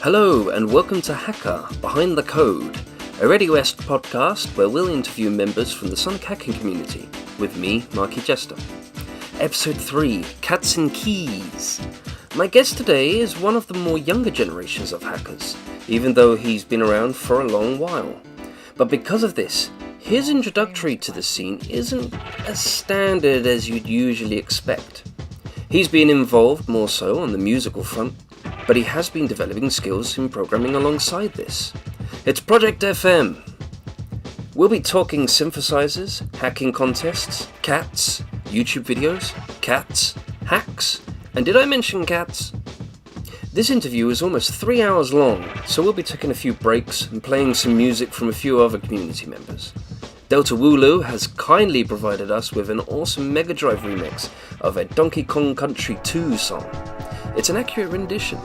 Hello and welcome to Hacker Behind the Code, a Radio-esque podcast where we'll interview members from the Sonic hacking community with me, MarkeyJester. Episode 3, Cats and Keys. My guest today is one of the more younger generations of hackers, even though he's been around for a long while. But because of this, his introductory to the scene isn't as standard as you'd usually expect. He's been involved more so on the musical front, but he has been developing skills in programming alongside this. It's ProjectFM. We'll be talking synthesizers, hacking contests, cats, YouTube videos, cats, hacks, and did I mention cats? This interview is almost 3 hours long, so we'll be taking a few breaks and playing some music from a few other community members. Delta Wooloo has kindly provided us with an awesome Mega Drive remix of a Donkey Kong Country 2 song. It's an accurate rendition.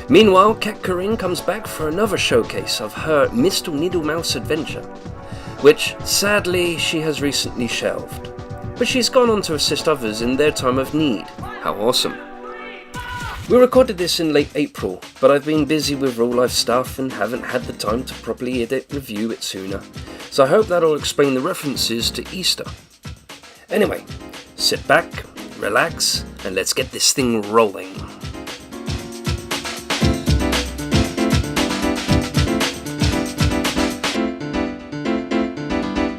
Meanwhile, Kat Corinne comes back for another showcase of her Mr. Needle Mouse adventure, which, sadly, she has recently shelved. But she's gone on to assist others in their time of need. How awesome. We recorded this in late April, but I've been busy with real life stuff and haven't had the time to properly review it sooner, so I hope that'll explain the references to Easter. Anyway, sit back, relax, and let's get this thing rolling.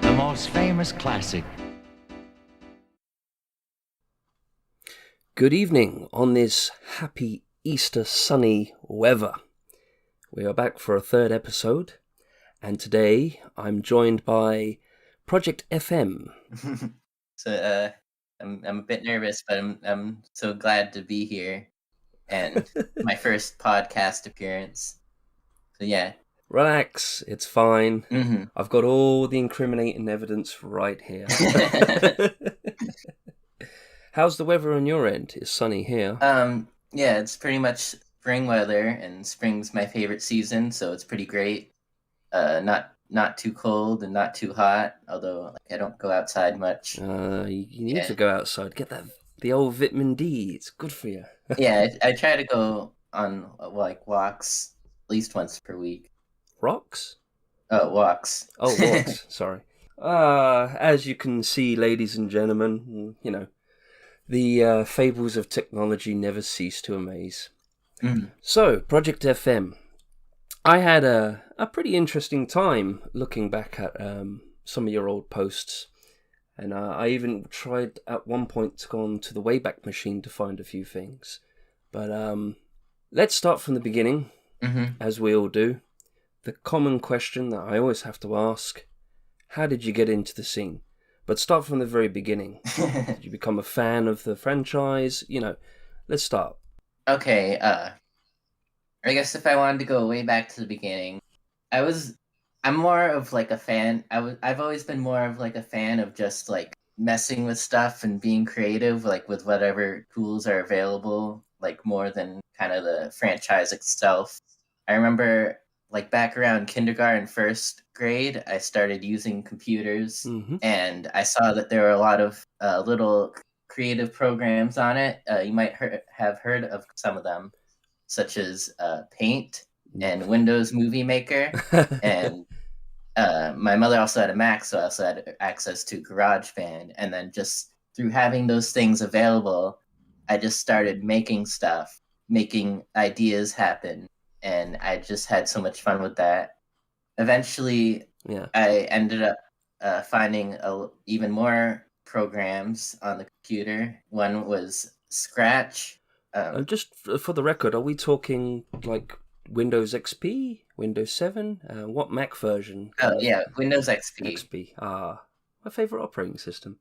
The most famous classic. Good evening on this happy Easter sunny weather. We are back for a third episode, and today I'm joined by ProjectFM. So I'm a bit nervous, but I'm so glad to be here, and my first podcast appearance. So yeah. Relax, it's fine. Mm-hmm. I've got all the incriminating evidence right here. How's the weather on your end? It's sunny here. Yeah, it's pretty much spring weather, and spring's my favorite season, so it's pretty great. Not too cold and not too hot, although I don't go outside much. You need to go outside. Get the old vitamin D. It's good for you. Yeah, I try to go on walks at least once per week. Rocks? Walks. Oh, walks. Sorry. As you can see, ladies and gentlemen, the fables of technology never cease to amaze. Mm. So, Project FM. I had a pretty interesting time looking back at some of your old posts, and I even tried at one point to go on to the Wayback Machine to find a few things. But let's start from the beginning, as we all do. The common question that I always have to ask, how did you get into the scene? But start from the very beginning. Did you become a fan of the franchise? Let's start. Okay, I guess if I wanted to go way back to the beginning, I'm more of like a fan. I've always been more of like a fan of just like messing with stuff and being creative, like with whatever tools are available, like more than kind of the franchise itself. I remember like back around kindergarten, first grade, I started using computers, and I saw that there were a lot of little creative programs on it. You might have heard of some of them, such as Paint and Windows Movie Maker. And my mother also had a Mac, so I also had access to GarageBand. And then just through having those things available, I just started making stuff, making ideas happen. And I just had so much fun with that. Eventually, I ended up finding even more programs on the computer. One was Scratch. Just for the record, are we talking like Windows XP, Windows 7? What Mac version? Oh, yeah, Windows XP. XP, my favorite operating system.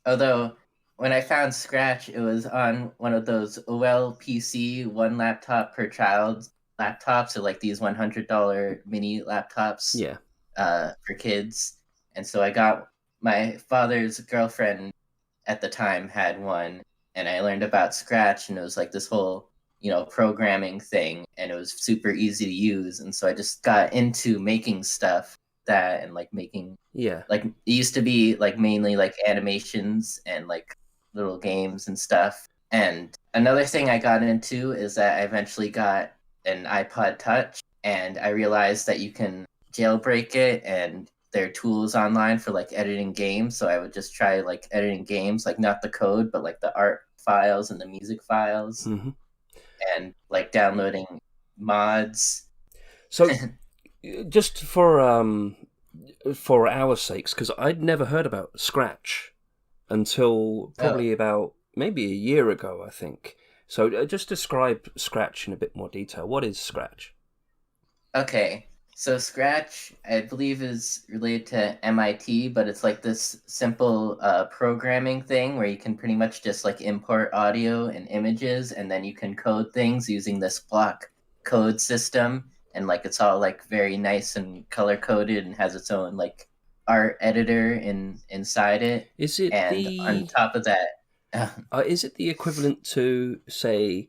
Although, when I found Scratch, it was on one of those OLPC, one laptop per child laptops, so like these $100 mini laptops for kids. And so I got my father's girlfriend at the time had one, and I learned about Scratch, and it was like this whole, programming thing, and it was super easy to use. And so I just got into making stuff that and like making, like it used to be like mainly like animations and like little games and stuff. And another thing I got into is that I eventually got an iPod Touch, and I realized that you can jailbreak it, and there are tools online for like editing games. So I would just try like editing games, like not the code, but like the art files and the music files, Hmm. and like downloading mods. So, just for our sakes, because I'd never heard about Scratch until Oh, probably about maybe a year ago, I think. So, just describe Scratch in a bit more detail. What is Scratch? okay. So Scratch, I believe, is related to MIT, but it's like this simple programming thing where you can pretty much just like import audio and images, and then you can code things using this block code system, and like it's all like very nice and color coded and has its own like art editor inside it. Is it And on the top of that, is it the equivalent to, say,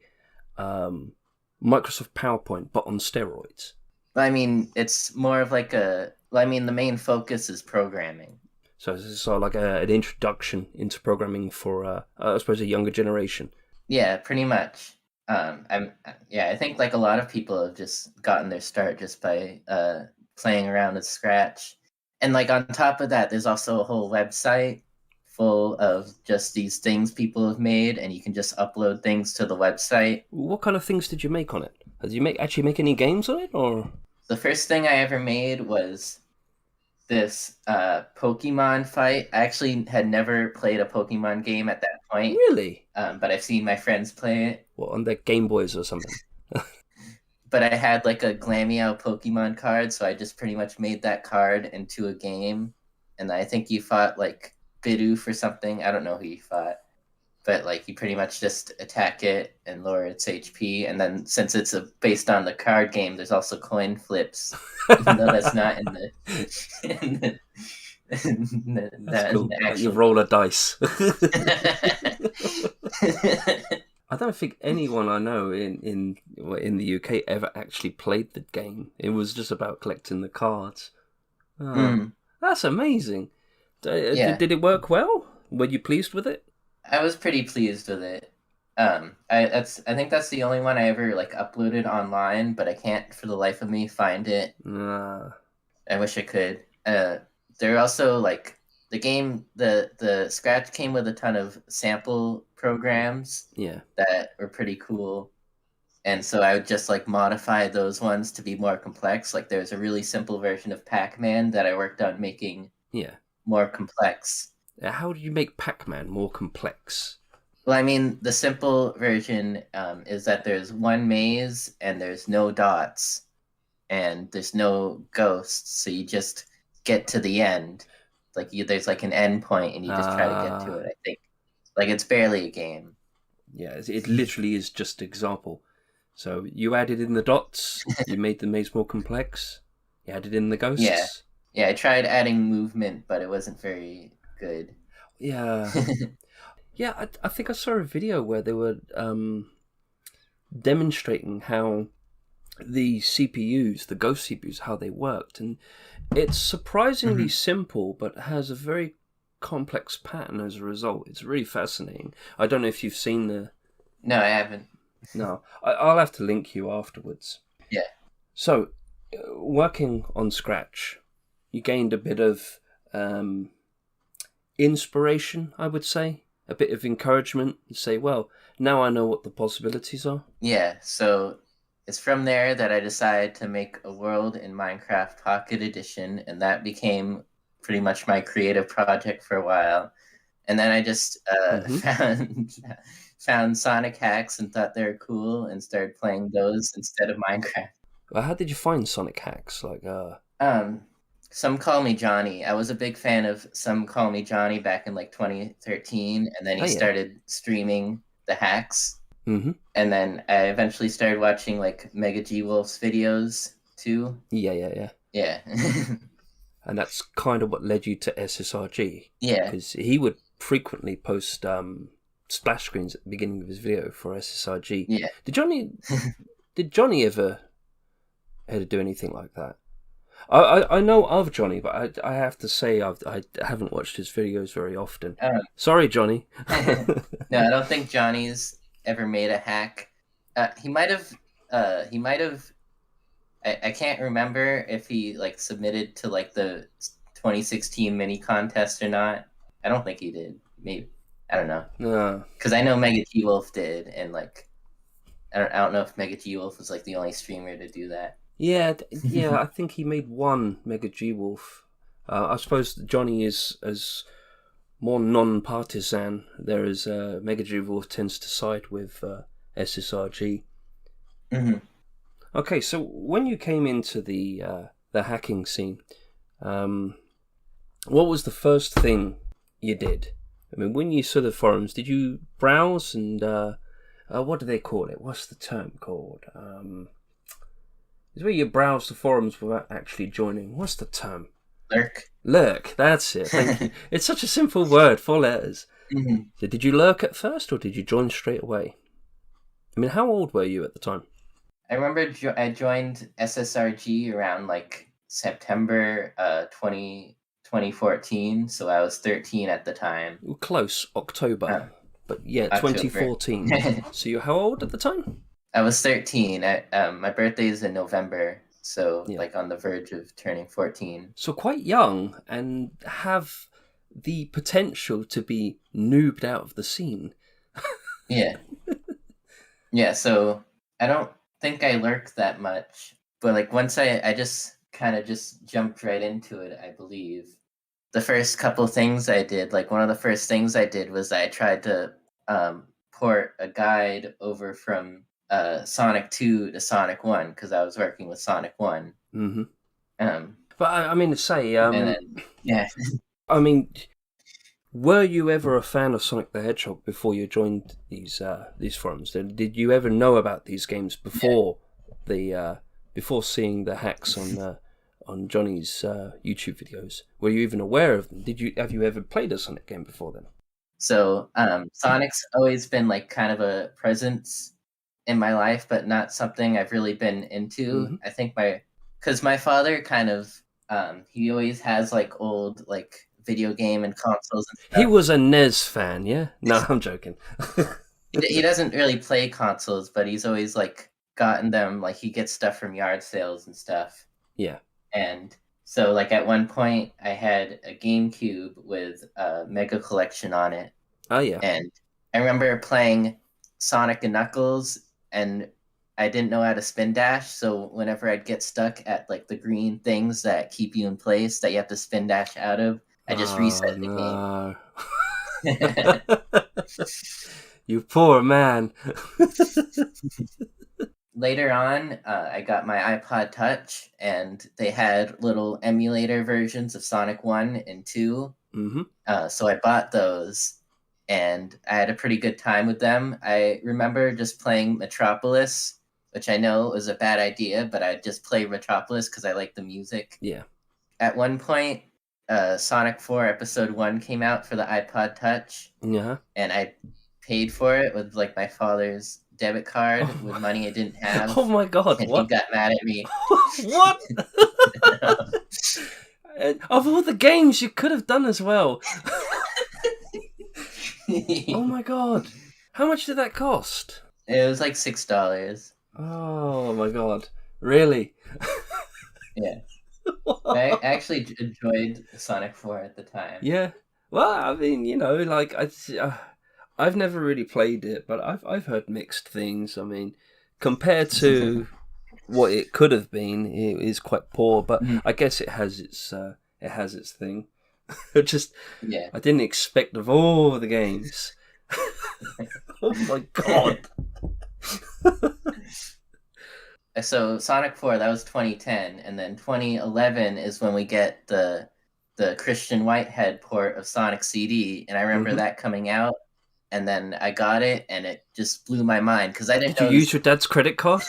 Microsoft PowerPoint but on steroids? I mean, it's more of like a. Well, I mean, the main focus is programming. So it's sort of like an introduction into programming for, I suppose, a younger generation. Yeah, pretty much. I'm yeah, I think like a lot of people have just gotten their start just by playing around with Scratch. And like on top of that, there's also a whole website full of just these things people have made, and you can just upload things to the website. What kind of things did you make on it? Did you actually make any games on it, or The first thing I ever made was this Pokemon fight. I actually had never played a Pokemon game at that point, really? but I've seen my friends play it. What, on their Game Boys or something? But I had like a Glameow Pokemon card, so I just pretty much made that card into a game. And I think you fought like Bidoof or something. I don't know who you fought, but like you pretty much just attack it and lower its HP. And then since it's based on the card game, there's also coin flips, even though that's not in the in the, That's in cool. the Like you actual roll game. a dice. I don't think anyone I know in the UK ever actually played the game. It was just about collecting the cards. Ah, Mm, that's amazing. yeah. Did it work well? Were you pleased with it? I was pretty pleased with it. I think that's the only one I ever like uploaded online, but I can't for the life of me find it. Nah, I wish I could. There are also like the Scratch came with a ton of sample programs yeah, that were pretty cool, and so I would just like modify those ones to be more complex. Like there's a really simple version of Pac-Man that I worked on making yeah. more complex. How do you make Pac-Man more complex? Well, I mean, the simple version is that there's one maze and there's no dots and there's no ghosts, so you just get to the end. There's like an end point and you just try to get to Ah, it. I think like it's barely a game. yeah. It literally is just example. So you added in the dots. You made the maze more complex. You added in the Yeah, ghosts. yeah. I tried adding movement, but it wasn't very good. Yeah, yeah. I think I saw a video where they were demonstrating how the CPUs, the Ghost CPUs, how they worked, and it's surprisingly Mhm. simple, but has a very complex pattern as a result. It's really fascinating. I don't know if you've seen the. No, I haven't. No, I'll have to link you afterwards. Yeah. So, working on Scratch, you gained a bit of inspiration, I would say, a bit of encouragement. You say, well, now I know what the possibilities are. Yeah, so it's from there that I decided to make a world in Minecraft Pocket Edition, and that became pretty much my creative project for a while. And then I just Hmm. found Sonic hacks and thought they were cool and started playing those instead of Minecraft. Well, how did you find Sonic hacks? Like, Um, Some Call Me Johnny. I was a big fan of Some Call Me Johnny back in like 2013, and then oh he yeah, started streaming the hacks. hmm, And then I eventually started watching like Mega G Wolf's videos too. yeah, yeah, yeah. Yeah. And that's kind of what led you to SSRG, Yeah. because he would frequently post splash screens at the beginning of his video for SSRG. Yeah. Did Johnny ever do anything like that? I know of Johnny, but I have to say I haven't watched his videos very often. Um, Sorry, Johnny. no, I don't think Johnny's ever made a hack. He might have. He might have. I can't remember if he like submitted to like the 2016 mini contest or not. I don't think he did. Maybe I don't know. No. Because I know Mega G Wolf did, and like I don't know if Mega G Wolf was like the only streamer to do that. Yeah, I think he made one Mega G Wolf. I suppose Johnny is as more non-partisan. There is Mega G Wolf tends to side with SSRG. Mm-hmm. Okay, so when you came into the hacking scene, what was the first thing you did? I mean, when you saw the forums, did you browse and what do they call it? What's the term called? It's where you browse the forums without actually joining. What's the term? Lurk. That's it. Thank you. It's such a simple word, 4 letters. Mm-hmm. So did you lurk at first, or did you join straight away? I mean, how old were you at the time? I remember I joined SSRG around like September 2014, so I was 13 at the time. Close, October. But yeah, October. 2014. So you're how old at the time? I was 13. My birthday is in November, so like on the verge of turning 14. So quite young and have the potential to be noobed out of the scene. Yeah. Yeah, so I don't think I lurked that much, but like once I just kind of just jumped right into it, I believe. The first couple things I did, like one of the first things I did was I tried to port a guide over from Sonic 2 to Sonic 1 because I was working with Sonic 1. Mm-hmm. Um, But I mean to say, and then, yeah. I mean, were you ever a fan of Sonic the Hedgehog before you joined these forums? Did you ever know about these games before before seeing the hacks on Johnny's YouTube videos? Were you even aware of them? Have you ever played a Sonic game before then? So Sonic's always been like kind of a presence in my life, but not something I've really been into. Mm-hmm. I think because my father kind of he always has like old like video game and consoles and stuff. He was a NES fan, yeah? No, I'm joking. He doesn't really play consoles, but he's always like gotten them. Like he gets stuff from yard sales and stuff. Yeah. And so like at one point I had a GameCube with a Mega Collection on it. Oh yeah. And I remember playing Sonic and Knuckles, and I didn't know how to spin dash, so whenever I'd get stuck at like the green things that keep you in place that you have to spin dash out of, I just reset the game. You poor man. Later on, I got my iPod Touch, and they had little emulator versions of Sonic 1 and 2. Mm-hmm. So I bought those, and I had a pretty good time with them. I remember just playing Metropolis, which I know was a bad idea, but I just played Metropolis because I like the music. Yeah. At one point, Sonic 4 Episode 1 came out for the iPod Touch, Yeah. and I paid for it with like my father's debit card with money I didn't have. Oh my god, and what? he got mad at me. What? Of all the games you could have done as well. Oh my god. How much did that cost? It was like $6. Oh my god. Really? Yeah. I actually enjoyed Sonic 4 at the time. Yeah. Well, I mean, you know, like I've never really played it, but I've heard mixed things. I mean, compared to what it could have been, it is quite poor. But I guess it has its thing. Yeah. I didn't expect of all the games. Oh my god. So Sonic 4, that was 2010, and then 2011 is when we get the Christian Whitehead port of Sonic CD, and I remember that coming out, and then I got it, and it just blew my mind because I didn't. Did you use your dad's credit card?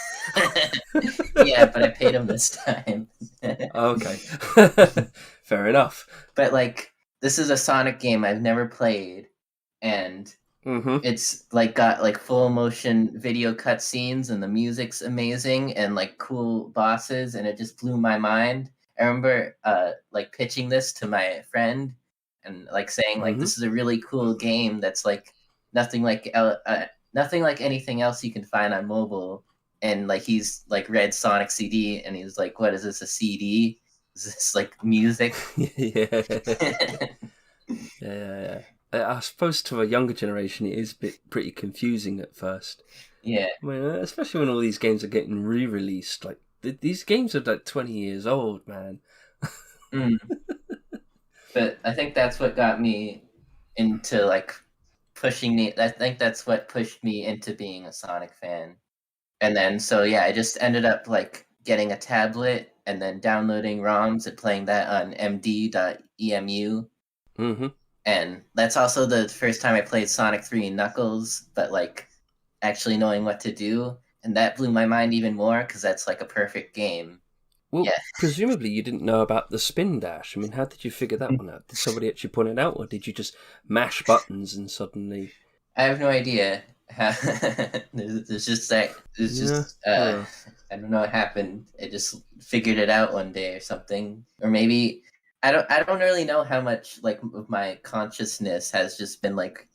Yeah, but I paid him this time. Okay, fair enough. But like, this is a Sonic game I've never played, and it's like got like full motion video cutscenes, and the music's amazing, and like cool bosses, and it just blew my mind. I remember like pitching this to my friend and like saying like this is a really cool game that's like nothing like anything else you can find on mobile. And like he's like read Sonic CD and he's like, what is this, a CD? Is this like music? Yeah. Yeah. I suppose to a younger generation it is pretty confusing at first. Yeah. I mean, especially when all these games are getting re-released. Like these games are like 20 years old, man. But I think that's what got me into like pushing me. I think that's what pushed me into being a Sonic fan. And then so yeah, I just ended up like getting a tablet and then downloading ROMs and playing that on md.emu. And that's also the first time I played Sonic 3 and Knuckles, but like actually knowing what to do. And that blew my mind even more because that's like a perfect game. Well, yeah. Presumably you didn't know about the spin dash. I mean, how did you figure that one out? Did somebody actually point it out, or did you just mash buttons and suddenly... I have no idea. There's just that. It's just I don't know what happened. I just figured it out one day or something, or maybe I don't really know how much like of my consciousness has just been like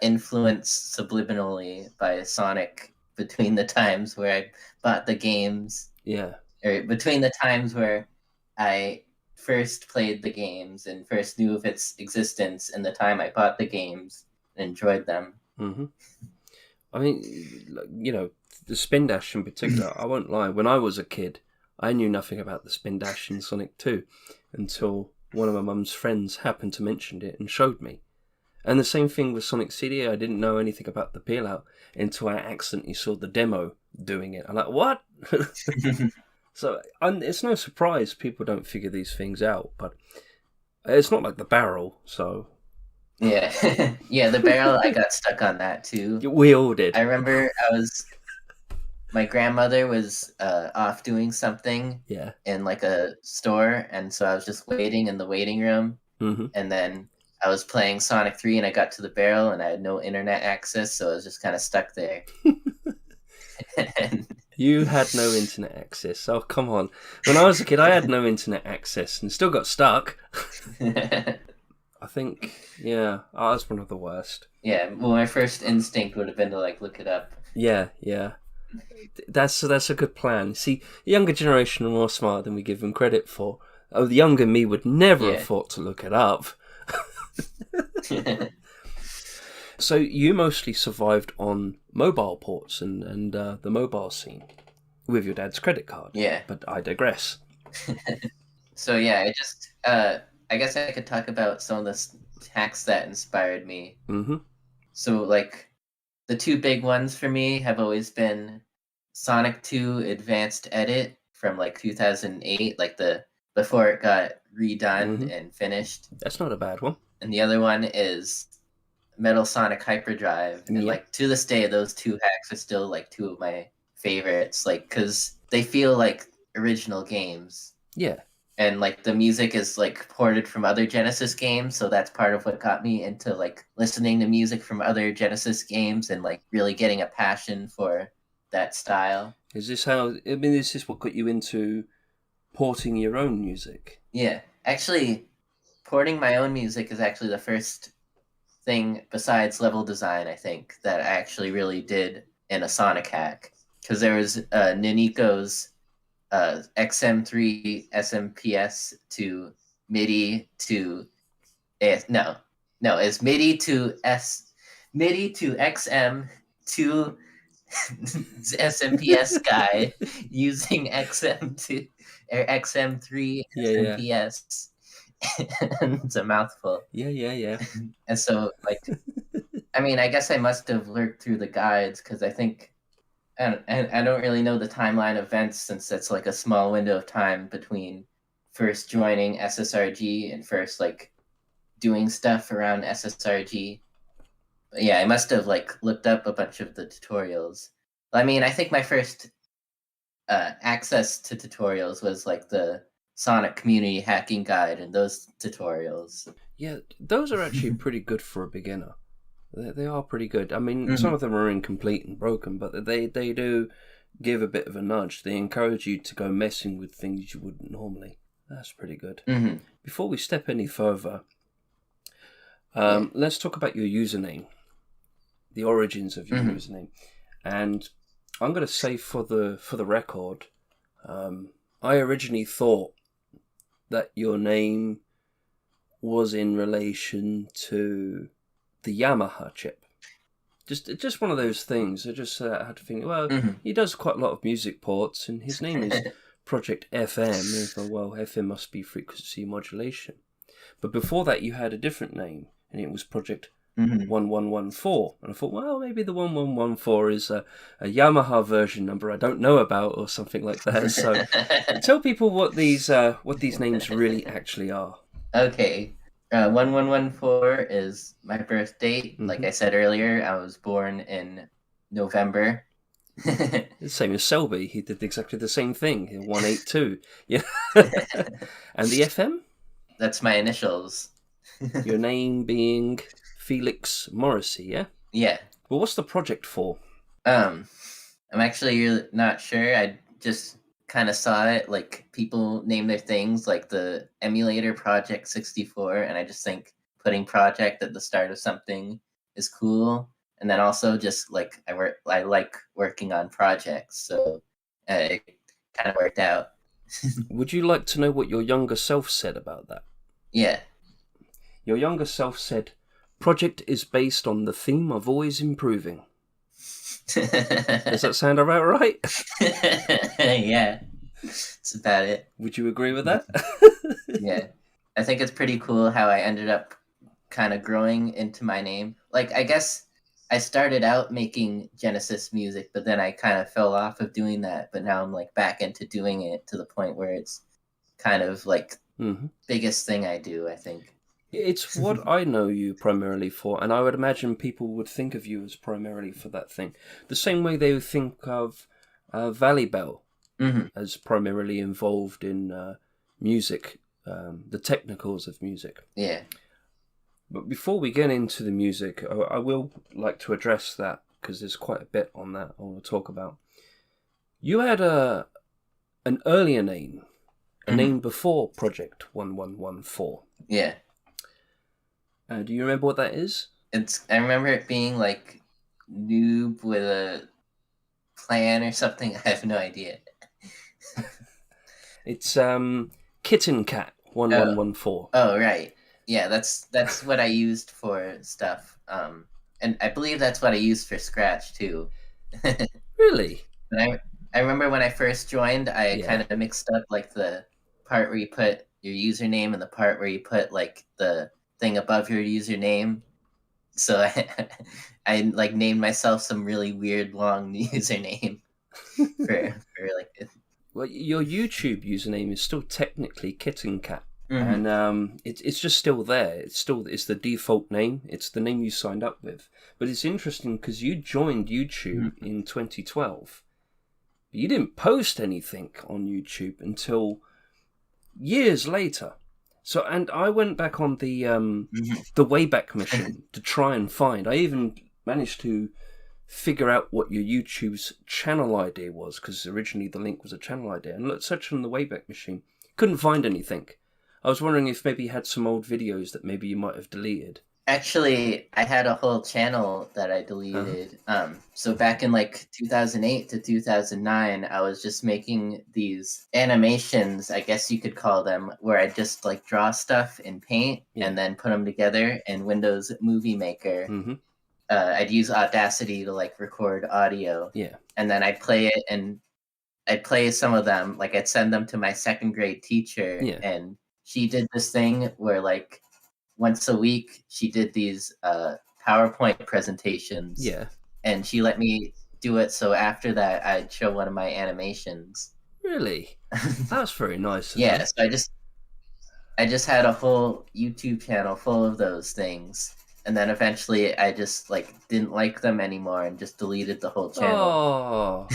influenced subliminally by Sonic between the times where I bought the games. Yeah. Or between the times where I first played the games and first knew of its existence and the time I bought the games and enjoyed them. I mean, you know, the spin dash in particular, I won't lie, when I was a kid, I knew nothing about the spin dash in Sonic 2 until one of my mum's friends happened to mention it and showed me. And the same thing with Sonic CD, I didn't know anything about the peel out until I accidentally saw the demo doing it. I'm like, what? So it's no surprise people don't figure these things out, but it's not like the barrel, so... Yeah, yeah, the barrel, I got stuck on that too. We all did. I remember my grandmother was off doing something in like a store, and so I was just waiting in the waiting room, and then I was playing Sonic 3 and I got to the barrel and I had no internet access, so I was just kind of stuck there. You had no internet access. Oh, come on. When I was a kid, I had no internet access and still got stuck. I think, yeah, I was one of the worst. Yeah, well, my first instinct would have been to, like, look it up. Yeah. That's a good plan. See, the younger generation are more smart than we give them credit for. Oh, the younger me would never have thought to look it up. So you mostly survived on mobile ports and the mobile scene with your dad's credit card. Yeah. But I digress. So yeah, I guess I could talk about some of the hacks that inspired me. So like the two big ones for me have always been Sonic 2 Advanced Edit from like 2008, like before it got redone and finished. That's not a bad one. And the other one is Metal Sonic Hyperdrive. And like to this day, those two hacks are still like two of my favorites, like because they feel like original games. Yeah. And like the music is like ported from other Genesis games, so that's part of what got me into like listening to music from other Genesis games and like really getting a passion for that style. Is this what got you into porting your own music? Yeah. Actually, porting my own music is actually the first thing besides level design, I think, that I actually really did in a Sonic hack. Because there was Niniko's XM3 SMP to MIDI to it's MIDI to XM to SMPS guide using XM2 or XM3 SMPS. It's a mouthful. Yeah. And so, like, I mean, I guess I must have lurked through the guides because I think, and I don't really know the timeline of events since it's like a small window of time between first joining SSRG and first like doing stuff around SSRG. But yeah, I must have like looked up a bunch of the tutorials. I mean, I think my first access to tutorials was like the Sonic Community Hacking Guide and those tutorials. Yeah, those are actually pretty good for a beginner. They are pretty good. I mean, some of them are incomplete and broken, but they do give a bit of a nudge. They encourage you to go messing with things you wouldn't normally. That's pretty good. Mm-hmm. Before we step any further, let's talk about your username, the origins of your username. And I'm going to say for the record, I originally thought that your name was in relation to the Yamaha chip. Just one of those things. I just had to think, well, he does quite a lot of music ports, and his name is ProjectFM. And I thought, well, FM must be frequency modulation. But before that, you had a different name, and it was Project 1114. And I thought, well, maybe the 1114 is a Yamaha version number I don't know about, or something like that. So tell people what these names really actually are. Okay. 1114 is my birth date. Like I said earlier, I was born in November. The same as Selby. He did exactly the same thing. 182. Yeah. And the FM? That's my initials. Your name being Felix Morrissey, yeah? Yeah. Well, what's the project for? I'm actually really not sure. I just kind of saw it, like people name their things, like the emulator Project 64, and I just think putting project at the start of something is cool. And then also just like I like working on projects, so it kind of worked out. Would you like to know what your younger self said about that? Yeah. Your younger self said, "Project is based on the theme of always improving." Does that sound about right? Yeah, that's about it. Would you agree with that? Yeah, I think it's pretty cool how I ended up kind of growing into my name. Like, I guess I started out making Genesis music, but then I kind of fell off of doing that. But now I'm like back into doing it to the point where it's kind of like biggest thing I do, I think. It's what I know you primarily for, and I would imagine people would think of you as primarily for that thing. The same way they would think of Valley Bell as primarily involved in music, the technicals of music. Yeah. But before we get into the music, I will like to address that, because there's quite a bit on that I want to talk about. You had an earlier name, a name before Project 1114. Yeah. Do you remember what that is? I remember it being like noob with a plan or something. I have no idea. It's Kitten Cat 1114. Oh, right. Yeah, that's what I used for stuff. And I believe that's what I used for Scratch too. Really? But I remember when I first joined, I kind of mixed up like the part where you put your username and the part where you put like the thing above your username. So I like named myself some really weird long username for like. Well, your YouTube username is still technically Kitten Cat, and it's just still there. It's the default name. It's the name you signed up with. But it's interesting because you joined YouTube in 2012. But you didn't post anything on YouTube until years later. So, and I went back on the Wayback Machine to try and find. I even managed to figure out what your YouTube's channel ID was, because originally the link was a channel ID. And searched on the Wayback Machine, couldn't find anything. I was wondering if maybe you had some old videos that maybe you might have deleted. Actually, I had a whole channel that I deleted. So back in like 2008 to 2009, I was just making these animations, I guess you could call them, where I just like draw stuff in Paint and then put them together in Windows Movie Maker. I'd use Audacity to like record audio. Yeah. And then I'd play it, and I'd play some of them. Like I'd send them to my second grade teacher, and she did this thing where like once a week she did these PowerPoint presentations. Yeah. And she let me do it, so after that I'd show one of my animations. Really? That's very nice. Yeah, so I just had a whole YouTube channel full of those things. And then eventually I just like didn't like them anymore and just deleted the whole channel. Oh.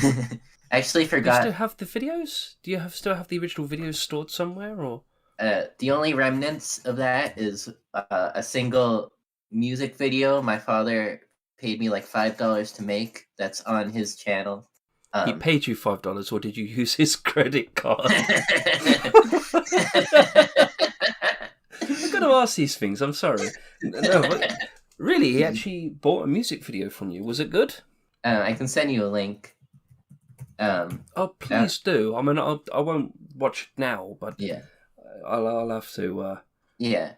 I actually forgot. Do you still have the videos? Do you still have the original videos stored somewhere, or? The only remnants of that is a single music video my father paid me like $5 to make. That's on his channel. He paid you $5, or did you use his credit card? I've got to ask these things. I'm sorry. No, but really, he actually bought a music video from you. Was it good? I can send you a link. Oh, please do. I mean, I won't watch it now, but yeah, I'll have to yeah.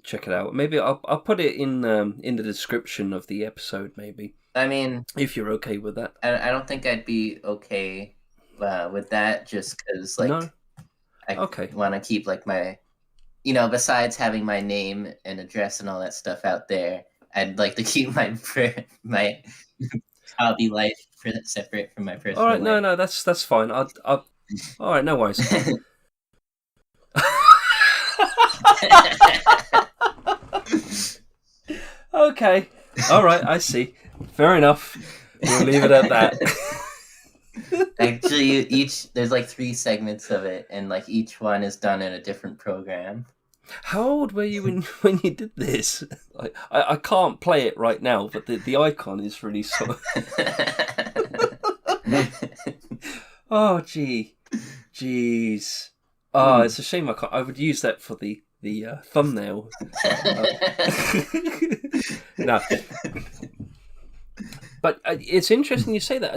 check it out. Maybe I'll put it in the description of the episode. Maybe. I mean, if you're okay with that. I don't think I'd be okay with that, just because like No. I Okay. want to keep like my, besides having my name and address and all that stuff out there, I'd like to keep my my hobby life separate from my personal All right, life. no, that's fine. All right, no worries. Okay, all right, I see. Fair enough. We'll leave it at that. Actually, there's like 3 segments of it, and like each one is done in a different program. How old were you when you did this? I can't play it right now, but the icon is really sort of... Oh, jeez. Oh, it's a shame I would use that for the thumbnail. No. But it's interesting you say that.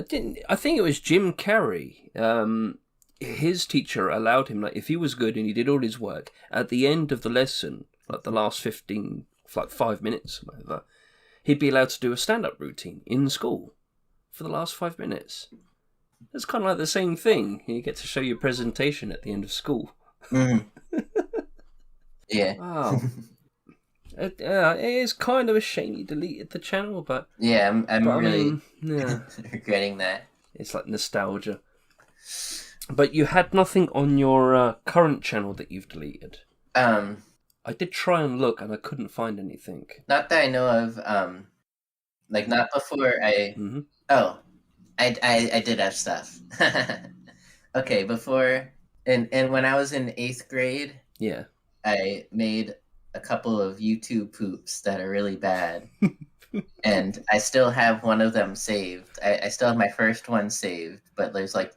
I think it was Jim Carrey. His teacher allowed him, like, if he was good and he did all his work, at the end of the lesson, like the last 5 minutes or whatever, he'd be allowed to do a stand-up routine in school for the last 5 minutes. It's kind of like the same thing. You get to show your presentation at the end of school. Mm. Yeah. Oh. It is kind of a shame you deleted the channel, but... Yeah, I'm really yeah. regretting that. It's like nostalgia. But you had nothing on your current channel that you've deleted. I did try and look, and I couldn't find anything. Not that I know of. Like not before I. Mm-hmm. Oh, I did have stuff. Okay, before and when I was in 8th grade, Yeah. I made a couple of YouTube poops that are really bad, and I still have one of them saved. I still have my first one saved, but there's like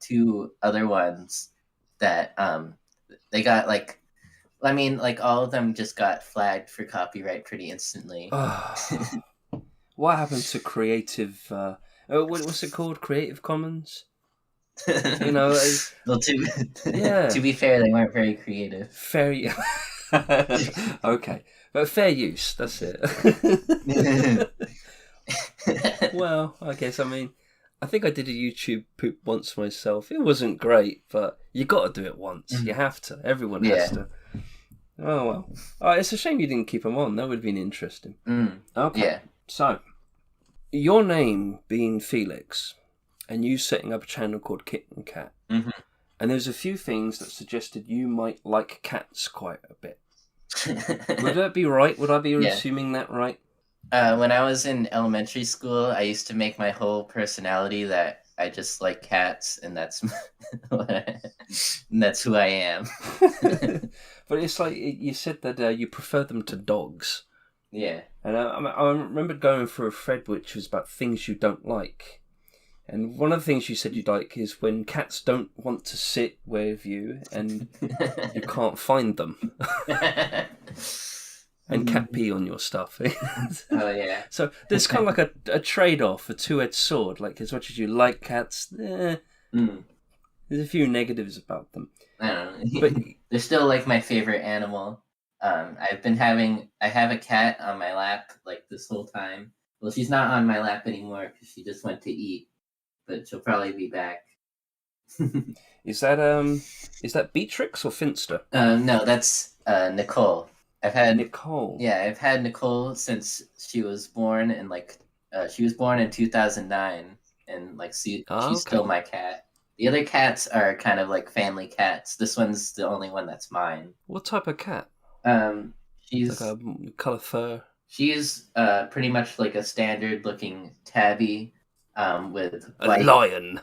2 other ones that they got like, I mean, like all of them just got flagged for copyright pretty instantly. What happened to creative? What's it called? Creative Commons. You know. Well, to be fair, they weren't very creative. Fair. Okay, but fair use. That's it. Well, I guess I think I did a YouTube poop once myself. It wasn't great, but you got to do it once. You have to. Everyone has to. Oh well. It's a shame you didn't keep them on. That would have been interesting. Okay. Yeah. So, your name being Felix, and you setting up a channel called Kit and Cat, and there's a few things that suggested you might like cats quite a bit. Would that be right? Would I be assuming that right? When I was in elementary school, I used to make my whole personality that I just like cats, and that's that's who I am. But it's like you said that you prefer them to dogs. Yeah. And I remember going through a thread which was about things you don't like. And one of the things you said you like is when cats don't want to sit with you and you can't find them. And cat pee on your stuff. Oh, yeah. So there's kind of like a trade-off, a two-edged sword. Like, as much as you like cats, there's a few negatives about them. I don't know. But they're still like my favorite animal. I have a cat on my lap like this whole time. Well, she's not on my lap anymore because she just went to eat, but she'll probably be back. Is that Beatrix or Finster? No, that's Nicole. I've had Nicole. Yeah, I've had Nicole since she was born in she was born in 2009, and like she's still my cat. The other cats are kind of like family cats. This one's the only one that's mine. What type of cat? She's like a colour fur. She's pretty much like a standard looking tabby with a white... lion.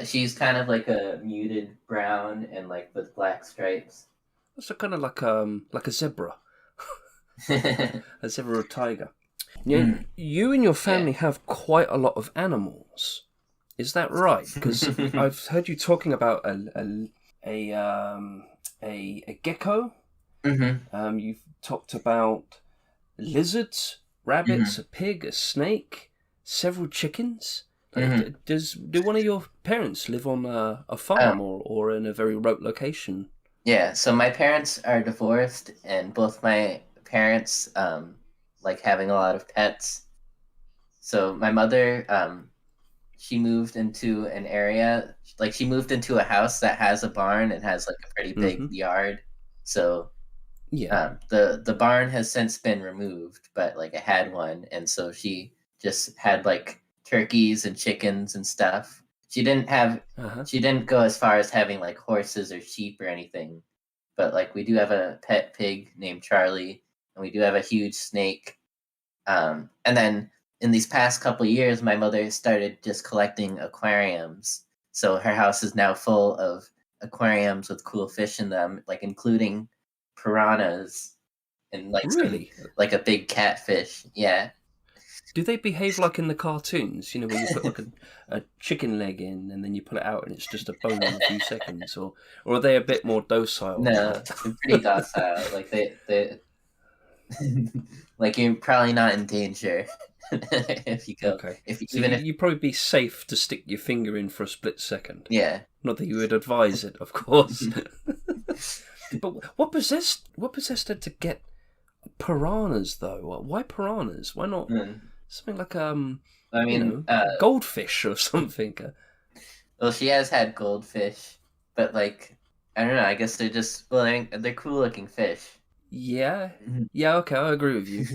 She's kind of like a muted brown and like with black stripes. That's kind of like a zebra. A zebra or tiger. You and your family have quite a lot of animals. Is that right? Because I've heard you talking about a gecko. You've talked about lizards, rabbits, a pig, a snake, several chickens. Do one of your parents live on a farm or in a very remote location? Yeah, so my parents are divorced, and both my parents like having a lot of pets. So my mother, she moved into an area, like she moved into a house that has a barn and has like a pretty big yard. So Yeah. the barn has since been removed, but like it had one, and so she just had like turkeys and chickens and stuff. She didn't go as far as having like horses or sheep or anything, but like we do have a pet pig named Charlie, and we do have a huge snake. And then in these past couple of years, my mother started just collecting aquariums. So her house is now full of aquariums with cool fish in them, like including piranhas and like some Really? like a big catfish. Yeah. Do they behave like in the cartoons? You know, where you put like a chicken leg in and then you pull it out and it's just a bone in a few seconds, or are they a bit more docile than No, that? they're pretty docile. Like they like you're probably not in danger if you go Okay, if so even if you'd probably be safe to stick your finger in for a split second. yeah. Not that you would advise it, of course. But what possessed her to get piranhas though? Why piranhas? Why not something like I mean, goldfish or something? well, she has had goldfish, but like I don't know. I guess they're just well, they're cool looking fish. Yeah, yeah. Okay, I agree with you.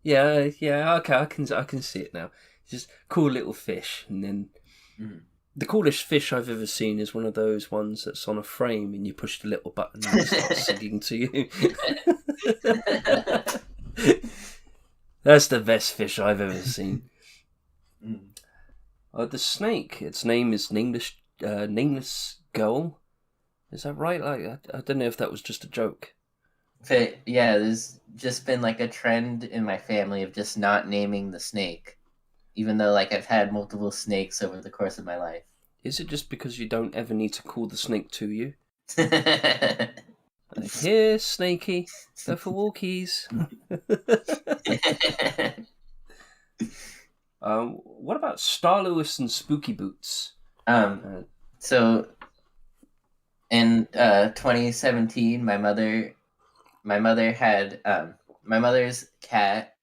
Yeah, yeah. Okay, I can see it now. It's just cool little fish, and then the coolest fish I've ever seen is one of those ones that's on a frame, and you push the little button and it starts singing to you. That's the best fish I've ever seen. The snake. Its name is Nameless Gull. Is that right? Like, I don't know if that was just a joke. But yeah, there's just been like a trend in my family of just not naming the snake, even though like I've had multiple snakes over the course of my life. Is it just because you don't ever need to call the snake to you? Like, here, Snakey, go for walkies. What about Star Lewis and Spooky Boots? So in 2017, my mother's cat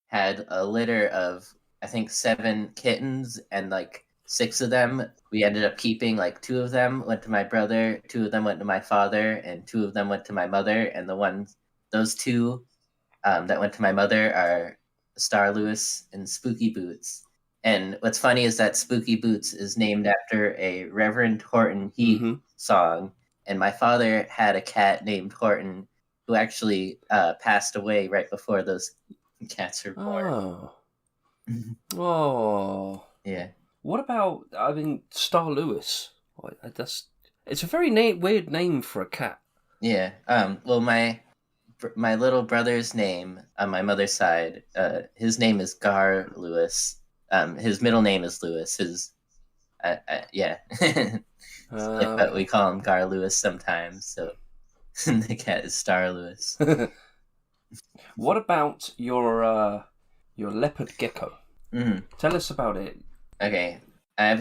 had a litter of I think 7 kittens, and like 6 of them we ended up keeping. Like 2 of them went to my brother, 2 of them went to my father, and 2 of them went to my mother. And those 2 that went to my mother are Star Lewis and Spooky Boots. And what's funny is that Spooky Boots is named after a Reverend Horton Heat song. And my father had a cat named Horton who actually passed away right before those cats were born. Oh. Yeah. What about, Star Lewis? It's a very weird name for a cat. Yeah. Well, my little brother's name on my mother's side, his name is Gar Lewis. His middle name is Lewis. Yeah. But we call him Gar Lewis sometimes. So the cat is Star Lewis. What about your leopard gecko? Tell us about it. Okay, at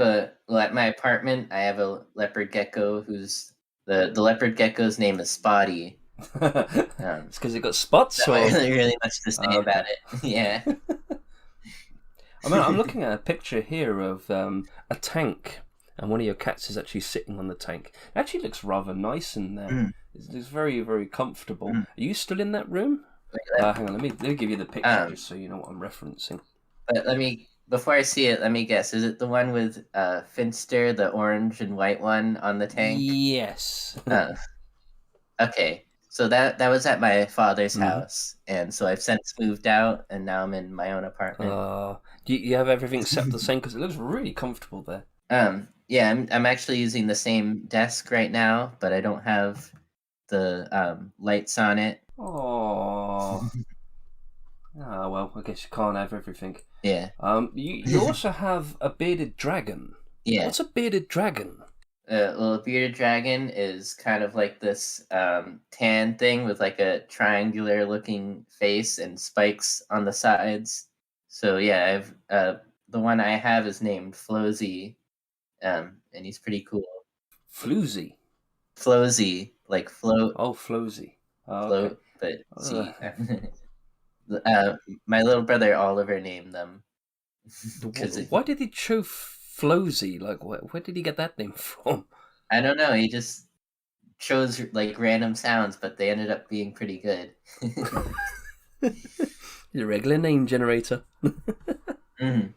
my apartment, I have a leopard gecko who's the leopard gecko's name is Spotty. It's because it got spots, or really much to say about it. Yeah. I'm looking at a picture here of a tank, and one of your cats is actually sitting on the tank. It actually looks rather nice in there. It's very, very comfortable. Are you still in that room? Hang on, let me give you the picture just so you know what I'm referencing. But before I see it, let me guess. Is it the one with Finster, the orange and white one on the tank? Yes. Okay. So that was at my father's house, and so I've since moved out, and now I'm in my own apartment. Do you have everything set the same? Because it looks really comfortable there. Yeah, I'm actually using the same desk right now, but I don't have the lights on it. Oh. Ah, well, I guess you can't have everything. Yeah. You also have a bearded dragon. Yeah. What's a bearded dragon? Well, a bearded dragon is kind of like this tan thing with like a triangular looking face and spikes on the sides. So yeah, I've the one I have is named Flozy, and he's pretty cool. Floozy. Flozy, like float, Oh, Flozy. Oh, okay. float, but Uh, see, my little brother Oliver named them because why did he choose Flozy? Like, where did he get that name from? I don't know. He just chose like random sounds, but they ended up being pretty good. Your regular name generator. Mhm.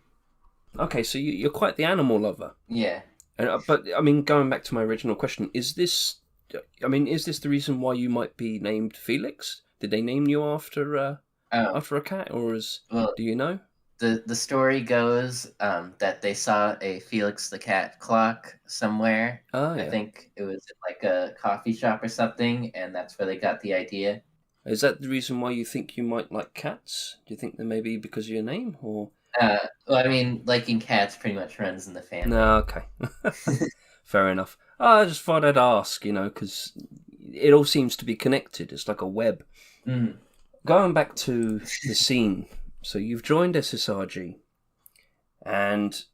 Okay, so you're quite the animal lover. Yeah. But I mean, going back to my original question, is this the reason why you might be named Felix? Did they name you after Oh, a cat, or well, do you know? the story goes that they saw a Felix the Cat clock somewhere. Oh I yeah. think it was in like a coffee shop or something, and that's where they got the idea. Is that the reason why you think you might like cats? Do you think that maybe because of your name, or Well, I mean, liking cats pretty much runs in the family. no? Okay, fair enough. I just thought I'd ask, because it all seems to be connected. It's like a web. Mhm. Going back to the scene, so you've joined SSRG, and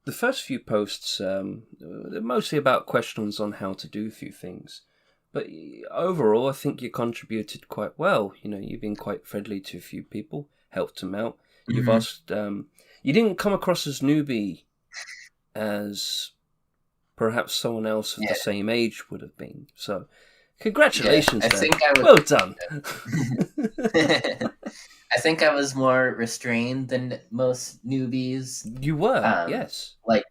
the first few posts, they're mostly about questions on how to do a few things. But overall, I think you contributed quite well. You've been quite friendly to a few people, helped them out. You've Mhm. asked, you didn't come across as newbie as perhaps someone else of Yeah, the same age would have been. So, yeah. congratulations, I man. think I Well done. was. I think I was more restrained than most newbies. You were, Um, yes. like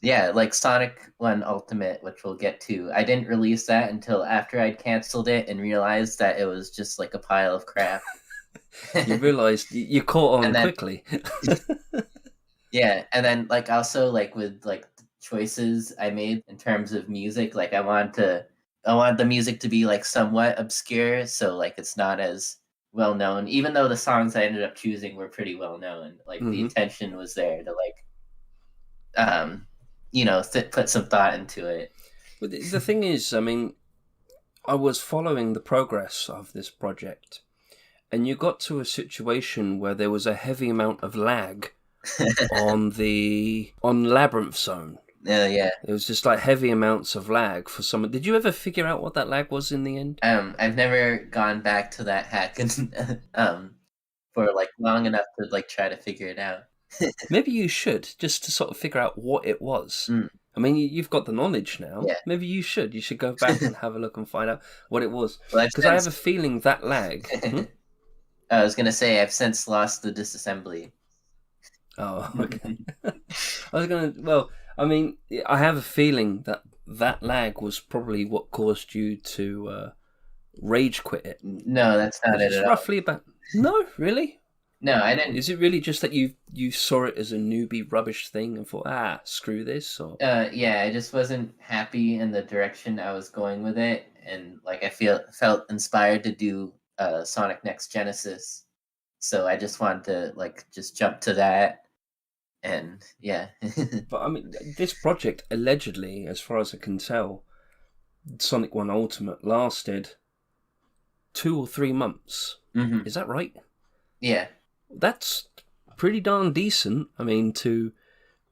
Yeah, like Sonic 1 Ultimate, which we'll get to. I didn't release that until after I'd canceled it and realized that it was just like a pile of crap. You realised you caught on And then quickly. yeah, and then like also like with like choices I made in terms of music, like I want the music to be like somewhat obscure, so like it's not as well known, even though the songs I ended up choosing were pretty well known. Like the hmm intention was there to like put some thought into it. But the thing is, I mean, I was following the progress of this project, and you got to a situation where there was a heavy amount of lag on Labyrinth Zone. Yeah. It was just like heavy amounts of lag for someone. Did you ever figure out what that lag was in the end? I've never gone back to that hack and for like long enough to like try to figure it out. Maybe you should, just to sort of figure out what it was. Mm, I mean, you've got the knowledge now. yeah. Maybe you should. You should go back and have a look and find out what it was. Well, I've Because I have since a feeling that lag. I was gonna say I've since lost the disassembly. Oh, okay. I was gonna. Well, I mean, I have a feeling that that lag was probably what caused you to rage quit it. No, that's not Because it it's at all. roughly about. No, really. No, I didn't. Is it really just that you saw it as a newbie rubbish thing and thought, screw this? Or Yeah, I just wasn't happy in the direction I was going with it, and like I felt inspired to do Sonic Next Genesis, so I just wanted to like just jump to that, and yeah. but I mean, this project allegedly, as far as I can tell, Sonic One Ultimate lasted 2 or 3 months. hmm Is that right? Yeah. That's pretty darn decent. I mean, to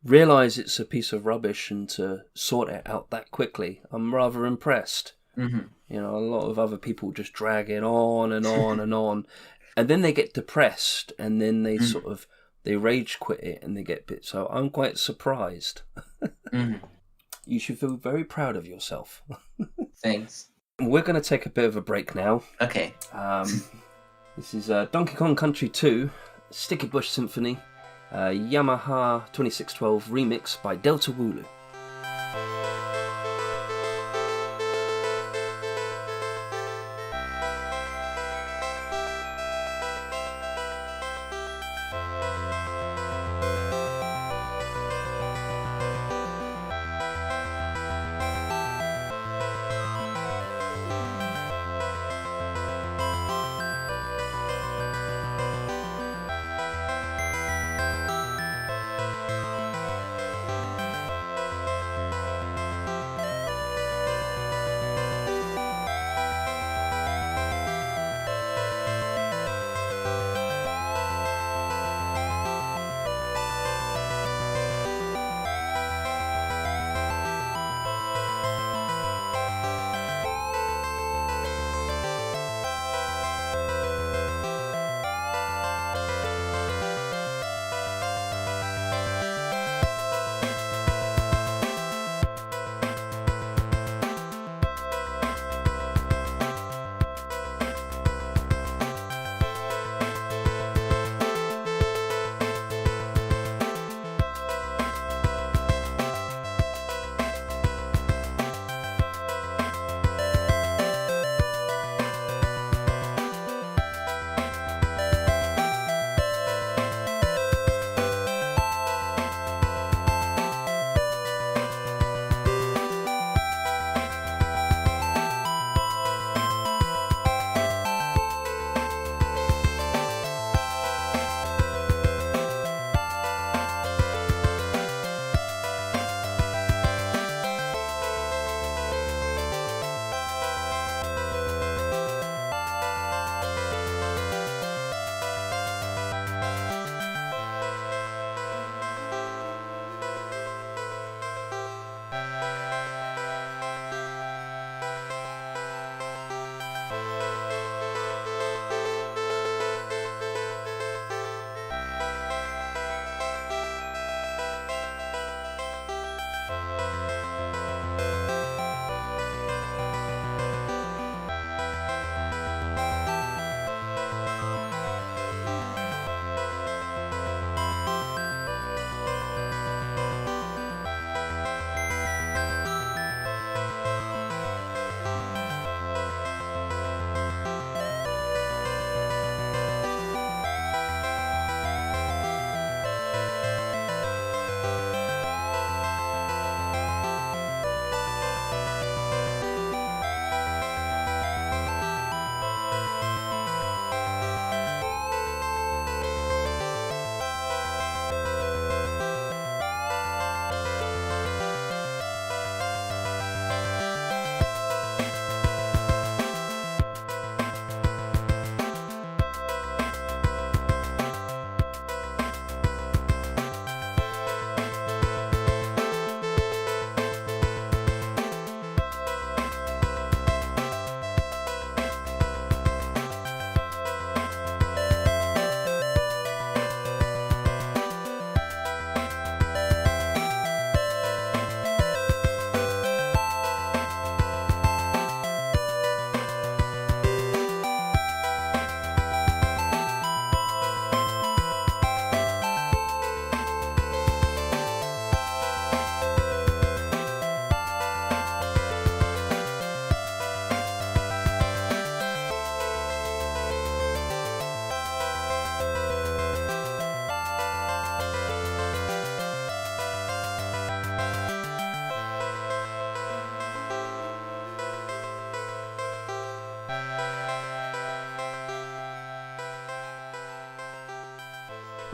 realize it's a piece of rubbish and to sort it out that quickly, I'm rather impressed. hmm A lot of other people just drag it on and on and on, and then they get depressed, and then they hmm sort of they rage quit it, and they get bit. So I'm quite surprised. hmm You should feel very proud of yourself. Thanks. We're going to take a bit of a break now. Okay. This is Donkey Kong Country 2, Sticky Bush Symphony, Yamaha 2612 remix by Delta Wooloo.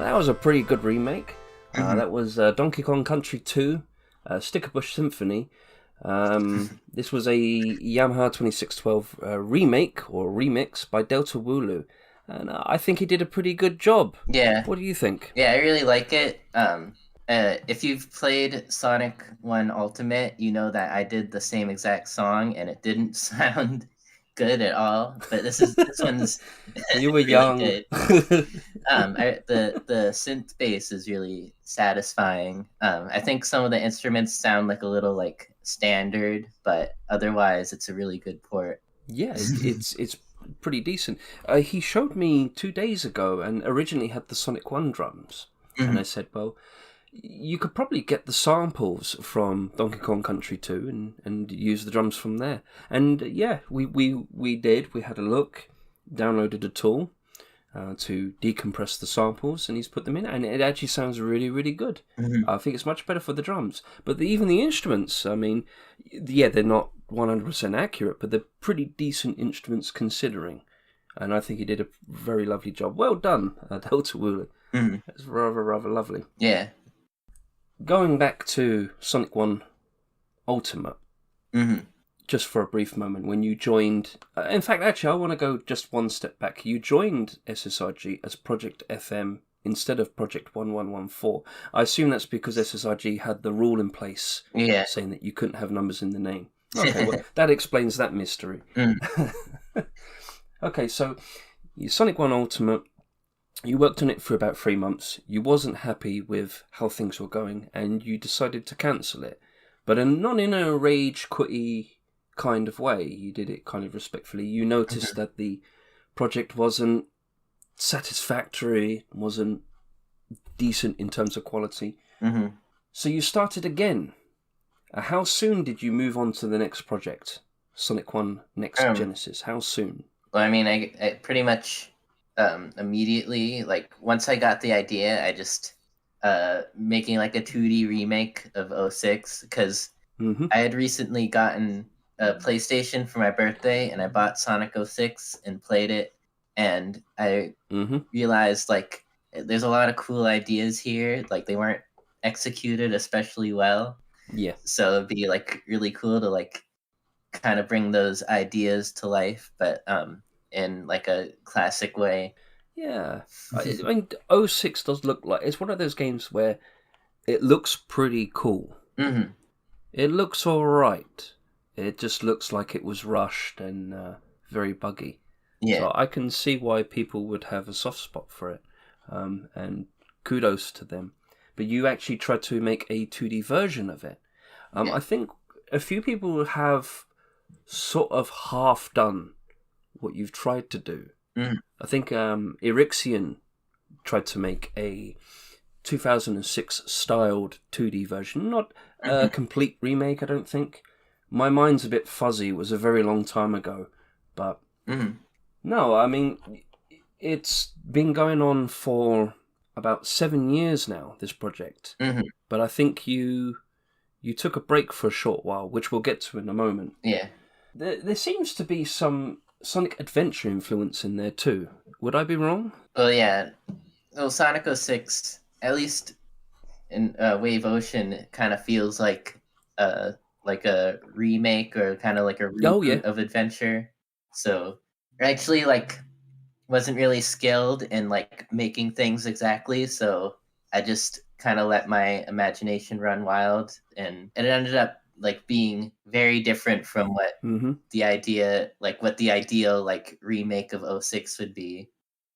That was a pretty good remake. Mhm. That was Donkey Kong Country 2, Sticker Bush Symphony. This was a Yamaha 2612 remake or remix by Delta Wooloo, and I think he did a pretty good job. Yeah. What do you think? Yeah, I really like it. If you've played Sonic 1 Ultimate, you know that I did the same exact song and it didn't sound good at all. But this one's You were really young. good. The synth bass is really satisfying. I think some of the instruments sound like a little like standard, but otherwise it's a really good port. Yeah, it's pretty decent. He showed me 2 days ago, and originally had the Sonic 1 drums, and I said, well, you could probably get the samples from Donkey Kong Country 2 and use the drums from there. And yeah, we did. We had a look, downloaded a tool to decompress the samples, and he's put them in, and it actually sounds really, really good. I think it's much better for the drums. But even the instruments, I mean, yeah, they're not 100% accurate, but they're pretty decent instruments considering. And I think he did a very lovely job. Well done, Delta Wooloo. That's rather lovely. Yeah. Going back to Sonic 1 Ultimate, just for a brief moment, when you joined... in fact, actually, I want to go just one step back. You joined SSRG as Project FM instead of Project 1114. I assume that's because SSRG had the rule in place saying that you couldn't have numbers in the name. Okay, well, that explains that mystery. Okay, so Sonic 1 Ultimate, you worked on it for about 3 months. You wasn't happy with how things were going, and you decided to cancel it. But not in a rage quitty kind of way. You did it kind of respectfully. You noticed that the project wasn't satisfactory, wasn't decent in terms of quality. So you started again. How soon did you move on to the next project? Sonic 1 Next Genesis. How soon? Well, I mean, I pretty much immediately, like, once I got the idea, I just making like a 2D remake of 06, because I had recently gotten a PlayStation for my birthday, and I bought Sonic 06 and played it, and I realized, like, there's a lot of cool ideas here. Like, they weren't executed especially well. Yeah. So it'd be, like, really cool to, like, kind of bring those ideas to life, but in, like, a classic way. Yeah. I mean, 06 does look like... It's one of those games where it looks pretty cool. It looks alright. It just looks like it was rushed and very buggy. Yeah. So I can see why people would have a soft spot for it. And kudos to them. But you actually tried to make a 2D version of it. I think a few people have sort of half done what you've tried to do. I think Erixian tried to make a 2006 styled 2D version. Not a complete remake, I don't think. My mind's a bit fuzzy. It was a very long time ago. But no, I mean, it's been going on for about 7 years now, this project. But I think you took a break for a short while, which we'll get to in a moment. Yeah. There seems to be some Sonic Adventure influence in there too. Would I be wrong? Well, yeah. Well, Sonic 06, at least in Wave Ocean, kind of feels like a remake or kind of like a reboot of Adventure. So I actually, like, wasn't really skilled in, like, making things exactly, so I just kind of let my imagination run wild, and it ended up, like, being very different from what the idea, like, what the ideal, like, remake of 06 would be.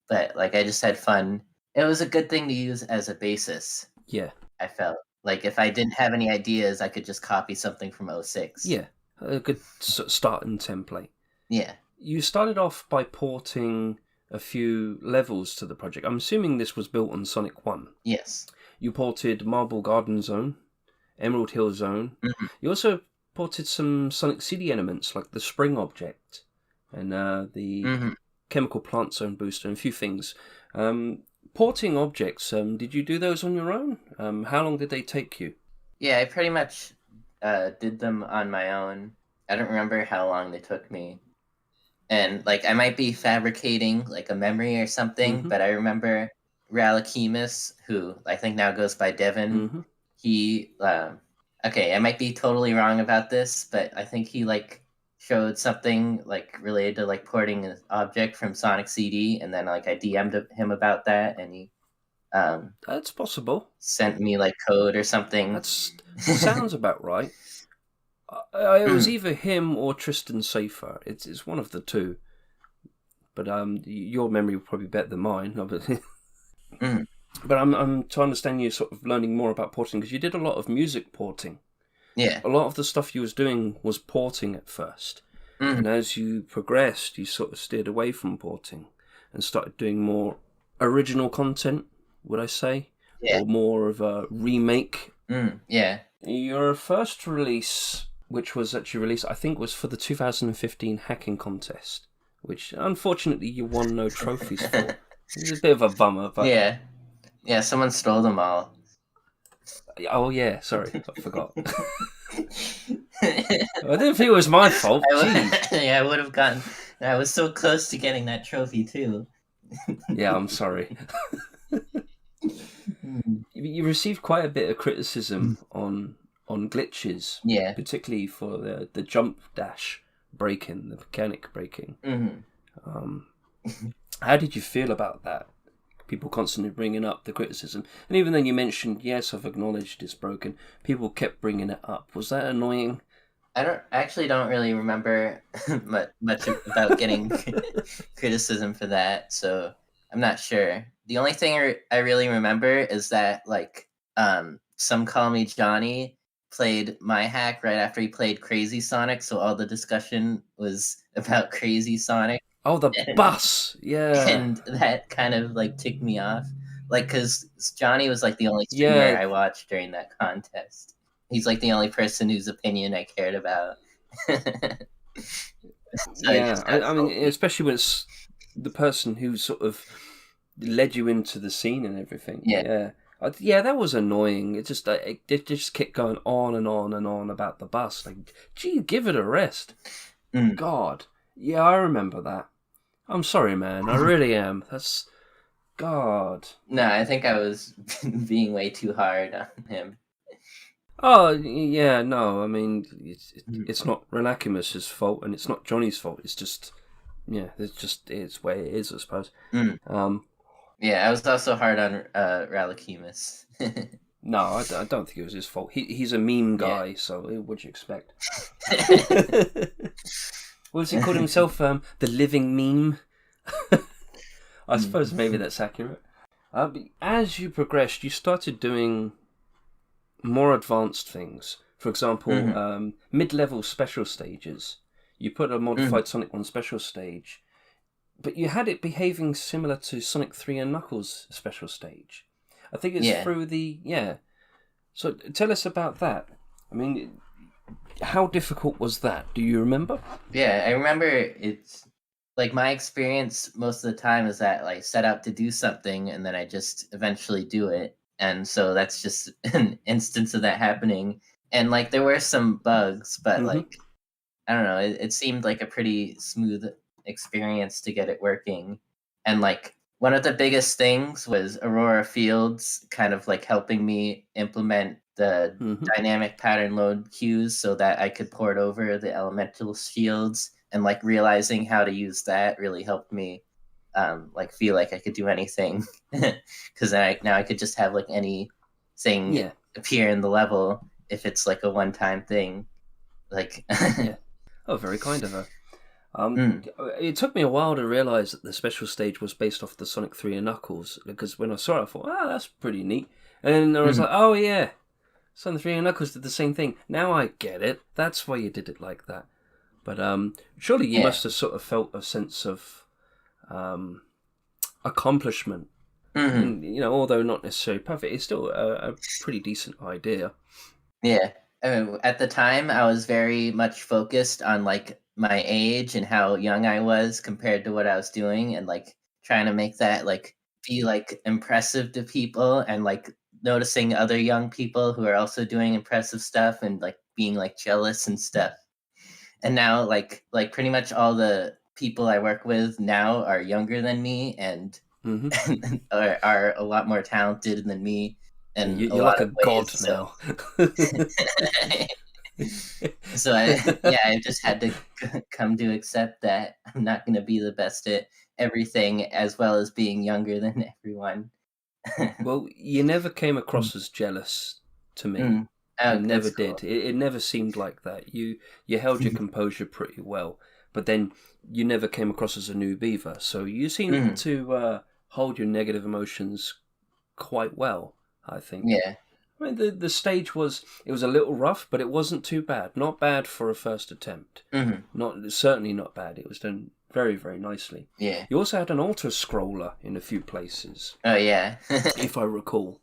But, like, I just had fun. It was a good thing to use as a basis. Yeah. I felt like if I didn't have any ideas, I could just copy something from 06. Yeah, a good starting template. Yeah. You started off by porting a few levels to the project. I'm assuming this was built on Sonic 1. Yes. You ported Marble Garden Zone, Emerald Hill Zone. You also ported some Sonic City elements like the Spring Object and the Chemical Plant Zone booster and a few things. Porting objects, did you do those on your own? How long did they take you? Yeah, I pretty much did them on my own. I don't remember how long they took me. And, like, I might be fabricating, like, a memory or something, but I remember Ralakemus, who I think now goes by Devin. Mm-hmm. He okay, I might be totally wrong about this, but I think he like showed something like related to like porting an object from Sonic CD, and then like I DM'd him about that, and he That's possible. sent me like code or something. That's sounds about right. It was either him or Tristan Safer. It's one of the two. But your memory will probably be better than mine. But I'm to understand you sort of learning more about porting because you did a lot of music porting. Yeah. A lot of the stuff you was doing was porting at first, and as you progressed, you sort of steered away from porting and started doing more original content. Would I say, or more of a remake? Yeah. Your first release, which was actually released, I think, was for the 2015 hacking contest, which unfortunately you won no trophies for. It's a bit of a bummer, but yeah, someone stole them all. oh yeah, sorry, I forgot. I didn't think it was my fault. I would have gotten. I was so close to getting that trophy too. Yeah, I'm sorry. You received quite a bit of criticism on glitches, particularly for the jump dash breaking, the mechanic breaking. How did you feel about that? People constantly bringing up the criticism, and even then you mentioned, yes, I've acknowledged it's broken. People kept bringing it up. Was that annoying? I don't really remember much about getting criticism for that, so I'm not sure. The only thing I really remember is that like Some Call Me Johnny played my hack right after he played Crazy Sonic, so all the discussion was about Crazy Sonic. Oh, the bus, yeah. And that kind of like ticked me off, like because Johnny was like the only streamer I watched during that contest. He's like the only person whose opinion I cared about. So yeah, I mean, especially when it's the person who sort of led you into the scene and everything. Yeah, that was annoying. It just kept going on and on and on about the bus. Like, gee, give it a rest. God, yeah, I remember that. I'm sorry, man. I really am. That's God. No, I think I was being way too hard on him. Oh yeah, no. I mean, it's not Relakimus's fault, and it's not Johnny's fault. It's just, it's where it is, I suppose. Yeah, I was also hard on Ralakimus. No, I don't think it was his fault. He's a meme guy, so what'd you expect? What does he call himself? The living meme. I suppose maybe that's accurate. But as you progressed, you started doing more advanced things. For example, mid-level special stages. You put a modified Sonic 1 special stage, but you had it behaving similar to Sonic 3 and Knuckles special stage. I think it's through the... So tell us about that. I mean, how difficult was that? Do you remember? Yeah, I remember. It's like my experience most of the time is that like set out to do something and then I just eventually do it. And so that's just an instance of that happening. And like there were some bugs, but like I don't know, it seemed like a pretty smooth experience to get it working. And like one of the biggest things was Aurora Fields kind of like helping me implement the dynamic pattern load cues so that I could port over the elemental shields, and like realizing how to use that really helped me like feel like I could do anything, because now I could just have like anything appear in the level if it's like a one-time thing. Like Oh, very kind of her. It took me a while to realise that the special stage was based off the Sonic 3 and Knuckles, because when I saw it I thought, that's pretty neat. And I was like, oh yeah, Sonic 3 and Knuckles did the same thing. Now I get it. That's why you did it like that. But surely you must have sort of felt a sense of accomplishment. And, although not necessarily perfect, it's still a pretty decent idea. Yeah. I mean, at the time, I was very much focused on like my age and how young I was compared to what I was doing, and like trying to make that like be like impressive to people, and like noticing other young people who are also doing impressive stuff and like being like jealous and stuff. And now like pretty much all the people I work with now are younger than me, and are a lot more talented than me in a You're lot like of a ways. god So, now. I just had to come to accept that I'm not going to be the best at everything, as well as being younger than everyone. Well, you never came across as jealous to me. Mm. Oh, You never that's did. cool. It never seemed like that. You held your composure pretty well, but then you never came across as a noob either. So you seemed Mm. to hold your negative emotions quite well, I think. Yeah. I mean, the stage was a little rough, but it wasn't too bad. Not bad for a first attempt. Hmm. Certainly not bad. It was done very, very nicely. Yeah. You also had an auto scroller in a few places, Oh, yeah. if I recall.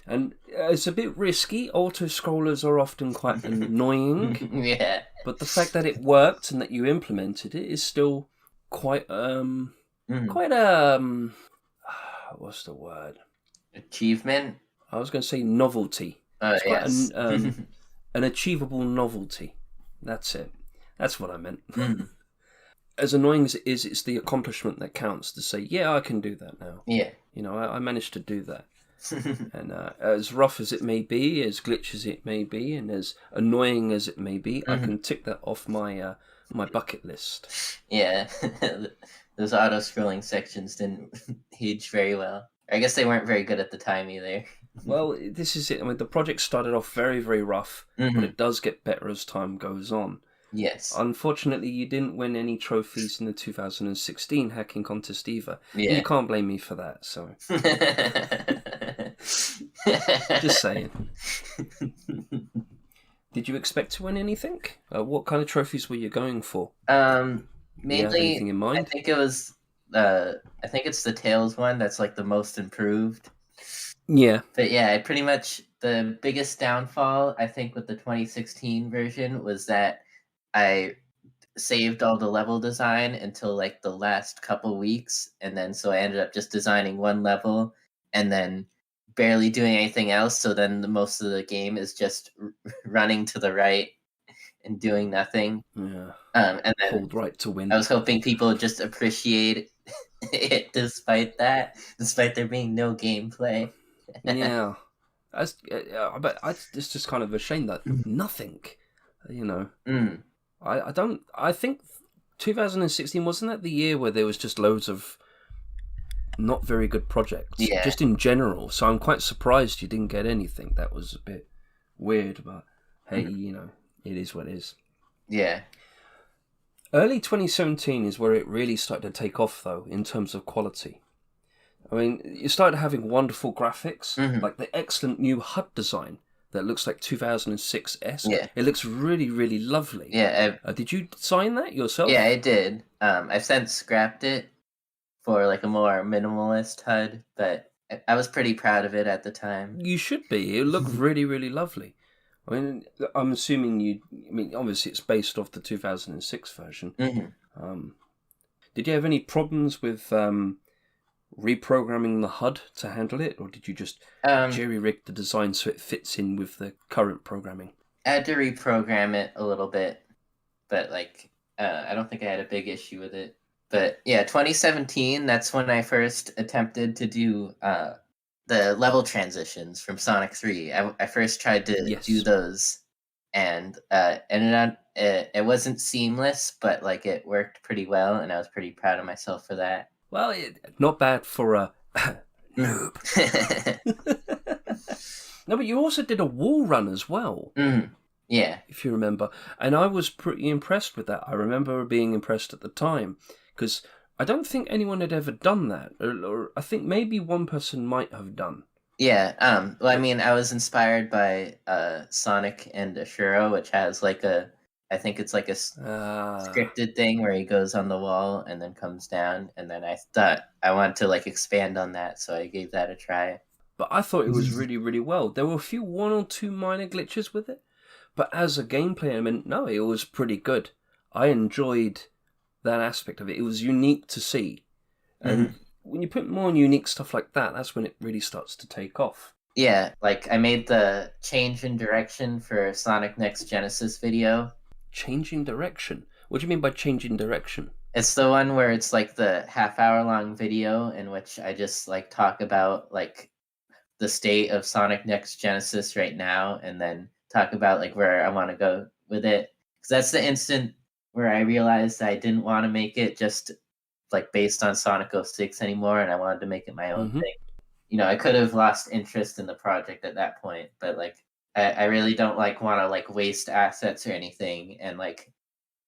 And it's a bit risky. Auto scrollers are often quite annoying, Yeah. but the fact that it worked and that you implemented it is still quite Mhm. quite what's the word? Achievement. I was going to say novelty. Oh, It's quite yes. an achievable novelty. That's it. That's what I meant. Mhm. As annoying as it is, it's the accomplishment that counts. To say, yeah, I can do that now. Yeah. You know, I managed to do that. And as rough as it may be, as glitchy as it may be, and as annoying as it may be, I can tick that off my my bucket list. Yeah. Those auto-scrolling sections didn't age very well. I guess they weren't very good at the time either. Well, this is it. I mean, the project started off very, very rough, but it does get better as time goes on. Yes. Unfortunately, you didn't win any trophies in the 2016 hacking contest either. And Yeah. you can't blame me for that, so just saying. Did you expect to win anything? What kind of trophies were you going for? Do you have anything Mainly, in I mind? think it was. I think it's the Tails one that's like the most improved. Yeah. But yeah, pretty much the biggest downfall I think with the 2016 version was that I saved all the level design until like the last couple weeks, and then so I ended up just designing one level and then barely doing anything else. So then the most of the game is just running to the right and doing nothing. Yeah. And then Pulled right to I win. was hoping people would just appreciate it despite there being no gameplay. Yeah. It's just kind of a shame that nothing, you know. Mm, I don't. I think 2016 wasn't that the year where there was just loads of not very good projects, yeah. just in general. So I'm quite surprised you didn't get anything. That was a bit weird, but hey, you know, it is what it is. Yeah. Early 2017 is where it really started to take off, though, in terms of quality. I mean, you started having wonderful graphics, like the excellent new HUD design that looks like 2006-esque. Yeah. It looks really, really lovely. Yeah. Did you design that yourself? Yeah, I did. I've since scrapped it for like a more minimalist HUD, but I was pretty proud of it at the time. You should be. It looked really, really lovely. I mean, I'm assuming you. I mean, obviously, it's based off the 2006 version. Did you have any problems with reprogramming the HUD to handle it, or did you just jerry-rig the design so it fits in with the current programming? I had to reprogram it a little bit, but like I don't think I had a big issue with it. But yeah, 2017, that's when I first attempted to do the level transitions from Sonic 3. I first tried to do Yes. those, and ended up it wasn't seamless, but like it worked pretty well, and I was pretty proud of myself for that. Well, not bad for a noob. No, but you also did a wall run as well. Yeah. If you remember. And I was pretty impressed with that. I remember being impressed at the time, because I don't think anyone had ever done that. Or I think maybe one person might have done. Yeah. Well, I mean, I was inspired by Sonic and Ashura, which has like I think it's like a scripted thing where he goes on the wall and then comes down. And then I thought I wanted to like expand on that, so I gave that a try. But I thought it was really, really well. There were a few one or two minor glitches with it. But as a gameplay element, no, it was pretty good. I enjoyed that aspect of it. It was unique to see. And when you put more unique stuff like that, that's when it really starts to take off. Yeah, like I made the change in direction for Sonic Next Genesis video. Changing direction? What do you mean by changing direction? It's the one where it's like the half-hour long video in which I just like talk about like the state of Sonic Next Genesis right now, and then talk about like where I want to go with it. Because that's the instant where I realized I didn't want to make it just like based on Sonic 06 anymore, and I wanted to make it my own Mm-hmm. thing. I could have lost interest in the project at that point, but like I really don't like want to like waste assets or anything. And like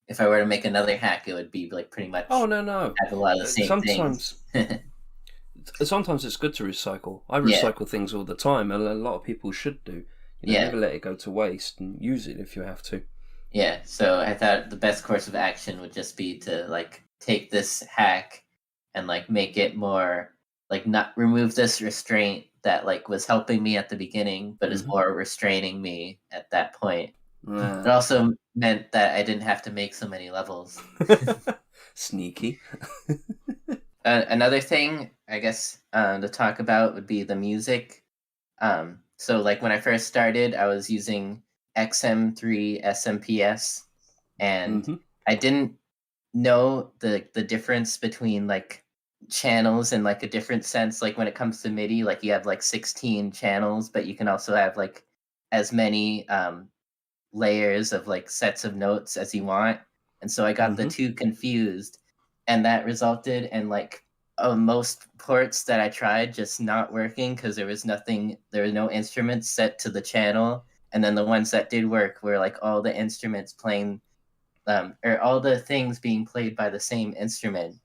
if I were to make another hack, it would be like pretty Oh much no. have a lot of the same things. Sometimes it's good to recycle. I Yeah, recycle things all the time, and a lot of people should do. yeah, Never let it go to waste, and use it if you have to. yeah. So I thought the best course of action would just be to like take this hack and like make it more like not remove this restraint that like was helping me at the beginning, but is Mm-hmm. more restraining me at that point. It Ah. also meant that I didn't have to make so many levels. Sneaky. Another thing, I guess, to talk about would be the music. So, like when I first started, I was using XM3 SMPS, and Mm-hmm. I didn't know the difference between like channels in like a different sense. Like when it comes to MIDI, like you have like 16 channels, but you can also have like as many layers of like sets of notes as you want. And so I got the Mm-hmm. two confused, and that resulted in like most ports that I tried just not working because there was no instruments set to the channel. And then the ones that did work were like all the instruments playing, or all the things being played by the same instrument.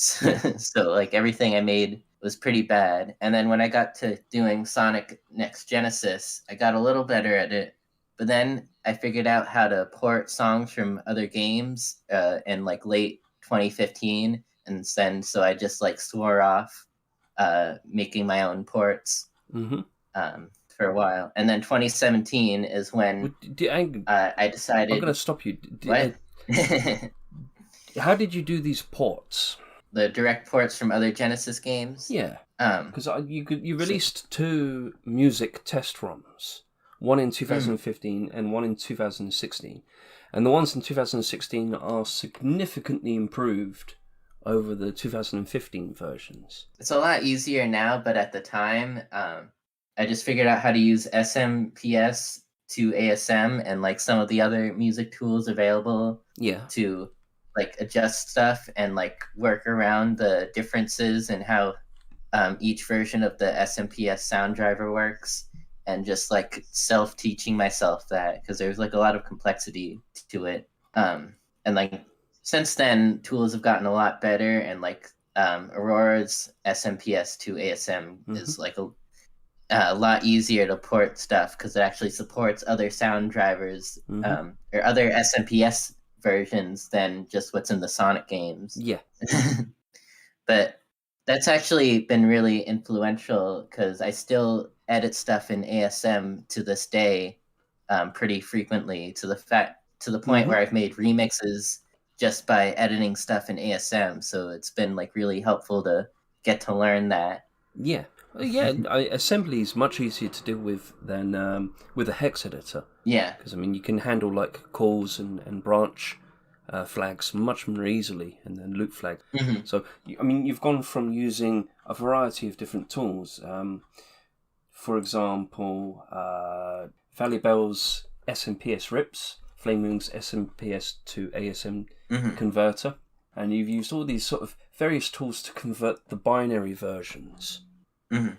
So, Yeah. so like everything I made was pretty bad. And then when I got to doing Sonic Next Genesis, I got a little better at it. But then I figured out how to port songs from other games in like late 2015, and then so I just like swore off making my own ports Mm-hmm. for a while. And then 2017 is when I I'm going to decided stop you. what. How did you do these ports? The direct ports from other Genesis games. Yeah, Um, because you so, released two music test ROMs, one in mhm. 2015 and one in 2016, and the ones in 2016 are significantly improved over the 2015 versions. It's a lot easier now, but at the time, I just figured out how to use SMPS to ASM and like some of the other music tools available Yeah. to like adjust stuff and like work around the differences and how each version of the SMPS sound driver works, and just like self teaching myself that because there's like a lot of complexity to it. And like since then, tools have gotten a lot better, and like Aurora's SMPS to ASM Mm-hmm. is like a lot easier to port stuff because it actually supports other sound drivers Mm-hmm. or other SMPS versions than just what's in the Sonic games. Yeah. But that's actually been really influential because I still edit stuff in ASM to this day, pretty frequently to the point Mm-hmm. where I've made remixes just by editing stuff in ASM. So it's been like really helpful to get to learn that. Yeah. Assembly is much easier to deal with than with a hex editor. Yeah. Because, you can handle like calls and branch flags much more easily, and then loop flag. Hmm. So, you've gone from using a variety of different tools. For example, Valley Bell's SMPS rips, Flame Wing's SMPS to ASM Hmm. converter, and you've used all these sort of various tools to convert the binary versions Hmm.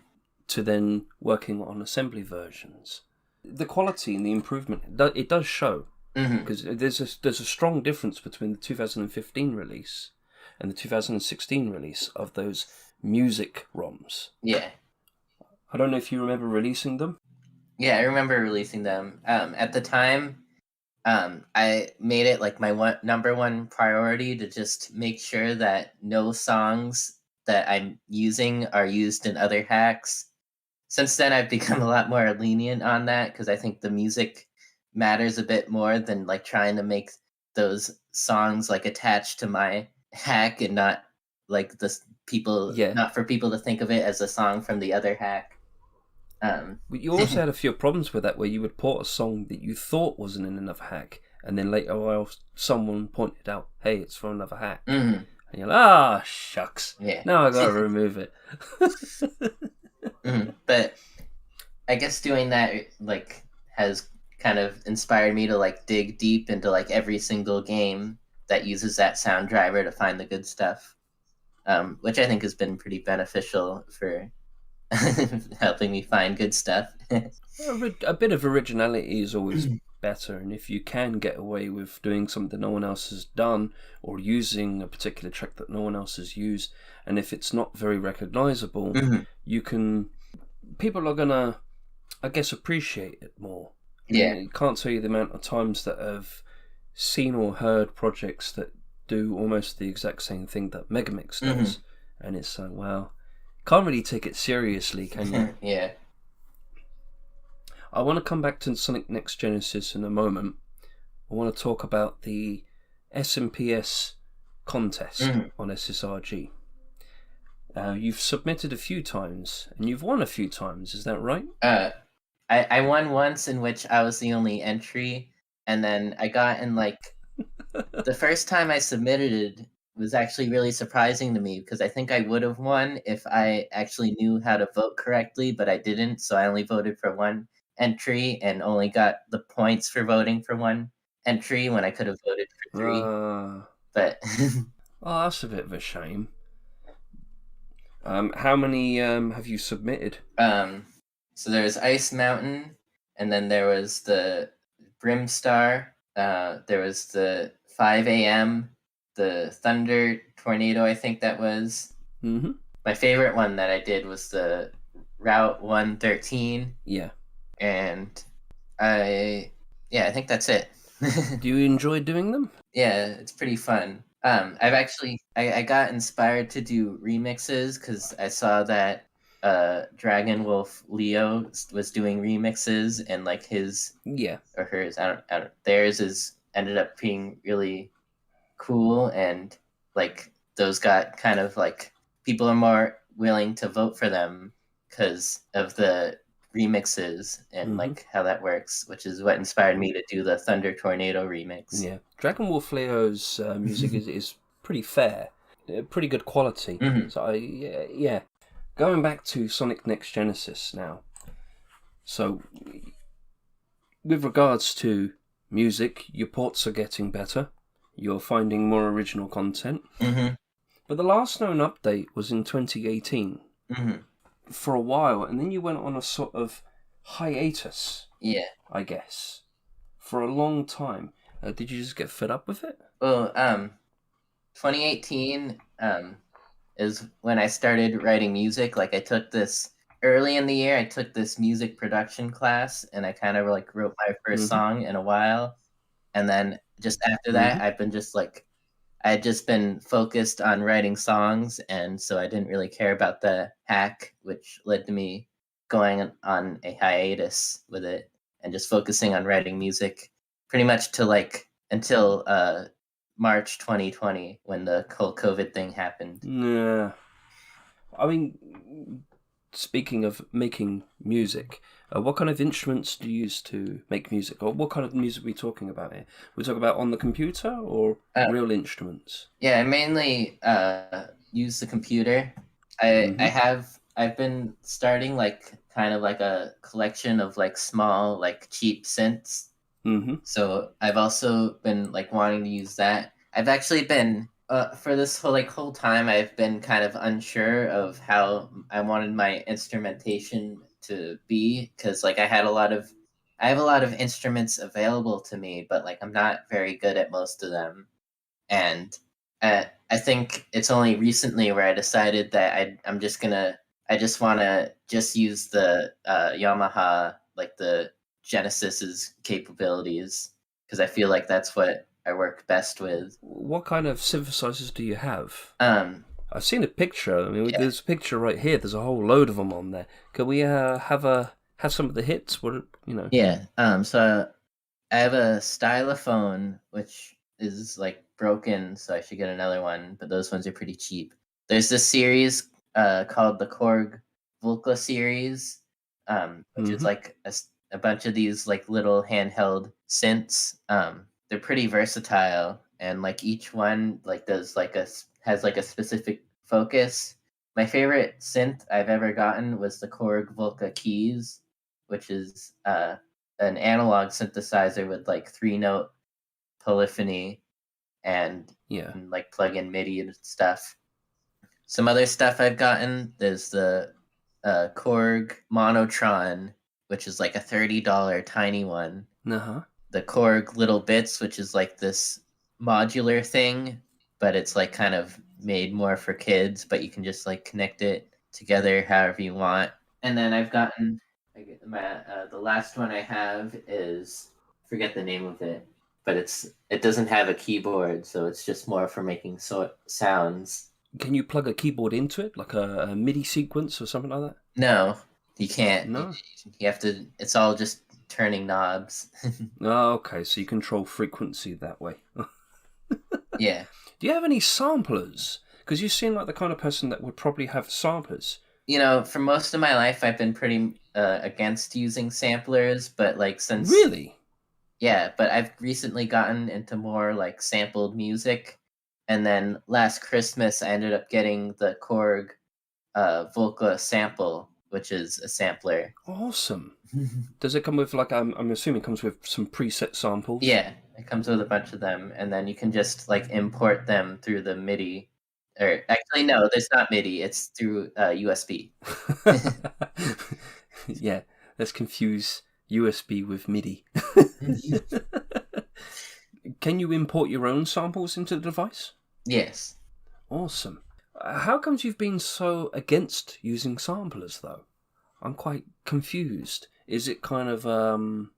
to then working on assembly versions. The quality and the improvement, it does show, Hmm. because there's a strong difference between the 2015 release and the 2016 release of those music ROMs. Yeah. I don't know if you remember releasing them. Yeah, I remember releasing them. At the time, I made it like my number one priority to just make sure that no songs that I'm using are used in other hacks. Since then, I've become a lot more lenient on that because I think the music matters a bit more than like trying to make those songs like attached to my hack and not like Yeah. not for people to think of it as a song from the other hack. But you also had a few problems with that, where you would port a song that you thought wasn't in another hack, and then later someone pointed out, hey, it's from another hack. Mhm. And you're like, shucks. Yeah. Now I gotta remove it. But I guess doing that like has kind of inspired me to like dig deep into like every single game that uses that sound driver to find the good stuff, which I think has been pretty beneficial for helping me find good stuff. A bit of originality is always better, and if you can get away with doing something no one else has done, or using a particular trick that no one else has used, and if it's not very recognizable, people are gonna, I guess, appreciate it more. Yeah. You can't tell you the amount of times that I've seen or heard projects that do almost the exact same thing that Megamix does, and it's like, wow, can't really take it seriously, can you? Yeah. I want to come back to Sonic Next Genesis in a moment. I want to talk about the SMPS contest on SSRG. You've submitted a few times, and you've won a few times, is that right? I won once in which I was the only entry, and then I got in like the first time I submitted it was actually really surprising to me because I think I would have won if I actually knew how to vote correctly, but I didn't, so I only voted for one entry and only got the points for voting for one entry when I could have voted for three. But oh, that's a bit of a shame. How many have you submitted? So there was Ice Mountain, and then there was the Brimstar. There was the 5 a.m., the Thunder Tornado, I think that was. Mm-hmm. My favorite one that I did was the Route 113. Yeah. And I think that's it. Do you enjoy doing them? Yeah, it's pretty fun. I've actually I got inspired to do remixes because I saw that Dragon Wolf Leo was doing remixes and like his or hers I don't theirs is ended up being really cool, and like those got kind of like people are more willing to vote for them because of the remixes and like how that works, which is what inspired me to do the Thunder Tornado remix. Yeah, Dragon Wolf Leo's music is pretty fair, pretty good quality. So yeah. Going back to Sonic Next Genesis now. So, with regards to music, your ports are getting better. You're finding more original content. But the last known update was in 2018. For a while, and then you went on a sort of hiatus. Yeah. I guess. For a long time. Did you just get fed up with it? Well, 2018 is when I started writing music. Like I took this early in the year, I took this music production class, and I kind of like wrote my first song in a while. And then just after that, I've been just like, I had just been focused on writing songs, and so I didn't really care about the hack, which led to me going on a hiatus with it and just focusing on writing music pretty much to like until March 2020 when the whole COVID thing happened. Yeah. I mean, speaking of making music, what kind of instruments do you use to make music? Or what kind of music are we talking about here? We talk about on the computer or real instruments? Yeah, I mainly use the computer. I've been starting like kind of like a collection of like small like cheap synths. So I've also been like wanting to use that. I've actually been for this whole time I've been kind of unsure of how I wanted my instrumentation to be, because like I have a lot of instruments available to me, but like I'm not very good at most of them. And I think it's only recently where I decided that I just want to just use the Yamaha, like the Genesis's capabilities, because I feel like that's what I work best with. What kind of synthesizers do you have? I've seen a picture. I mean, there's a picture right here. There's a whole load of them on there. Can we have some of the hits? What Yeah. So I have a stylophone, which is like broken, so I should get another one. But those ones are pretty cheap. There's this series called the Korg Volca series, which is like a bunch of these like little handheld synths. they're pretty versatile, and like each one like does like has like a specific focus. My favorite synth I've ever gotten was the Korg Volca Keys, which is an analog synthesizer with like 3-note polyphony and Yeah. like plug in MIDI and stuff. Some other stuff I've gotten, there's the Korg Monotron, which is like a $30 tiny one. Uh-huh. The Korg Little Bits, which is like this modular thing, but it's like kind of made more for kids, but you can just like connect it together however you want. And then I've gotten the last one I have is, forget the name of it, but it doesn't have a keyboard, so it's just more for making sounds. Can you plug a keyboard into it, like a MIDI sequence or something like that? No, you can't. No. You have to. It's all just turning knobs. Oh, okay, so you control frequency that way. Yeah. Do you have any samplers? Because you seem like the kind of person that would probably have samplers. For most of my life, I've been pretty against using samplers, but like since Really? yeah, but I've recently gotten into more like sampled music, and then last Christmas I ended up getting the Korg Volca sample, which is a sampler. Awesome. Does it come with like I'm assuming it comes with some preset samples? Yeah, it comes with a bunch of them, and then you can just like import them through the MIDI. Or actually, no, there's not MIDI. It's through USB. Yeah, let's confuse USB with MIDI. Can you import your own samples into the device? Yes. Awesome. How comes you've been so against using samplers, though? I'm quite confused. Is it kind of, I don't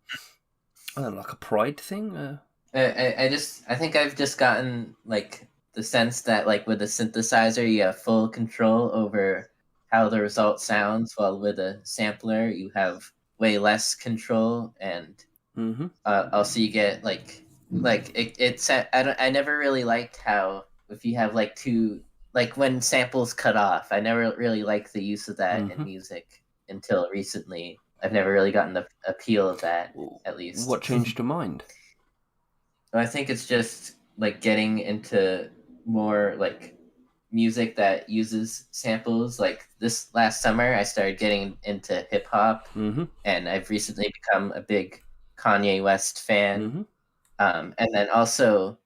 know, like a pride thing? I think I've just gotten like the sense that like with a synthesizer you have full control over how the result sounds, while with a sampler you have way less control, and also you get like I never really liked how if you have like two, like when samples cut off, I never really liked the use of that in music until recently. I've never really gotten the appeal of that, at least. What changed your mind? I think it's just like getting into more like music that uses samples. Like this last summer, I started getting into hip hop, and I've recently become a big Kanye West fan. And then also,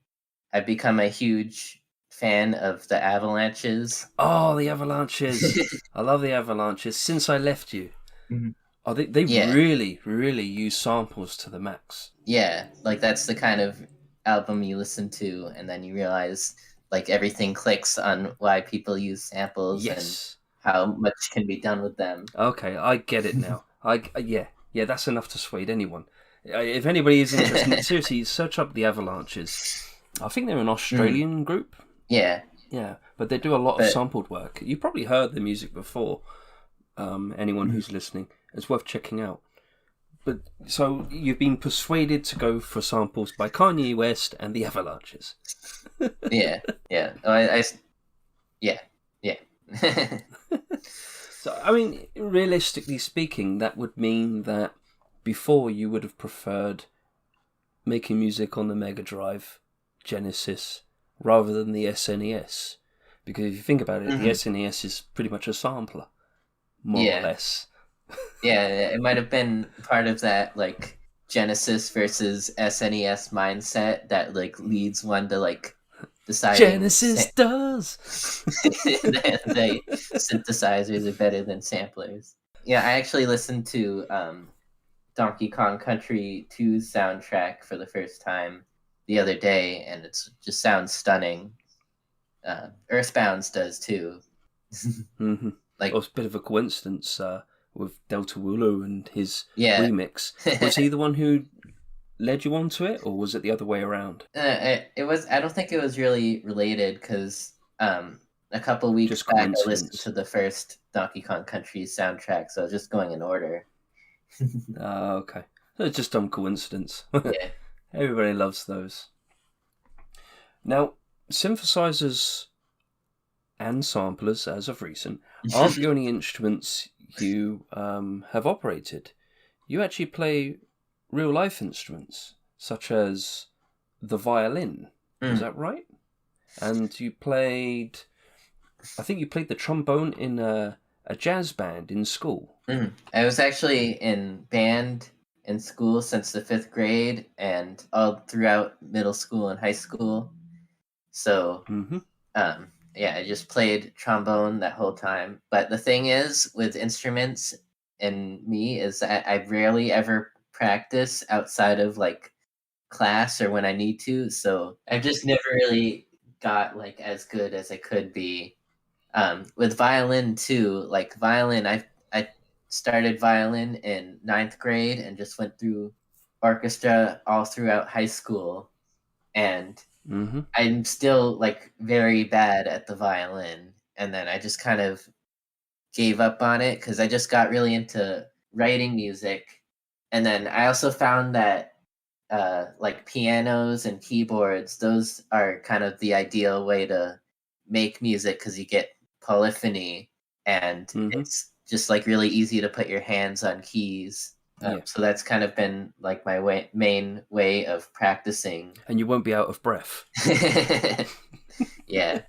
I've become a huge fan of the Avalanches. Oh, the Avalanches! I love the Avalanches. Since I left you, oh, they Yeah. really, really use samples to the max. Yeah, like that's the kind of album you listen to, and then you realize like everything clicks on why people use samples and how much can be done with them. Okay, I get it now. Yeah, that's enough to sway anyone. If anybody is interested, seriously, search up the Avalanches. I think they're an Australian group. Yeah. Yeah, but they do a lot of sampled work. You probably heard the music before. Anyone who's listening, it's worth checking out. But so you've been persuaded to go for samples by Kanye West and the Avalanches. Yeah. Yeah. So, I mean, realistically speaking, that would mean that before you would have preferred making music on the Mega Drive, Genesis, rather than the SNES. Because if you think about it, the SNES is pretty much a sampler, more or less. Yeah, it might have been part of that like Genesis versus SNES mindset that like leads one to like deciding Genesis does. the synthesizers are better than samplers. Yeah, I actually listened to Donkey Kong Country 2's soundtrack for the first time the other day, and it just sounds stunning. Earthbound's does too. Like, it's a bit of a coincidence with Delta Wulu and his remix. Was he the one who led you onto it, or was it the other way around? It was. I don't think it was really related because a couple weeks back I listened to the first Donkey Kong Country soundtrack, so I was just going in order. Okay. It's just dumb coincidence. Yeah. Everybody loves those. Now, synthesizers and samplers, as of recent, aren't the only instruments you have operated. You actually play real-life instruments, such as the violin. Is that right? And I think you played the trombone in a jazz band in school. I was actually in band in school since the 5th grade and all throughout middle school and high school. So, I just played trombone that whole time. But the thing is, with instruments and me, is that I rarely ever practice outside of like class or when I need to. So I've just never really got like as good as I could be. With violin too, like violin, I started violin in 9th grade and just went through orchestra all throughout high school, and I'm still like very bad at the violin. And then I just kind of gave up on it because I just got really into writing music. And then I also found that like pianos and keyboards, those are kind of the ideal way to make music because you get polyphony, and it's just like really easy to put your hands on keys. So that's kind of been like my main way of practicing. And you won't be out of breath. Yeah.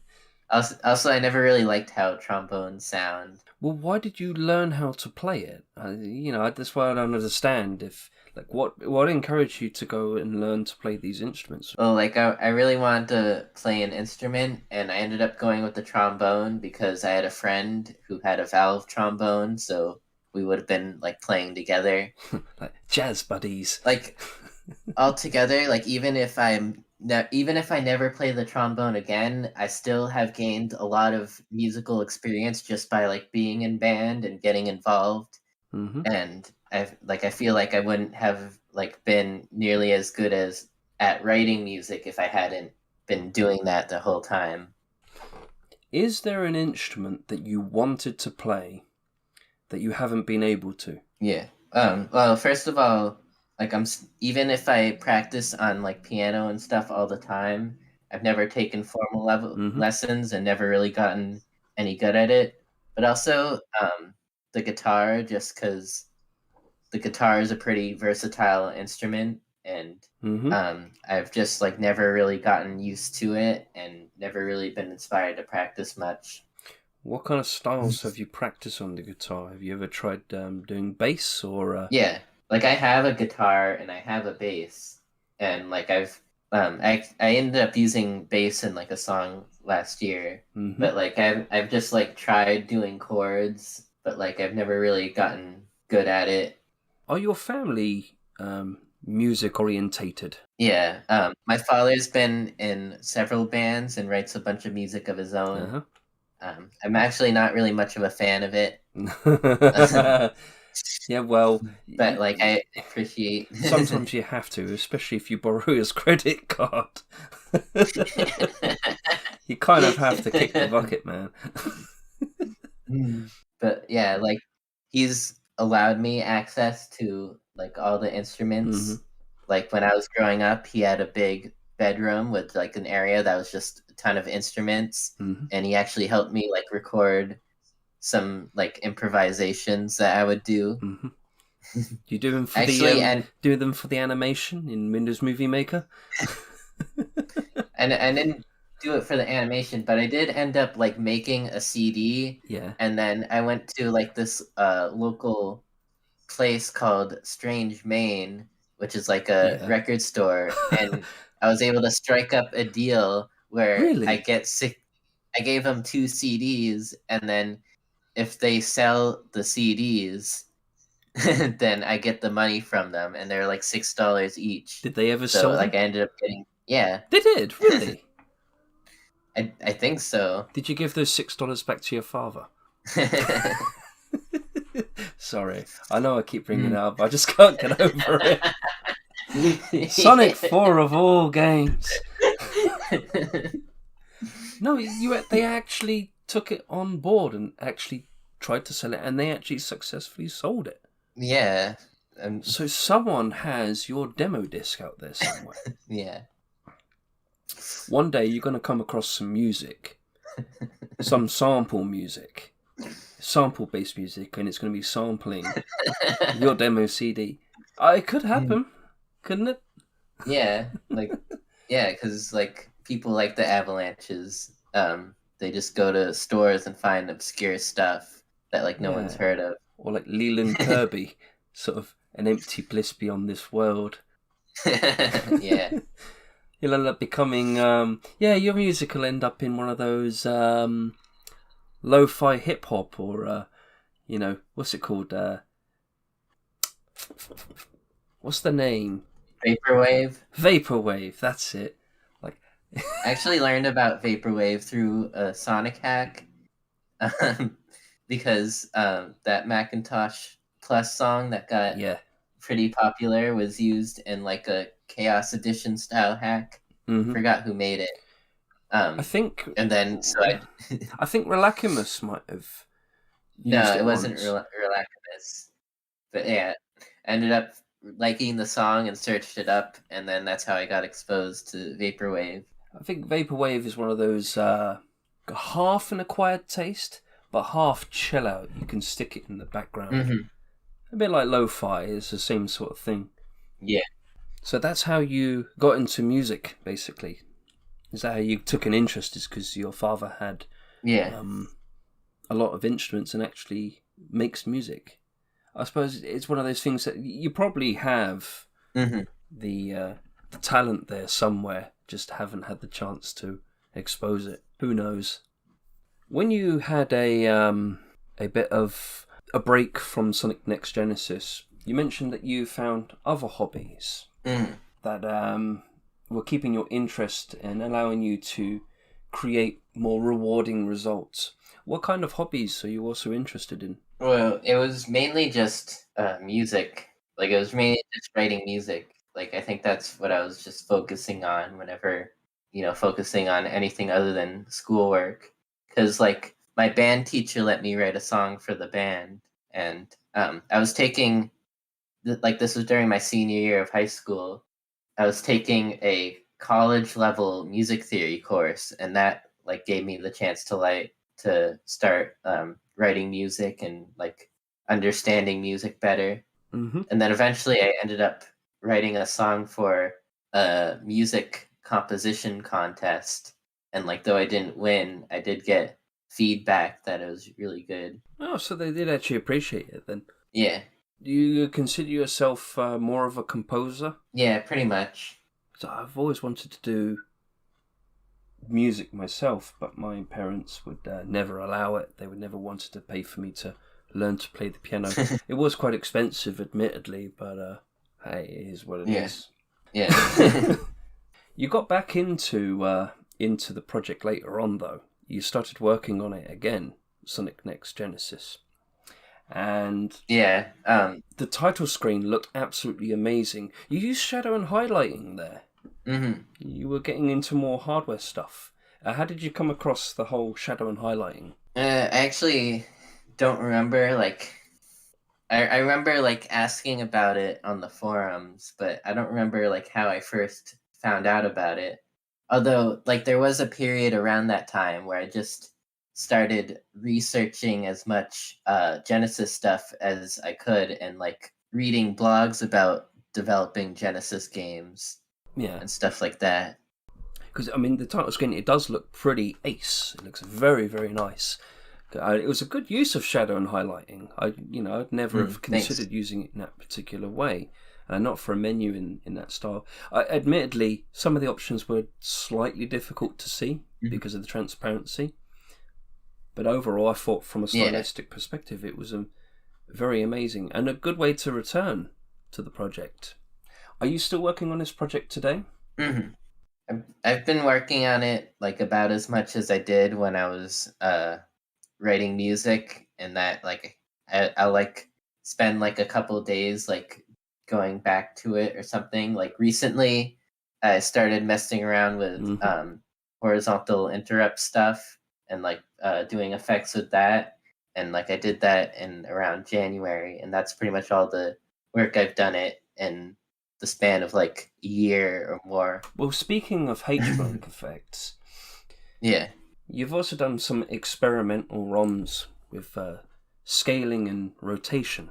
Also, I never really liked how trombones sound. Well, why did you learn how to play it? That's why I don't understand. If like what encouraged you to go and learn to play these instruments? Well, like I really wanted to play an instrument, and I ended up going with the trombone because I had a friend who had a valve trombone, so we would have been like playing together, like jazz buddies. Like all together. Like even if I never play the trombone again, I still have gained a lot of musical experience just by like being in band and getting involved. And I feel like I wouldn't have like been nearly as good as at writing music if I hadn't been doing that the whole time. Is there an instrument that you wanted to play that you haven't been able to? Yeah. Well, first of all, like even if I practice on like piano and stuff all the time, I've never taken formal lessons and never really gotten any good at it. But also the guitar, just because the guitar is a pretty versatile instrument, and I've just like never really gotten used to it and never really been inspired to practice much. What kind of styles have you practiced on the guitar? Have you ever tried doing bass or? Yeah, like I have a guitar and I have a bass, and like I ended up using bass in like a song last year, but like I've just like tried doing chords, but like I've never really gotten good at it. Are your family music orientated? Yeah, my father's been in several bands and writes a bunch of music of his own. I'm actually not really much of a fan of it. Yeah, well, but like I appreciate. Sometimes you have to, especially if you borrow his credit card. You kind of have to kick the bucket, man. But yeah, like he's allowed me access to like all the instruments. Like when I was growing up, he had a big bedroom with like an area that was just a ton of instruments, and he actually helped me like record some like improvisations that I would do. You do them for do them for the animation in Windows Movie Maker? And I didn't do it for the animation, but I did end up like making a CD. Yeah. And then I went to like this local place called Strange Maine, which is like a record store, and I was able to strike up a deal where I gave them 2 CDs, and then if they sell the CDs, then I get the money from them, and they're like $6 each. Did they ever sell like them? I ended up getting They did, really? I think so. Did you give those $6 back to your father? Sorry, I know I keep bringing it up. I just can't get over it. Sonic 4 of all games. No, they actually took it on board and actually tried to sell it, and they actually successfully sold it. Yeah. So someone has your demo disc out there somewhere. Yeah. One day you're going to come across some music, some sample music, sample-based music, and it's going to be sampling your demo CD. It could happen, couldn't it? Yeah, like Yeah, because like people like the Avalanches, they just go to stores and find obscure stuff that like no one's Yeah. heard of. Or like Leland Kirby, sort of an empty bliss beyond this world. Yeah. You'll end up becoming, your music will end up in one of those lo-fi hip-hop or, what's it called? What's the name? Vaporwave. Vaporwave, that's it. Like, I actually learned about Vaporwave through a Sonic hack because that Macintosh Plus song that got yeah. pretty popular was used in like a Chaos Edition style hack. Mm-hmm. Forgot who made it. I think... And then, so I think Relacimus might have no, used it it wasn't once. Relacamus. But yeah, ended up liking the song and searched it up, and then that's how I got exposed to Vaporwave. I think Vaporwave is one of those half an acquired taste, but half chill out. You can stick it in the background. Mm-hmm. A bit like lo-fi, it's the same sort of thing. Yeah. So that's how you got into music, basically. Is that how you took an interest? Is because your father had a lot of instruments and actually makes music. I suppose it's one of those things that you probably have the talent there somewhere, just haven't had the chance to expose it. Who knows? When you had a bit of a break from Sonic Next Genesis, you mentioned that you found other hobbies that were keeping your interest and allowing you to create more rewarding results. What kind of hobbies are you also interested in? Well, it was mainly just music. Like, it was mainly just writing music. Like, I think that's what I was just focusing on whenever, focusing on anything other than schoolwork. Because, like, my band teacher let me write a song for the band. And I was taking, this was during my senior year of high school. I was taking a college level music theory course, and that, like, gave me the chance to start writing music and like understanding music better. Mm-hmm. And then eventually I ended up writing a song for a music composition contest. And like, though I didn't win, I did get feedback that it was really good. Oh, so they did actually appreciate it then. Yeah. Do you consider yourself more of a composer? Yeah, pretty much. So I've always wanted to do music myself, but my parents would never allow it. They would never wanted to pay for me to learn to play the piano. It was quite expensive, admittedly, but hey, it is what it is. Yeah. You got back into the project later on, though. You started working on it again, Sonic Next Genesis. And yeah, the title screen looked absolutely amazing. You used shadow and highlighting there. Mm-hmm. You were getting into more hardware stuff. How did you come across the whole shadow and highlighting? I actually don't remember. Like, I remember like asking about it on the forums, but I don't remember like how I first found out about it. Although, like, there was a period around that time where I just started researching as much Genesis stuff as I could and like reading blogs about developing Genesis games. Yeah. And stuff like that. Because, I mean, the title screen, it does look pretty ace. It looks very, very nice. It was a good use of shadow and highlighting. I'd never have considered using it in that particular way. Not for a menu in that style. Admittedly, some of the options were slightly difficult to see because of the transparency. But overall, I thought from a stylistic perspective, it was very amazing and a good way to return to the project. Are you still working on this project today? Mm-hmm. I've been working on it like about as much as I did when I was writing music, and that like I like spend like a couple days like going back to it or something. Like recently, I started messing around with horizontal interrupt stuff and like doing effects with that, and like I did that in around January, and that's pretty much all the work I've done it in the span of like a year or more. Well, speaking of H-blank effects, you've also done some experimental ROMs with scaling and rotation,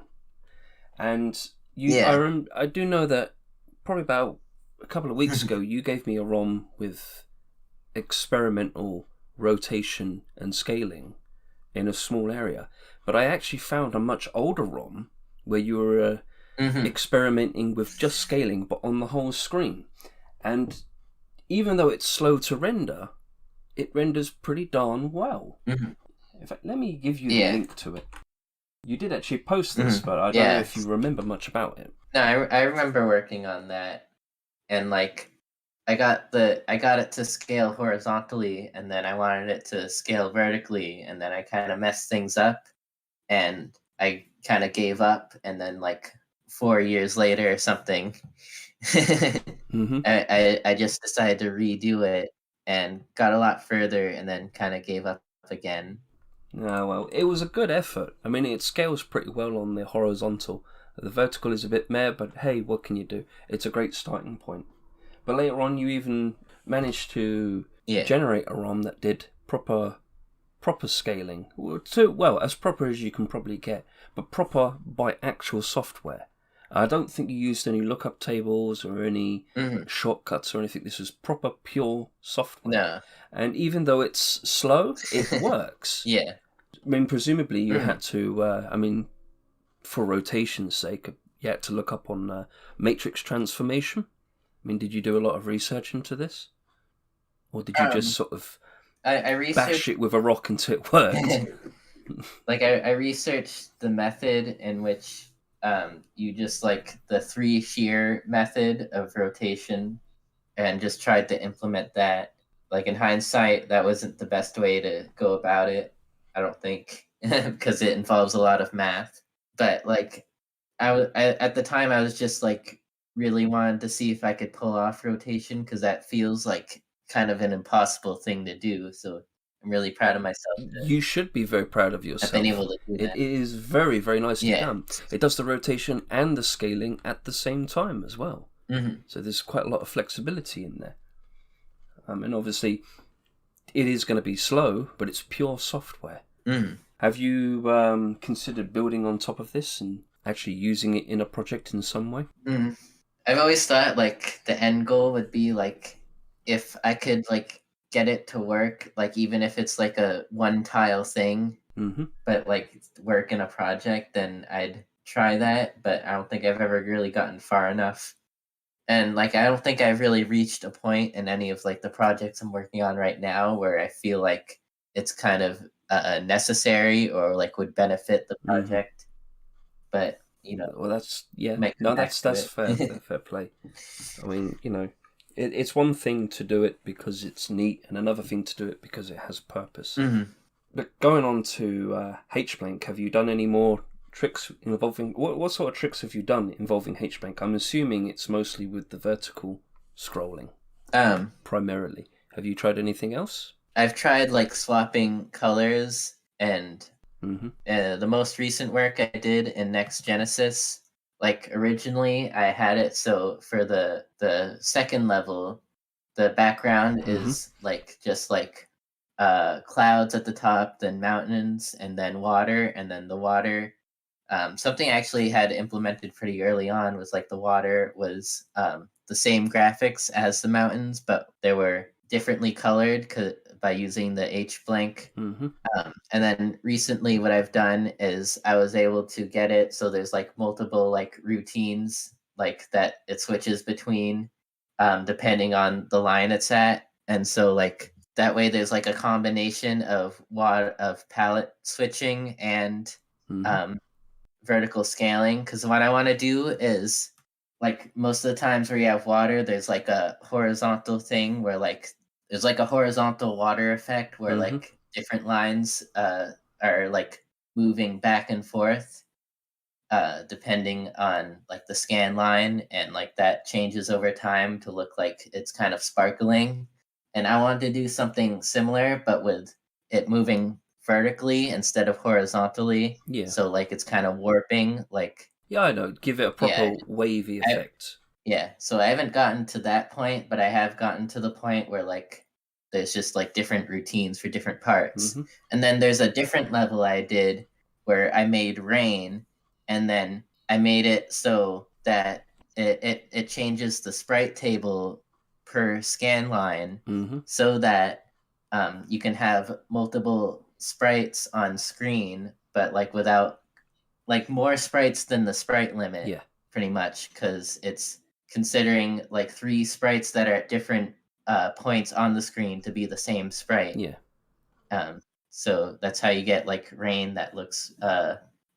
and I do know that probably about a couple of weeks ago, you gave me a ROM with experimental rotation and scaling in a small area, but I actually found a much older ROM where you were experimenting with just scaling, but on the whole screen. And even though it's slow to render, it renders pretty darn well. In fact, let me give you the link to it. You did actually post this, but I don't know if you remember much about it. No, I remember working on that, and like I got it to scale horizontally, and then I wanted it to scale vertically, and then I kind of messed things up, and I kind of gave up, and then like 4 years later or something, I just decided to redo it and got a lot further, and then kind of gave up again. No, well, it was a good effort. I mean, it scales pretty well on the horizontal. The vertical is a bit meh, but hey, what can you do? It's a great starting point. But later on, you even managed to generate a ROM that did proper scaling. Well, as proper as you can probably get, but proper by actual software. I don't think you used any lookup tables or any shortcuts or anything. This was proper, pure software. No. And even though it's slow, it works. Yeah. I mean, presumably you had to, for rotation's sake, you had to look up on matrix transformation. I mean, did you do a lot of research into this? Or did you just sort of I researched... bash it with a rock until it worked? Like, I researched the method in which you just, like, the 3 shear method of rotation and just tried to implement that. Like, in hindsight, that wasn't the best way to go about it, I don't think, because it involves a lot of math. But, like, at the time, I was just, like, really wanted to see if I could pull off rotation, because that feels like kind of an impossible thing to do. So I'm really proud of myself. You should be very proud of yourself. I've been able to do that. It is very, very nicely done. It does the rotation and the scaling at the same time as well. So there's quite a lot of flexibility in there. And obviously, it is going to be slow, but it's pure software. Have you considered building on top of this and actually using it in a project in some way? I've always thought, like, the end goal would be, like, if I could, like, get it to work, like, even if it's, like, a one-tile thing, but, like, work in a project, then I'd try that, but I don't think I've ever really gotten far enough. And, like, I don't think I've really reached a point in any of, like, the projects I'm working on right now where I feel like it's kind of necessary or, like, would benefit the project. But, you know... Well, that's fair play. I mean, you know, it's one thing to do it because it's neat and another thing to do it because it has purpose. But going on to HBlank, have you done any more tricks involving... What sort of tricks have you done involving HBlank? I'm assuming it's mostly with the vertical scrolling, primarily. Have you tried anything else? I've tried, like, swapping colors, and the most recent work I did in Next Genesis, like, originally I had it so for the second level, the background is, like, just, like, clouds at the top, then mountains, and then water, and then the water... something I actually had implemented pretty early on was, like, the water was the same graphics as the mountains, but they were differently colored by using the HBlank. And then recently what I've done is I was able to get it so there's, like, multiple, like, routines, like, that it switches between depending on the line it's at. And so, like, that way there's, like, a combination of palette switching and vertical scaling, because what I want to do is, like, most of the times where you have water, there's, like, a horizontal thing where, like, there's, like, a horizontal water effect where like different lines are, like, moving back and forth depending on, like, the scan line, and, like, that changes over time to look like it's kind of sparkling. And I wanted to do something similar but with it moving vertically instead of horizontally. So, like, it's kind of warping, like... Yeah, I know. Give it a proper wavy effect. So I haven't gotten to that point, but I have gotten to the point where, like, there's just, like, different routines for different parts. And then there's a different level I did where I made rain, and then I made it so that it changes the sprite table per scan line Mm-hmm. so that you can have multiple sprites on screen, but like without like more sprites than the sprite limit, Yeah. pretty much, because it's considering like 3 sprites that are at different points on the screen to be the same sprite. Yeah. So that's how you get like rain that looks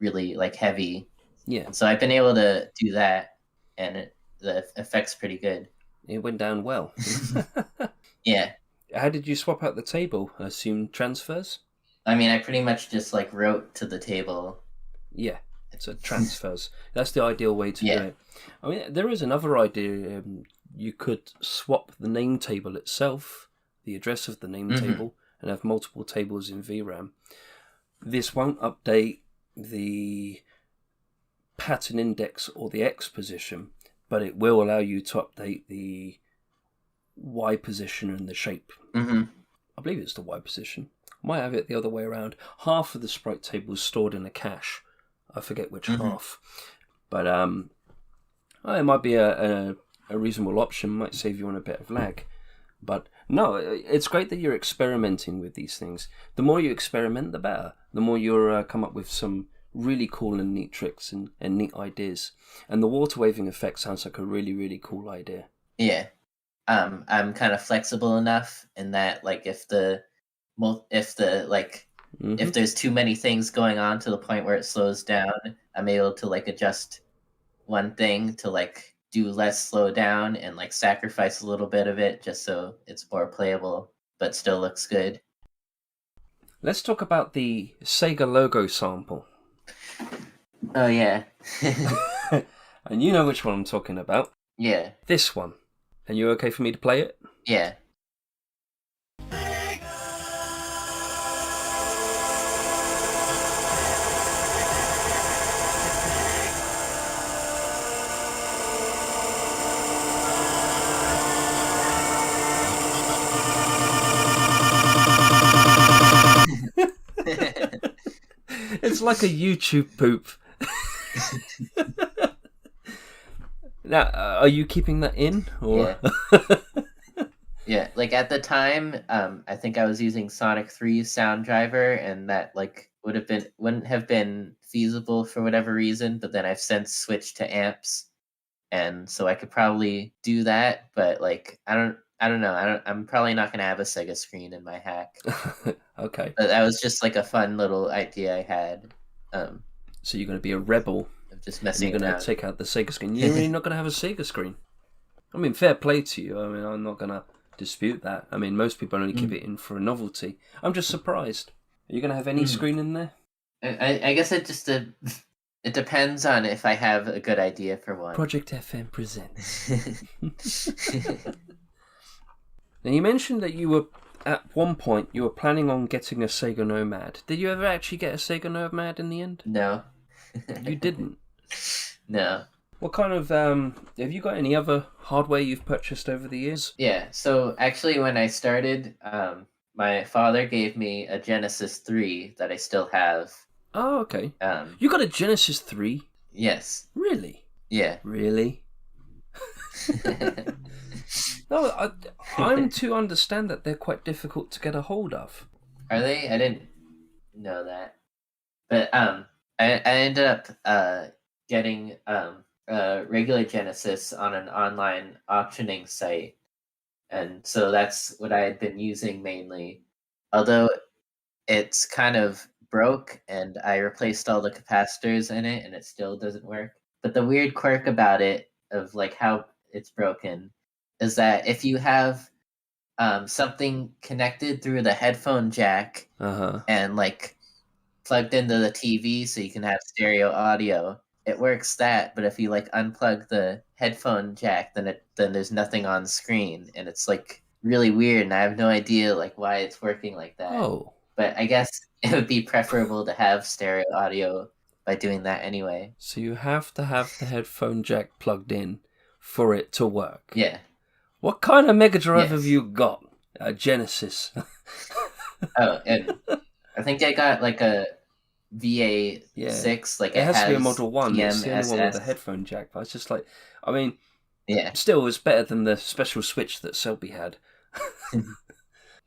really like heavy. Yeah. And so I've been able to do that, and the effect's pretty good. It went down well. Yeah. How did you swap out the table? I assume transfers? I mean, I pretty much just like wrote to the table. Yeah. So transfers. That's the ideal way to do Yeah. it. I mean, there is another idea. You could swap the name table itself, the address of the name table, and have multiple tables in VRAM. This won't update the pattern index or the X position, but it will allow you to update the Y position and the shape. Mm-hmm. I believe it's the Y position. I might have it the other way around. Half of the sprite table is stored in a cache. I forget which half. But it might be a reasonable option. Might save you on a bit of lag. But no, it's great that you're experimenting with these things. The more you experiment, the better. The more you'll come up with some really cool and neat tricks and neat ideas. And the water waving effect sounds like a really, really cool idea. Yeah. I'm kind of flexible enough in that, like, if there's too many things going on to the point where it slows down, I'm able to like adjust one thing to like do less slow down and like sacrifice a little bit of it just so it's more playable but still looks good. Let's talk about the Sega logo sample. Oh yeah. And you know which one I'm talking about. Yeah. This one. And you okay for me to play it? Yeah. It's like a YouTube poop. Now, are you keeping that in? Or? Yeah. Yeah, like at the time, I think I was using Sonic 3's sound driver, and that like wouldn't have been feasible for whatever reason. But then I've since switched to amps, and so I could probably do that. But like, I don't know. I'm probably not gonna have a Sega screen in my hack. Okay. But that was just like a fun little idea I had. So you're going to be a rebel. Of just And messing you're going around. to take out the Sega screen. You're really not going to have a Sega screen. I mean, fair play to you. I mean, I'm not going to dispute that. I mean, most people only keep it in for a novelty. I'm just surprised. Are you going to have any screen in there? I guess it just it depends on if I have a good idea for one. ProjectFM presents. Now, you mentioned that you were, at one point, you were planning on getting a Sega Nomad. Did you ever actually get a Sega Nomad in the end? No. You didn't? No. What kind of, have you got any other hardware you've purchased over the years? Yeah, so actually when I started, my father gave me a Genesis 3 that I still have. Oh, okay. You got a Genesis 3? Yes. Really? Yeah. Really? No, I'm to understand that they're quite difficult to get a hold of. Are they? I didn't know that. But I ended up getting a regular Genesis on an online auctioning site. And so that's what I had been using mainly. Although it's kind of broke and I replaced all the capacitors in it and it still doesn't work. But the weird quirk about it, of like how it's broken, is that if you have something connected through the headphone jack and like plugged into the TV so you can have stereo audio, it works that. But if you like unplug the headphone jack, then there's nothing on screen, and it's like really weird. And I have no idea like why it's working like that. Oh. But I guess it would be preferable to have stereo audio by doing that anyway. So you have to have the headphone jack plugged in for it to work. Yeah. What kind of Mega Drive Yes. have you got? A Genesis. Oh, and I think I got like a VA6, like It it has to be a has Model 1. It's the only one with a TMSS. headphone jack. But it's just like, I mean, Yeah. still, it was better than the special switch that Selby had.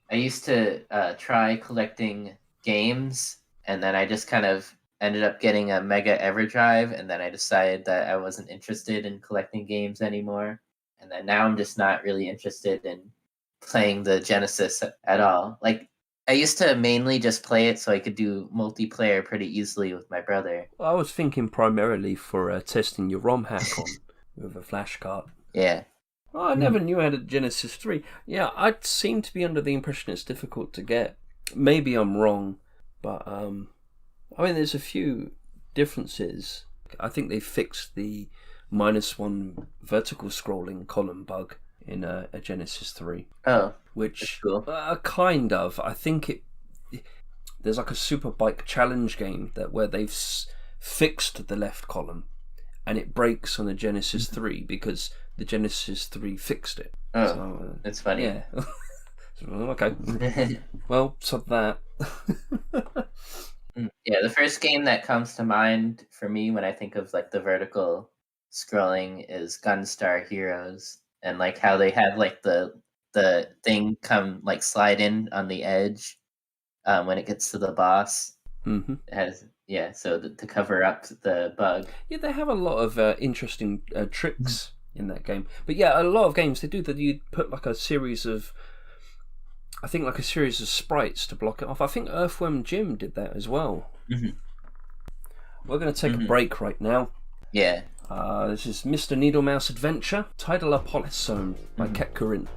I used to try collecting games, and then I just kind of ended up getting a Mega EverDrive, and then I decided that I wasn't interested in collecting games anymore. And then now I'm just not really interested in playing the Genesis at all. Like, I used to mainly just play it so I could do multiplayer pretty easily with my brother. Well, I was thinking primarily for testing your ROM hack on with a flash card. Yeah. Oh, I never knew I had a Genesis 3. Yeah, I seem to be under the impression it's difficult to get. Maybe I'm wrong, but I mean, there's a few differences. I think they fixed the -1 vertical scrolling column bug in a Genesis 3. Oh, which cool. Kind of. I think there's like a super bike challenge game where they've fixed the left column, and it breaks on the Genesis 3 because the Genesis 3 fixed it. Oh, so, that's funny. Yeah. Okay. Well, so that. Yeah, the first game that comes to mind for me when I think of like the vertical scrolling is Gunstar Heroes, and like how they had like the thing come like slide in on the edge when it gets to the boss. Mm-hmm. It has so to cover up the bug. Yeah, they have a lot of interesting tricks in that game. But yeah, a lot of games they do that. You put like a series of sprites to block it off. I think Earthworm Jim did that as well. Mm-hmm. We're going to take a break right now. Yeah. This is Mr. Needle Mouse Adventure, Tidal Apollosome by Ket Corinne.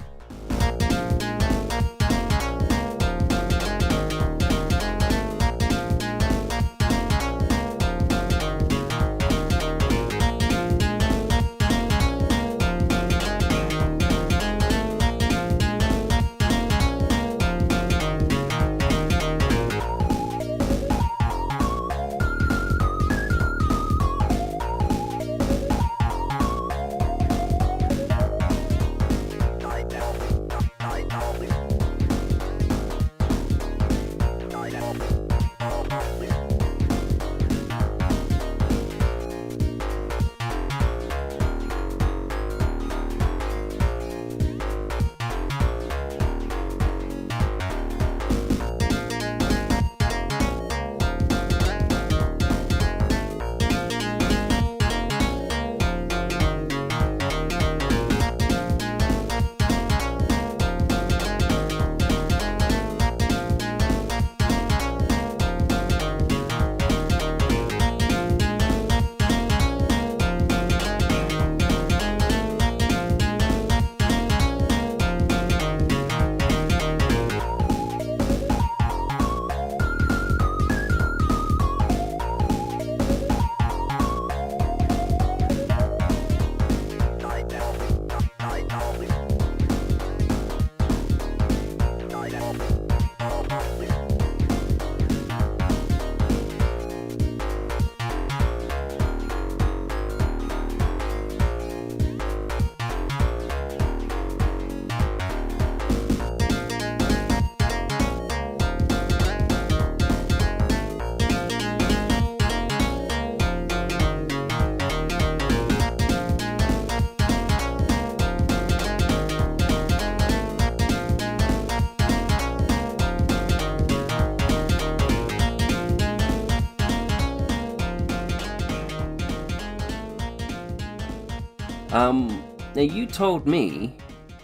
Now you told me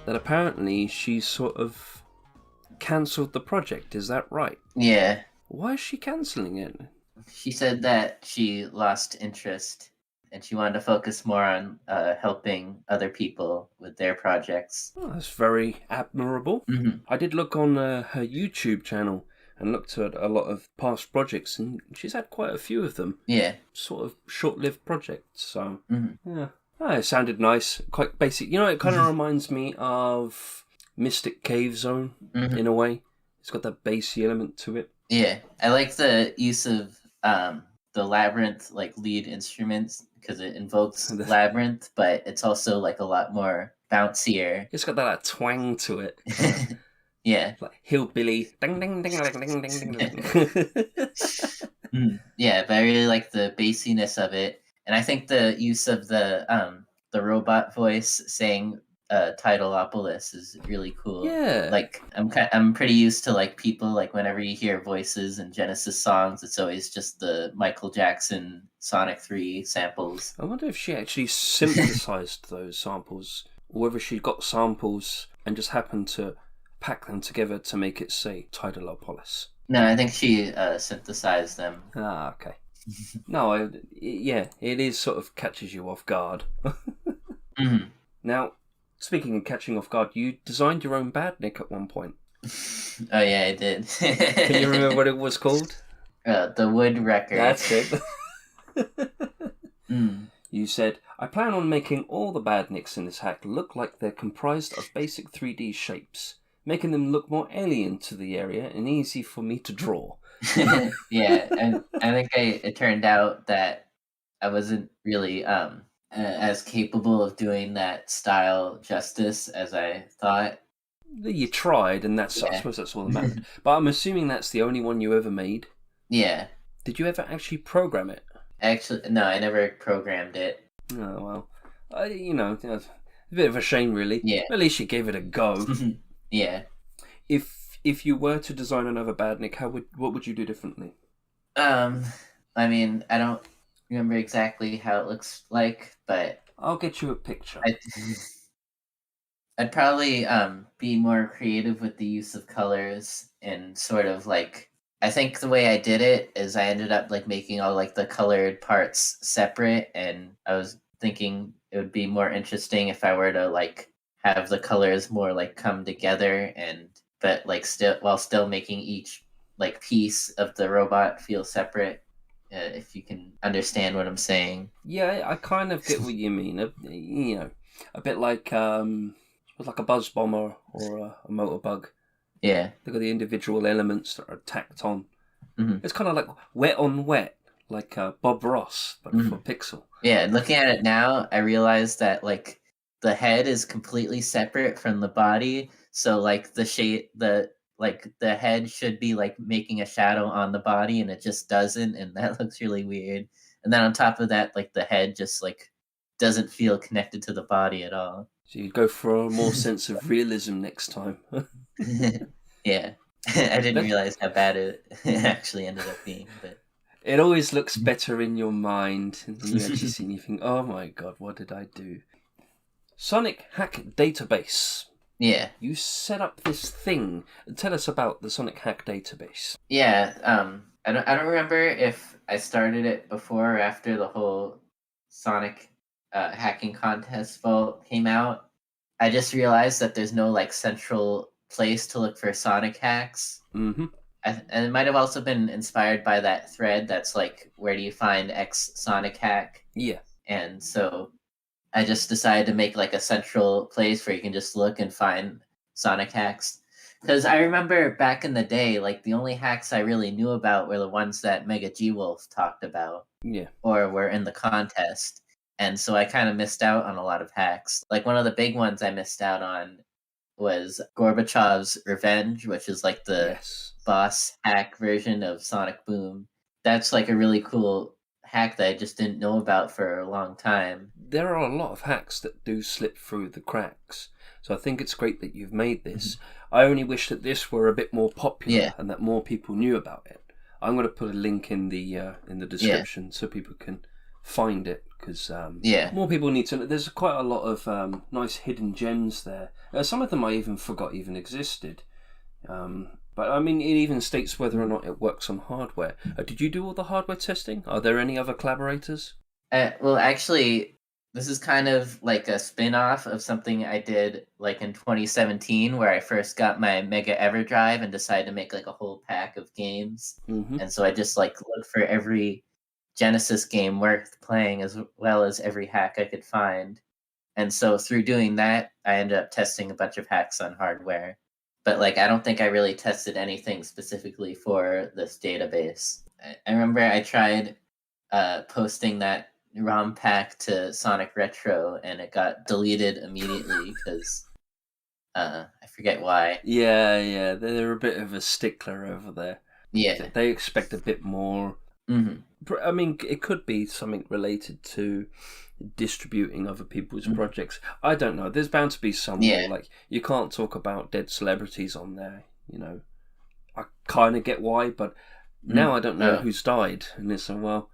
that apparently she sort of cancelled the project, is that right? Yeah. Why is she cancelling it? She said that she lost interest and she wanted to focus more on helping other people with their projects. Oh, that's very admirable. Mm-hmm. I did look on her YouTube channel and looked at a lot of past projects, and she's had quite a few of them. Yeah. Sort of short-lived projects, so Mm-hmm. yeah. Oh, it sounded nice, quite basic. You know, it kind of reminds me of Mystic Cave Zone in a way. It's got that bassy element to it. Yeah, I like the use of the labyrinth like lead instruments because it invokes labyrinth, but it's also like a lot more bouncier. It's got that twang to it. Yeah, like hillbilly. Ding ding ding ding ding ding ding. Yeah, but I really like the bassiness of it, and I think the use of the robot voice saying Titleopolis is really cool. Yeah. Like I'm pretty used to like people like whenever you hear voices in Genesis songs, it's always just the Michael Jackson Sonic 3 samples. I wonder if she actually synthesized those samples, or whether she got samples and just happened to pack them together to make it say Tidalopolis. No, I think she synthesized them. Ah, okay. No, yeah, it is sort of catches you off guard. Mhm. Now, speaking of catching off guard, you designed your own badnik at one point. Oh yeah, I did. Can you remember what it was called? The Wood Record. That's it. Mm. You said, I plan on making all the badniks in this hack look like they're comprised of basic 3D shapes, making them look more alien to the area and easy for me to draw. Yeah, and I think it turned out that I wasn't really as capable of doing that style justice as I thought. You tried, and I Yeah. suppose that's all that mattered. But I'm assuming that's the only one you ever made. Yeah. Did you ever actually program it? Actually, no, I never programmed it. Oh, well. It's a bit of a shame, really. Yeah. At least you gave it a go. Yeah. If you were to design another badnik, what would you do differently? I mean, I don't remember exactly how it looks like, but I'll get you a picture. I'd probably be more creative with the use of colors and sort of like I think the way I did it is I ended up like making all like the colored parts separate, and I was thinking it would be more interesting if I were to like have the colors more like come together and but like still making each like piece of the robot feel separate. If you can understand what I'm saying. Yeah, I kind of get what you mean. A bit like like a buzz bomber or a motor bug. Yeah. They've got the individual elements that are tacked on. Mm-hmm. It's kind of like wet on wet, like Bob Ross, but for Pixel. Yeah, looking at it now, I realized that like the head is completely separate from the body. So like the head should be like making a shadow on the body, and it just doesn't, and that looks really weird. And then on top of that, like the head just like doesn't feel connected to the body at all. So you'd go for a more sense of realism next time. Yeah. I didn't realize how bad it actually ended up being, but it always looks better in your mind, and then you actually see it and you think, oh my god, what did I do? Sonic Hack Database. Yeah. You set up this thing. Tell us about the Sonic Hack Database. Yeah, I don't remember if I started it before or after the whole Sonic hacking contest vote came out. I just realized that there's no like central place to look for Sonic hacks. Mm-hmm. And it might have also been inspired by that thread that's like, where do you find X Sonic hack? Yeah. And so I just decided to make like a central place where you can just look and find Sonic hacks. Because I remember back in the day, like the only hacks I really knew about were the ones that Mega G Wolf talked about. Yeah. Or were in the contest. And so I kind of missed out on a lot of hacks. Like one of the big ones I missed out on was Gorbachev's Revenge, which is like the boss hack version of Sonic Boom. That's like a really cool hack that I just didn't know about for a long time. There are a lot of hacks that do slip through the cracks. So I think it's great that you've made this. I only wish that this were a bit more popular and that more people knew about it. I'm going to put a link in the description so people can find it, because more people need to know. There's quite a lot of nice hidden gems there. Some of them I even forgot even existed. But I mean, it even states whether or not it works on hardware. Did you do all the hardware testing? Are there any other collaborators? Well, actually, this is kind of like a spin-off of something I did like in 2017, where I first got my Mega EverDrive and decided to make like a whole pack of games. Mm-hmm. And so I just like looked for every Genesis game worth playing, as well as every hack I could find. And so through doing that, I ended up testing a bunch of hacks on hardware. But like, I don't think I really tested anything specifically for this database. I remember I tried posting that ROM pack to Sonic Retro, and it got deleted immediately because I forget why. Yeah, they're a bit of a stickler over there. Yeah. They expect a bit more. Hmm. I mean, it could be something related to distributing other people's projects. I don't know. There's bound to be some Yeah. rule. Like, you can't talk about dead celebrities on there. I kind of get why, but now I don't know Oh. who's died. And it's well,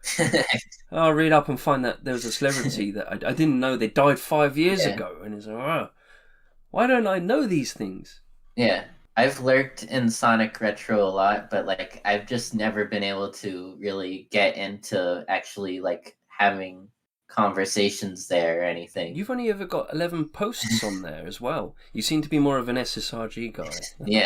I'll read up and find that there was a celebrity that I didn't know they died 5 years Yeah. ago. And it's why don't I know these things? Yeah. I've lurked in Sonic Retro a lot, but like I've just never been able to really get into actually like having conversations there or anything. You've only ever got 11 posts on there as well. You seem to be more of an SSRG guy. Yeah.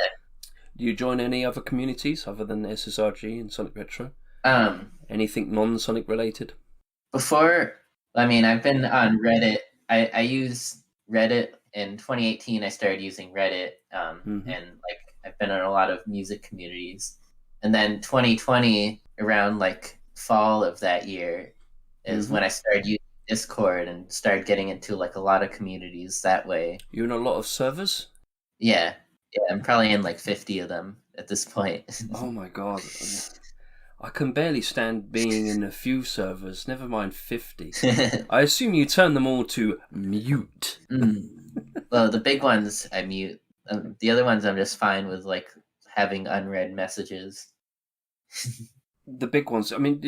Do you join any other communities other than SSRG and Sonic Retro? Um Anything non-Sonic related? Before, I mean, I've been on Reddit. I use Reddit in 2018. I started using Reddit, and like I've been in a lot of music communities. And then 2020, around like fall of that year, is when I started using Discord and started getting into like a lot of communities that way. You're in a lot of servers? Yeah, yeah, I'm probably in like 50 of them at this point. Oh my god. I can barely stand being in a few servers, never mind 50. I assume you turn them all to mute. Well, the big ones I mute. The other ones I'm just fine with, like having unread messages. The big ones. I mean,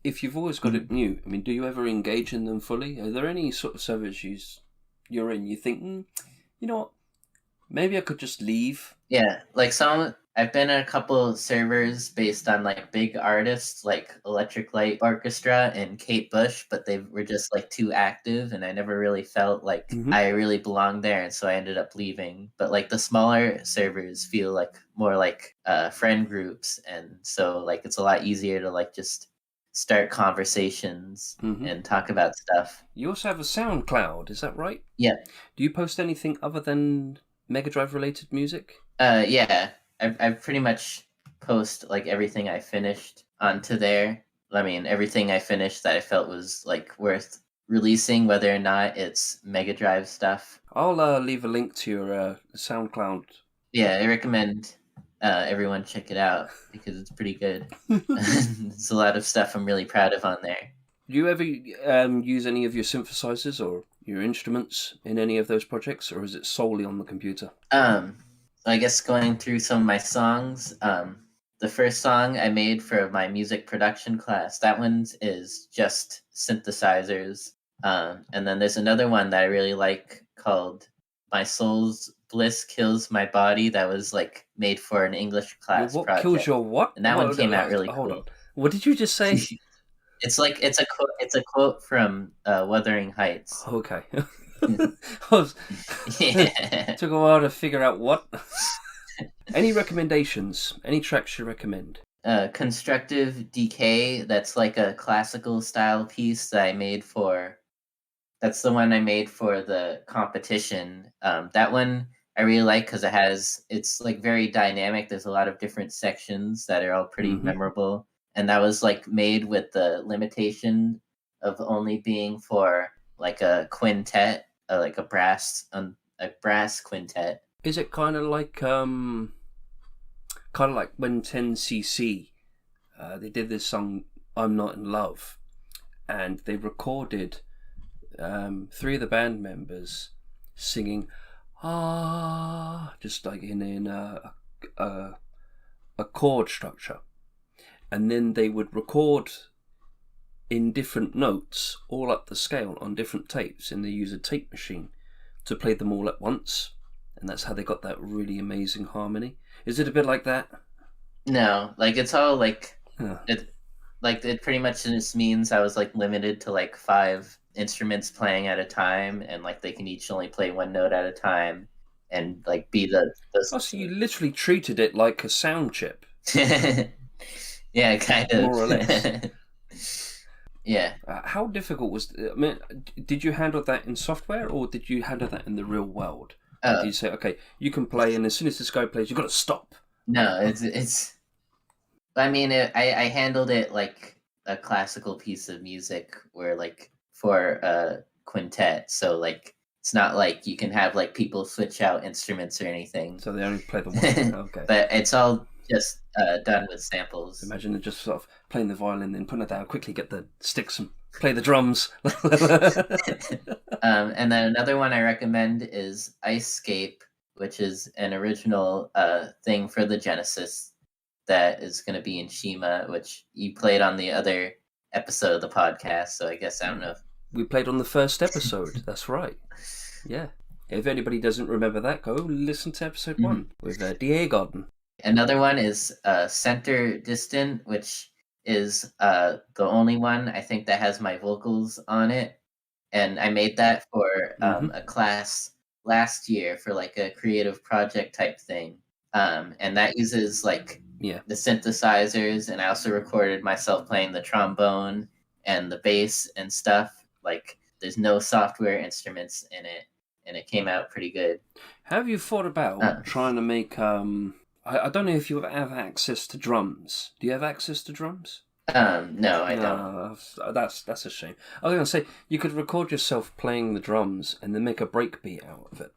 if you've always got it mute, I mean, do you ever engage in them fully? Are there any sort of servers you're in? You think, you know what? Maybe I could just leave. Yeah, like I've been in a couple servers based on like big artists like Electric Light Orchestra and Kate Bush, but they were just like too active and I never really felt like I really belonged there, and so I ended up leaving. But like the smaller servers feel like more like friend groups, and so like it's a lot easier to like just start conversations and talk about stuff. You also have a SoundCloud, is that right? Yeah. Do you post anything other than Mega Drive related music? Yeah. I've pretty much post like everything I finished onto there. I mean, everything I finished that I felt was like worth releasing, whether or not it's Mega Drive stuff. I'll leave a link to your SoundCloud. Yeah, I recommend everyone check it out because it's pretty good. There's a lot of stuff I'm really proud of on there. Do you ever use any of your synthesizers or your instruments in any of those projects, or is it solely on the computer? I guess going through some of my songs, the first song I made for my music production class, that one is just synthesizers. And then there's another one that I really like called My Soul's Bliss Kills My Body, that was like made for an English class What project. kills your what? And that one came out really Hold cool. on. What did you just say? It's a quote from Wuthering Heights. Okay. Yeah. Took a while to figure out what. Any recommendations? Any tracks you recommend? Constructive Decay, that's like a classical style piece that I made for. That's the one I made for the competition. That one I really like because it's like very dynamic. There's a lot of different sections that are all pretty memorable. And that was like made with the limitation of only being for like a quintet, like a brass quintet. Is it kind of like when 10cc they did this song "I'm Not in Love," and they recorded 3 of the band members singing just like in a chord structure, and then they would record in different notes all up the scale on different tapes, and they use a tape machine to play them all at once, and that's how they got that really amazing harmony. Is it a bit like that? No, like it's all like it pretty much just means I was like limited to like 5 instruments playing at a time, and like they can each only play one note at a time and like be the Oh, so you literally treated it like a sound chip. Yeah, kind of. More or less. Yeah. How difficult was I mean, did you handle that in software, or did you handle that in the real world? Did you say, okay, you can play, and as soon as this guy plays, you've got to stop? No, it's I mean, I handled it like a classical piece of music where like for a quintet, so like it's not like you can have like people switch out instruments or anything. So they only play the one. Okay. But it's all just done with samples. Imagine them just sort of playing the violin, then putting it down, quickly get the sticks and play the drums. And then another one I recommend is Icescape, which is an original thing for the Genesis that is going to be in Shima, which you played on the other episode of the podcast. So I guess I don't know. We played on the first episode. That's right. Yeah. If anybody doesn't remember that, go listen to episode 1 with Diego. Another one is Center Distant, which is the only one I think that has my vocals on it. And I made that for a class last year for like a creative project type thing. And that uses like the synthesizers, and I also recorded myself playing the trombone and the bass and stuff. Like there's no software instruments in it, and it came out pretty good. Have you thought about trying to make I don't know if you have access to drums. Do you have access to drums? No, I don't. That's a shame. I was going to say, you could record yourself playing the drums and then make a breakbeat out of it.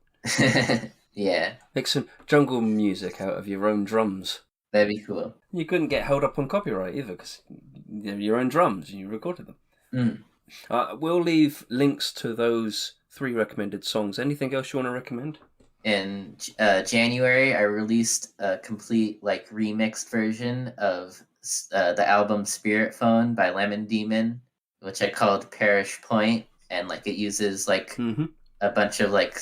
Yeah. Make some jungle music out of your own drums. That'd be cool. You couldn't get held up on copyright either, because they're your own drums and you recorded them. We'll leave links to those 3 recommended songs. Anything else you want to recommend? In January, I released a complete like remixed version of the album Spirit Phone by Lemon Demon, which I called Parish Point, and like it uses like a bunch of like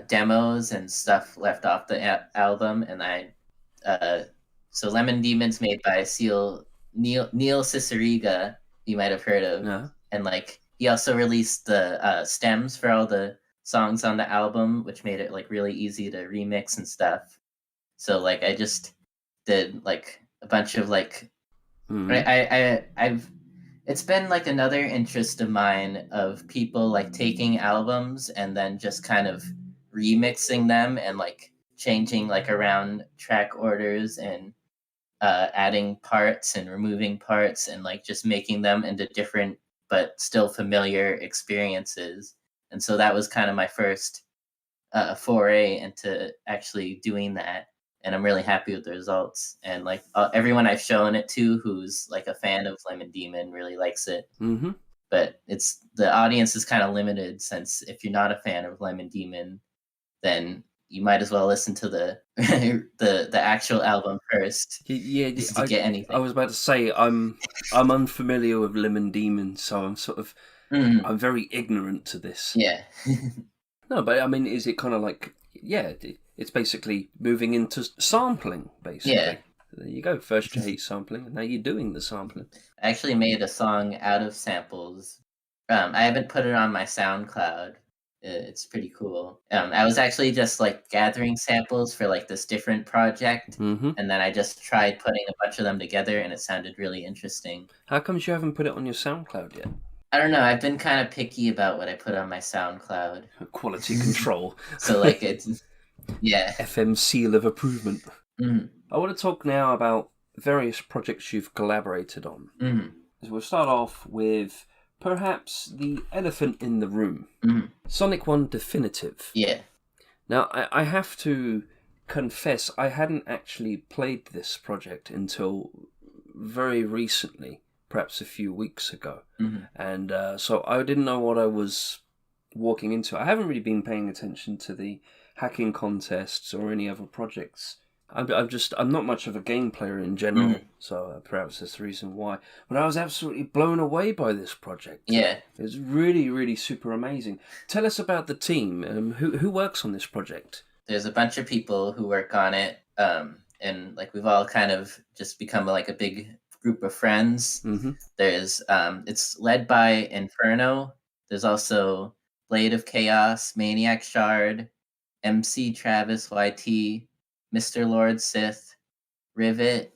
demos and stuff left off the album. And so Lemon Demon's made by Neil Ciceriga, you might have heard of, and like he also released the stems for all the songs on the album, which made it like really easy to remix and stuff. So like I just did like a bunch of like I've it's been like another interest of mine of people like taking albums and then just kind of remixing them and like changing like around track orders and adding parts and removing parts and like just making them into different but still familiar experiences. And so that was kind of my first foray into actually doing that. And I'm really happy with the results. And like everyone I've shown it to who's like a fan of Lemon Demon really likes it. But the audience is kind of limited, since if you're not a fan of Lemon Demon, then you might as well listen to the actual album first. Yeah, to get anything. I was about to say I'm unfamiliar with Lemon Demon, so I'm sort of I'm very ignorant to this. Yeah. No, but I mean, is it kind of like it's basically moving into sampling, basically. Yeah. There you go. First you hate sampling, and now you're doing the sampling. I actually made a song out of samples. I haven't put it on my SoundCloud. It's pretty cool. I was actually just like gathering samples for like this different project, and then I just tried putting a bunch of them together, and it sounded really interesting. How comes you haven't put it on your SoundCloud yet? I don't know. I've been kind of picky about what I put on my SoundCloud. Quality control. So like it's FM seal of approval. I want to talk now about various projects you've collaborated on. So we'll start off with perhaps the elephant in the room. Sonic 1 Definitive. Yeah. Now, I have to confess, I hadn't actually played this project until very recently, perhaps a few weeks ago. And so I didn't know what I was walking into. I haven't really been paying attention to the hacking contests or any other projects. I'm not much of a game player in general, so perhaps that's the reason why. But I was absolutely blown away by this project. Yeah. It was really, really super amazing. Tell us about the team. Who works on this project? There's a bunch of people who work on it, and like we've all kind of just become like a big group of friends. There's it's led by Inferno. There's also Blade of Chaos, Maniac Shard, MC Travis YT, Mr. Lord Sith, Rivet,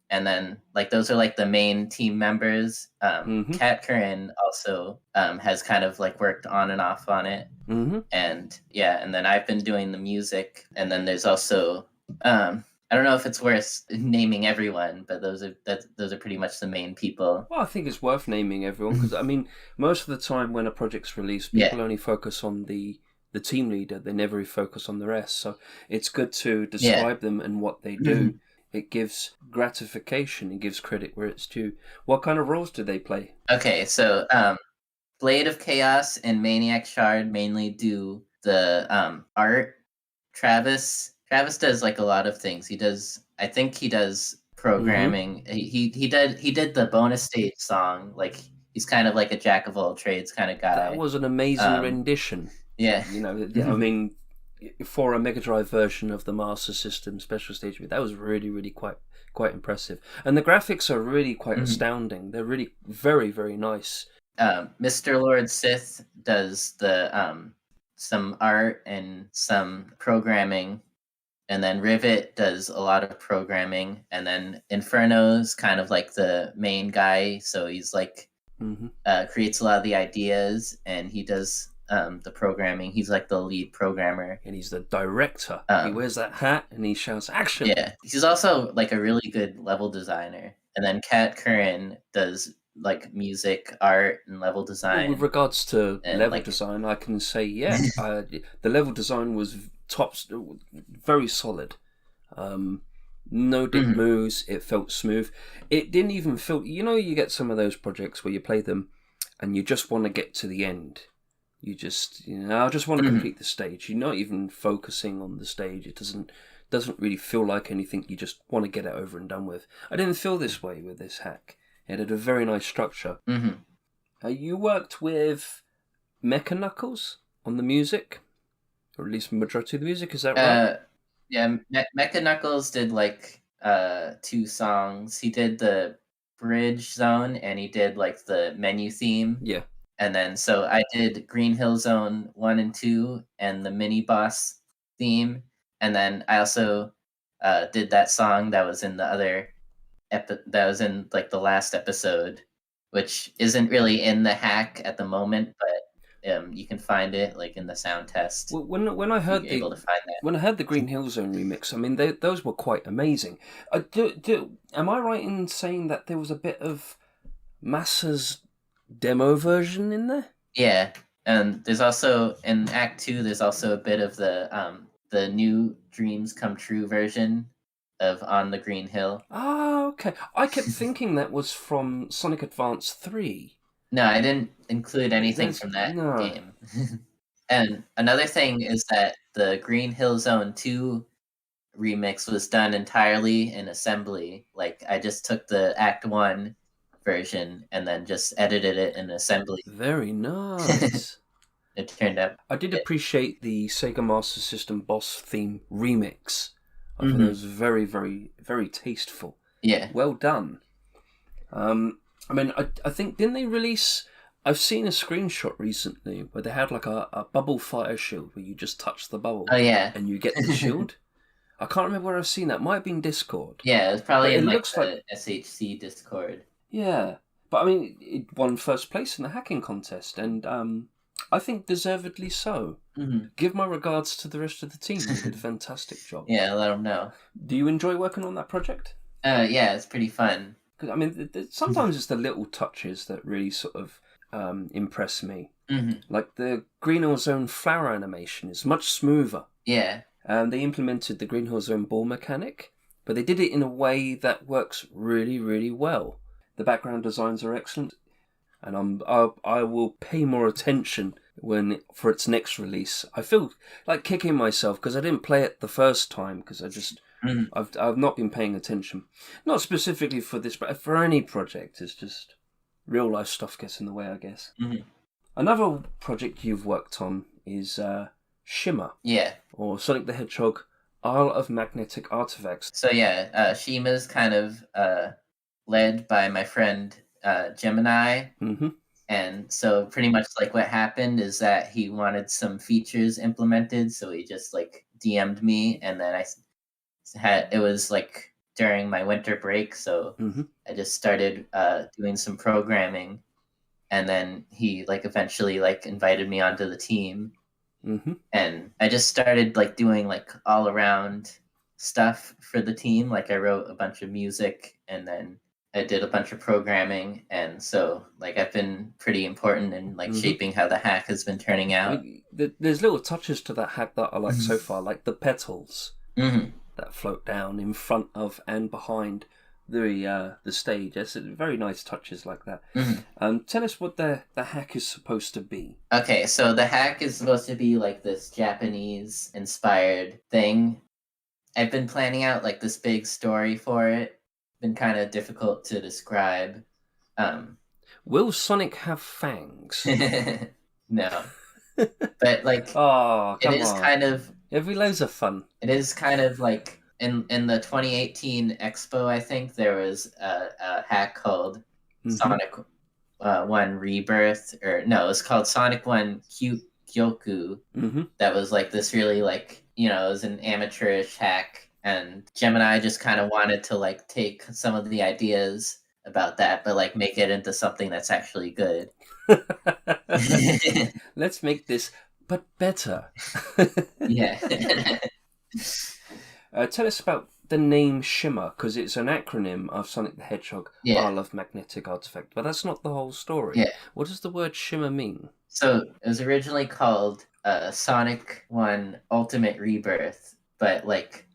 and then like those are like the main team members. Kat Curran also has kind of like worked on and off on it. And and then I've been doing the music, and then there's also I don't know if it's worth naming everyone, but those are pretty much the main people. Well, I think it's worth naming everyone, because I mean, most of the time when a project's released, people only focus on the team leader. They never focus on the rest. So it's good to describe them and what they do. It gives gratification. It gives credit where it's due. What kind of roles do they play? Okay, so Blade of Chaos and Maniac Shard mainly do the art. Travis does like a lot of things. I think he does programming. He did the bonus stage song. Like he's kind of like a jack of all trades kind of guy. That was an amazing rendition. Yeah. I mean, for a Mega Drive version of the Master System Special Stage, that was really, really quite impressive. And the graphics are really quite astounding. They're really very, very nice. Mr. Lord Sith does the some art and some programming, and then Rivet does a lot of programming, and then Inferno's kind of like the main guy, so he's like creates a lot of the ideas, and he does the programming. He's like the lead programmer, and he's the director. He wears that hat and he shouts action. Yeah, he's also like a really good level designer. And then Kat Curran does like music, art, and level design. Well, with regards to level design, I can say the level design was very solid. No dip moves. It felt smooth. It didn't even feel. You get some of those projects where you play them, and you just want to get to the end. You just, I just want to complete the stage. You're not even focusing on the stage. It doesn't really feel like anything. You just want to get it over and done with. I didn't feel this way with this hack. It had a very nice structure. You worked with Mecha Knuckles on the music, or at least majority of the music. Is that right? Yeah, Mecha Knuckles did like 2 songs. He did the Bridge Zone, and he did like the menu theme. Yeah. And then so I did Green Hill Zone 1 and 2 and the mini boss theme. And then I also did that song that was in the other that was in like the last episode, which isn't really in the hack at the moment, but you can find it like in the sound test. Well, when I heard the Green Hill Zone remix, I mean those were quite amazing. Am I right in saying that there was a bit of Massa's demo version in there? Yeah, and there's also in Act 2. There's also a bit of the new Dreams Come True version of On the Green Hill. Oh, okay. I kept thinking that was from Sonic Advance 3. No, I didn't include anything from that game. And another thing is that the Green Hill Zone 2 remix was done entirely in assembly. Like I just took the Act 1 version and then just edited it in assembly. Very nice. It turned out. I did appreciate the Sega Master System boss theme remix. I thought it was very, very, very tasteful. Yeah. Well done. I mean, I think, didn't they release... I've seen a screenshot recently where they had like a bubble fire shield where you just touch the bubble. Oh, yeah. And you get the shield. I can't remember where I've seen that. It might have been Discord. Yeah, it was probably in like the SHC Discord. Yeah. But I mean, it won first place in the hacking contest, and I think deservedly so. Give my regards to the rest of the team. They did a fantastic job. Yeah, let them know. Do you enjoy working on that project? Yeah, it's pretty fun. Because I mean, sometimes it's the little touches that really sort of impress me. Like the Green Hill Zone flower animation is much smoother. Yeah. They implemented the Green Hill Zone ball mechanic, but they did it in a way that works really, really well. The background designs are excellent, and I will pay more attention for its next release. I feel like kicking myself because I didn't play it the first time because I've not been paying attention. Not specifically for this, but for any project. It's just real life stuff gets in the way, I guess. Another project you've worked on is Shimmer. Yeah. Or Sonic the Hedgehog Isle of Magnetic Artifacts. So yeah, Shima's kind of led by my friend Gemini. And so pretty much like what happened is that he wanted some features implemented, so he just like DM'd me, and then it was like during my winter break, so I just started doing some programming, and then he like eventually like invited me onto the team. And I just started like doing like all around stuff for the team. Like I wrote a bunch of music, and then I did a bunch of programming, and so like I've been pretty important in like shaping how the hack has been turning out. There's little touches to that hack that I like so far, like the petals. that float down in front of and behind the stage. It's very nice touches like that. Tell us what the hack is supposed to be. Okay, so the hack is supposed to be like this Japanese inspired thing. I've been planning out like this big story for it. Been kind of difficult to describe. Will Sonic have fangs? No. But like Oh, come on. kind of It'd be loads of fun. It is kind of like in the 2018 Expo, I think there was a hack called Sonic 1 Rebirth, or no, it was called Sonic 1 Kyoku. That was like this really like, it was an amateurish hack, and Gemini just kind of wanted to like take some of the ideas about that, but like make it into something that's actually good. Let's make this, but better. Yeah. Tell us about the name Shimmer, because it's an acronym of Sonic the Hedgehog, Isle of Magnetic Artifact, but that's not the whole story. Yeah. What does the word Shimmer mean? So it was originally called Sonic 1 Ultimate Rebirth, but like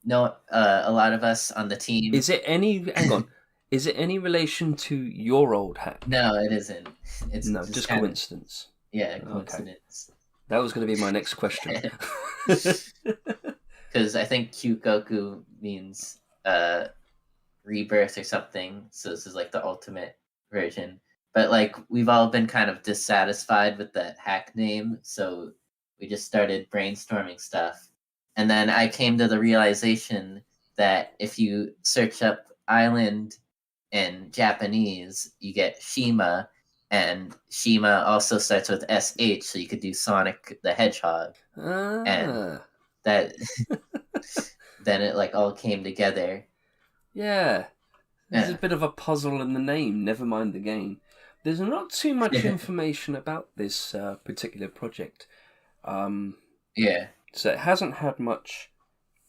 no, a lot of us on the team. Is it any? Hang on. Is it any relation to your old hack? No, it isn't. It's just coincidence. Coincidence. Okay. That was going to be my next question. Because I think Kyugoku means rebirth or something, so this is like the ultimate version. But like we've all been kind of dissatisfied with that hack name, so we just started brainstorming stuff. And then I came to the realization that if you search up island in Japanese, you get Shima, and Shima also starts with SH, so you could do Sonic the Hedgehog. And that then it like all came together. Yeah. There's a bit of a puzzle in the name, never mind the game. There's not too much information about this particular project. So it hasn't had much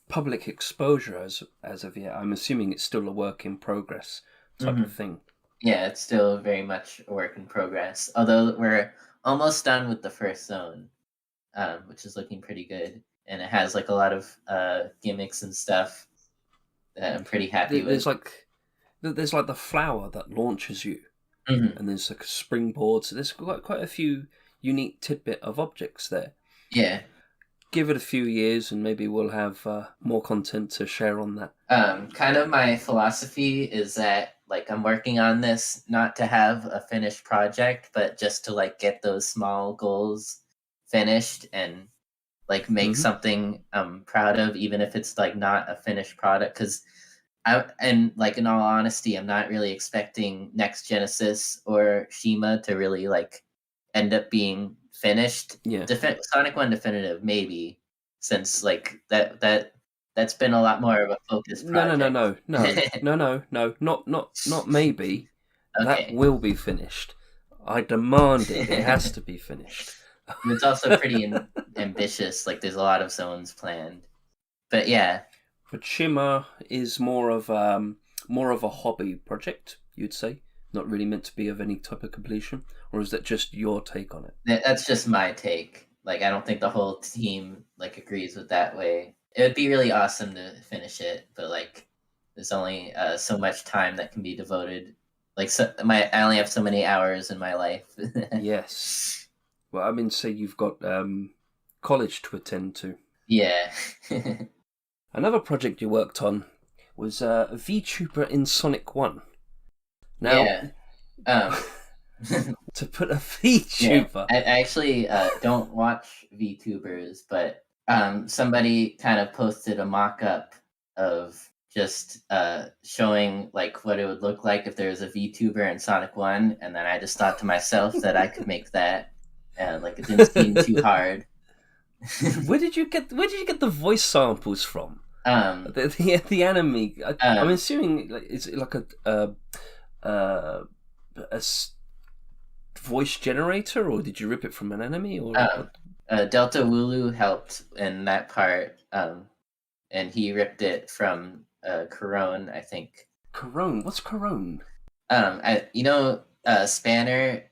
public exposure as of yet. I'm assuming it's still a work in progress type of thing. Yeah, it's still very much a work in progress. Although we're almost done with the first zone, which is looking pretty good. And it has like a lot of gimmicks and stuff that I'm pretty happy with. There's like the flower that launches you, and there's like a springboard. So there's quite a few unique tidbit of objects there. Yeah. Give it a few years, and maybe we'll have more content to share on that. Kind of my philosophy is that like I'm working on this not to have a finished project, but just to like get those small goals finished and like make something I'm proud of, even if it's like not a finished product. Because in all honesty, I'm not really expecting Next Genesis or Shima to really like end up being finished. Yeah. Sonic 1 Definitive, maybe, since like that's been a lot more of a focus project. No, not maybe. Okay. That will be finished. I demand it. It has to be finished. It's also pretty ambitious. Like there's a lot of zones planned, but yeah. But Shimmer is more of a hobby project, you'd say, not really meant to be of any type of completion, or is that just your take on it? That's just my take. Like I don't think the whole team like agrees with that way. It would be really awesome to finish it, but like there's only so much time that can be devoted. Like I only have so many hours in my life. Yes. Well, I mean, say you've got college to attend to. Yeah. Another project you worked on was a VTuber in Sonic 1. Now, to put a VTuber... I actually don't watch VTubers, but somebody kind of posted a mock-up of just showing like what it would look like if there was a VTuber in Sonic 1, and then I just thought to myself that I could make that. Like it didn't seem too hard. Where did you get the voice samples from? The anime. I'm assuming like is it like a voice generator, or did you rip it from an anime? Or Delta Wulu helped in that part, and he ripped it from Corone, I think. Corone? What's Corone? Spanner.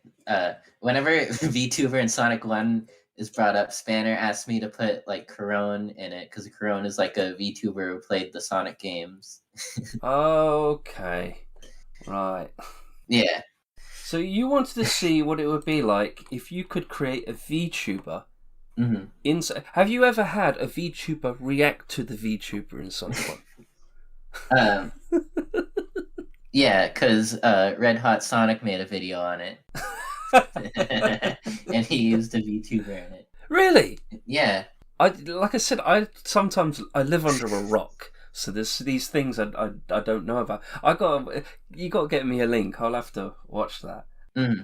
Whenever VTuber in Sonic 1 is brought up, Spanner asked me to put like Corone in it because Corone is like a VTuber who played the Sonic games. Okay. Right. Yeah. So you wanted to see what it would be like if you could create a VTuber. Mm-hmm. Have you ever had a VTuber react to the VTuber in Sonic 1? Um, yeah, because Red Hot Sonic made a video on it. And he used a VTuber in it. Really? Yeah. Like I said, I sometimes live under a rock, so there's these things I don't know about. You got to get me a link. I'll have to watch that. Mm-hmm.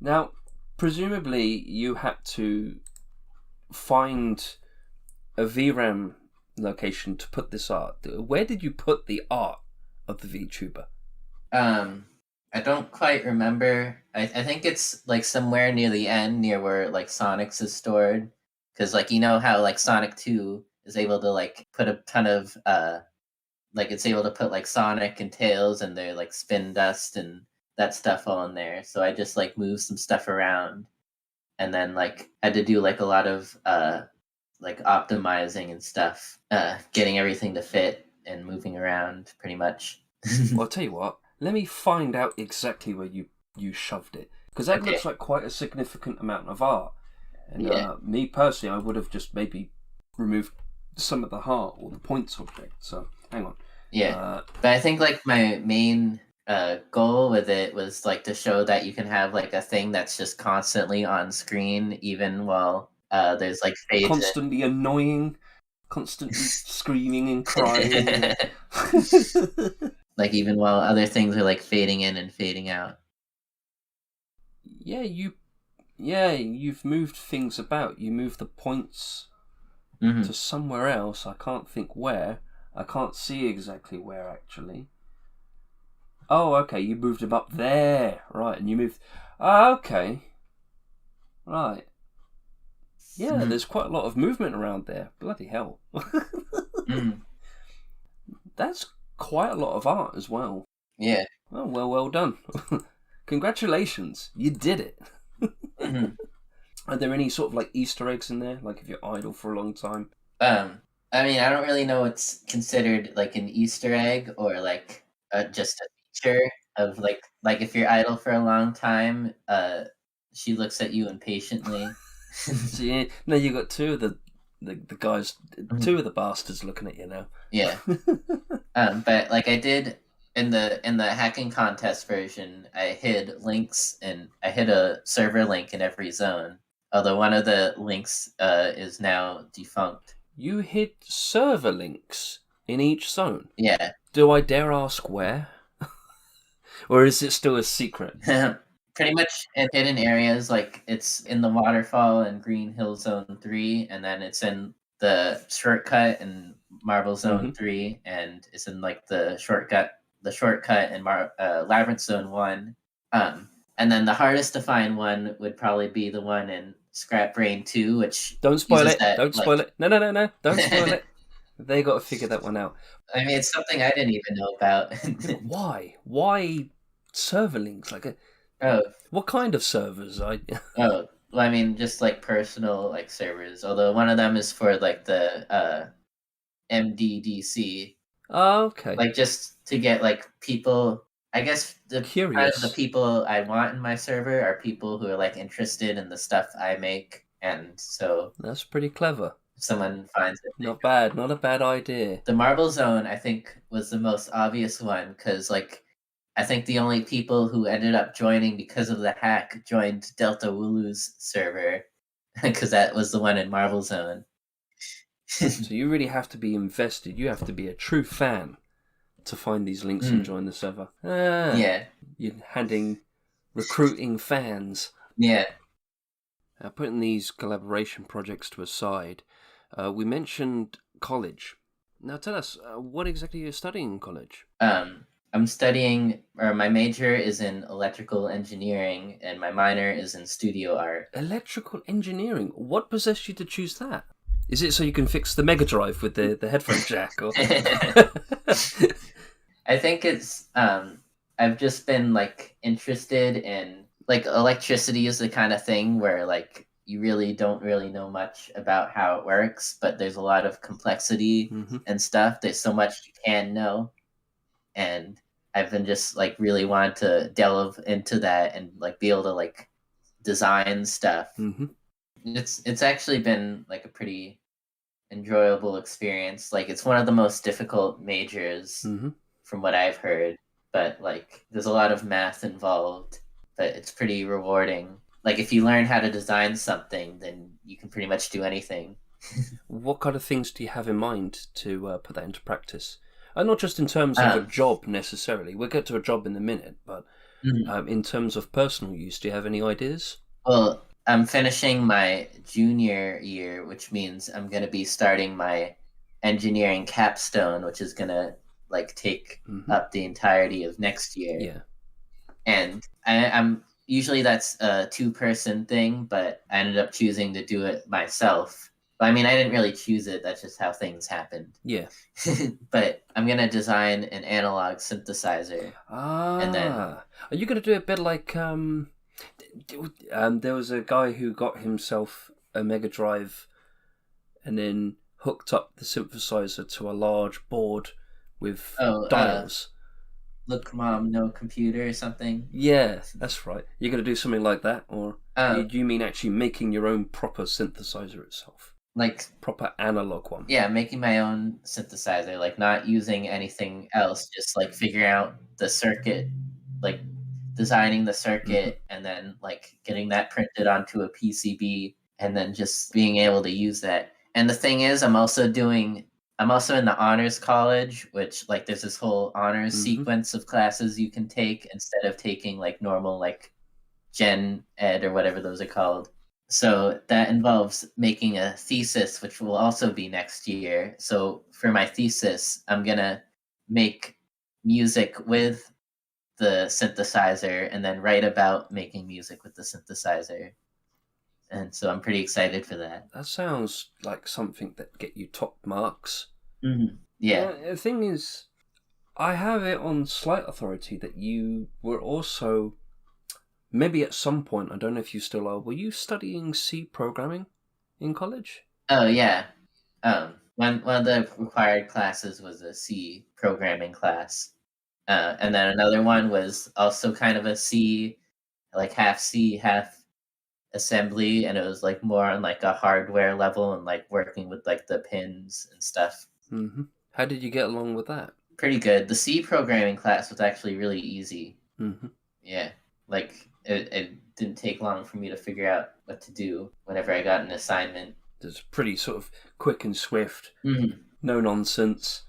Now, presumably you had to find a VRAM location to put this art. Where did you put the art of the VTuber? I don't quite remember. I think it's like somewhere near the end, near where like Sonic's is stored. Because like you know how like Sonic 2 is able to like put a ton of like it's able to put like Sonic and Tails and their like spin dust and that stuff all in there. So I just like moved some stuff around and then like had to do like a lot of like optimizing and stuff, getting everything to fit and moving around pretty much. Well, I'll tell you what. Let me find out exactly where you shoved it, because that looks like quite a significant amount of art. And me personally, I would have just maybe removed some of the heart or the points object. So hang on. Yeah, but I think like my main goal with it was like to show that you can have like a thing that's just constantly on screen, even while there's like fades constantly annoying, constantly screaming and crying. Like even while other things are like fading in and fading out. Yeah, you've moved things about. You moved the points to somewhere else. I can't think where. I can't see exactly where actually. Oh, okay. You moved them up there, right? And you moved. Okay, right. Yeah, there's quite a lot of movement around there. Bloody hell. That's quite a lot of art as well. Yeah. Oh, well done. Congratulations. You did it. Are there any sort of like Easter eggs in there? Like if you're idle for a long time? I mean, I don't really know what's considered like an Easter egg or like just a feature of like if you're idle for a long time, she looks at you impatiently. So yeah, no, you got two of the guys, two of the bastards looking at you now. Yeah. But like I did in the hacking contest version, I hid links and I hid a server link in every zone. Although one of the links is now defunct. You hid server links in each zone? Yeah. Do I dare ask where? Or is it still a secret? Pretty much in hidden areas, like it's in the waterfall in Green Hill Zone 3, and then it's in the shortcut in Marble Zone 3, and it's in like the shortcut in Labyrinth Zone 1. And then the hardest to find one would probably be the one in Scrap Brain 2, which don't spoil it. Don't spoil it. No. Don't spoil it. They got to figure that one out. I mean, it's something I didn't even know about. Why? Why server links? Like what kind of servers? Well, I mean, just like personal like servers. Although one of them is for like the MDDC. Oh, okay. Like just to get like people. I guess the people I want in my server are people who are like interested in the stuff I make, and so that's pretty clever. If someone finds it, not bad, not a bad idea. The Marble Zone, I think, was the most obvious one because, like, I think the only people who ended up joining because of the hack joined Delta Wooloo's server because that was the one in Marble Zone. So you really have to be invested. You have to be a true fan to find these links and join the server. Yeah. You're recruiting fans. Yeah. Putting these collaboration projects to a side, we mentioned college. Now tell us, what exactly you're studying in college? I'm studying, or my major is in electrical engineering, and my minor is in studio art. Electrical engineering? What possessed you to choose that? Is it so you can fix the Mega Drive with the headphone jack? Or... I think it's I've just been like interested in like electricity is the kind of thing where like you really don't really know much about how it works, but there's a lot of complexity and stuff. There's so much you can know. And I've been just like really wanting to delve into that and like be able to like design stuff. It's actually been like a pretty enjoyable experience. Like it's one of the most difficult majors from what I've heard, but like there's a lot of math involved, but it's pretty rewarding. Like if you learn how to design something, then you can pretty much do anything. What kind of things do you have in mind to put that into practice? And not just in terms of a job necessarily. We'll get to a job in a minute, but in terms of personal use, do you have any ideas? Well, I'm finishing my junior year, which means I'm going to be starting my engineering capstone, which is going to like take up the entirety of next year. Yeah. And I'm usually that's a 2-person thing, but I ended up choosing to do it myself. But I mean, I didn't really choose it. That's just how things happened. Yeah. But I'm going to design an analog synthesizer. And then, are you going to do a bit like there was a guy who got himself a Mega Drive and then hooked up the synthesizer to a large board with dials. Look, Mom, no computer or something? Yeah, that's right. You're going to do something like that? Or do you mean actually making your own proper synthesizer itself? Like proper analog one? Yeah, making my own synthesizer, like not using anything else, just like figuring out the circuit, like designing the circuit and then like getting that printed onto a PCB and then just being able to use that. And the thing is, I'm also in the honors college, which like there's this whole honors sequence of classes you can take instead of taking like normal like gen ed or whatever those are called. So that involves making a thesis, which will also be next year. So for my thesis, I'm going to make music with the synthesizer and then write about making music with the synthesizer. And so I'm pretty excited for that. That sounds like something that get you top marks. Yeah. The thing is, I have it on slight authority that you were also, maybe at some point, I don't know if you still are, were you studying C programming in college? Oh, yeah. One of the required classes was a C programming class. And then another one was also kind of a C, like half C, half assembly, and it was like more on like a hardware level and like working with like the pins and stuff. How did you get along with that? Pretty good. The C programming class was actually really easy. Yeah, like it didn't take long for me to figure out what to do whenever I got an assignment. It's pretty sort of quick and swift, no nonsense.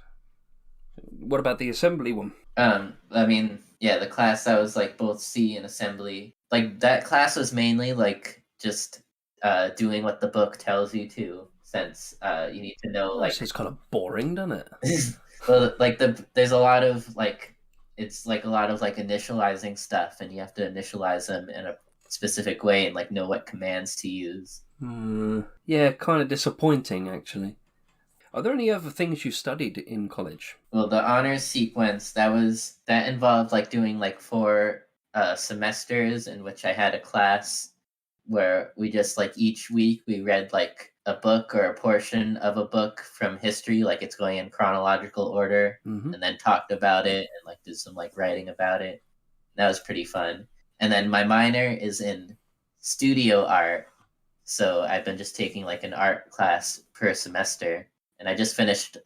What about the assembly one? I mean, yeah, the class that was like both C and assembly, like that class was mainly like just doing what the book tells you to, since you need to know like it's kind of boring, doesn't it? well, like there's a lot of like it's like a lot of like initializing stuff, and you have to initialize them in a specific way and like know what commands to use. Yeah, kind of disappointing actually. Are there any other things you studied in college? Well, the honors sequence that involved like doing like 4 semesters in which I had a class where we just like each week we read like a book or a portion of a book from history, like it's going in chronological order, and then talked about it and like did some like writing about it. That was pretty fun. And then my minor is in studio art, so I've been just taking like an art class per semester. And I just finished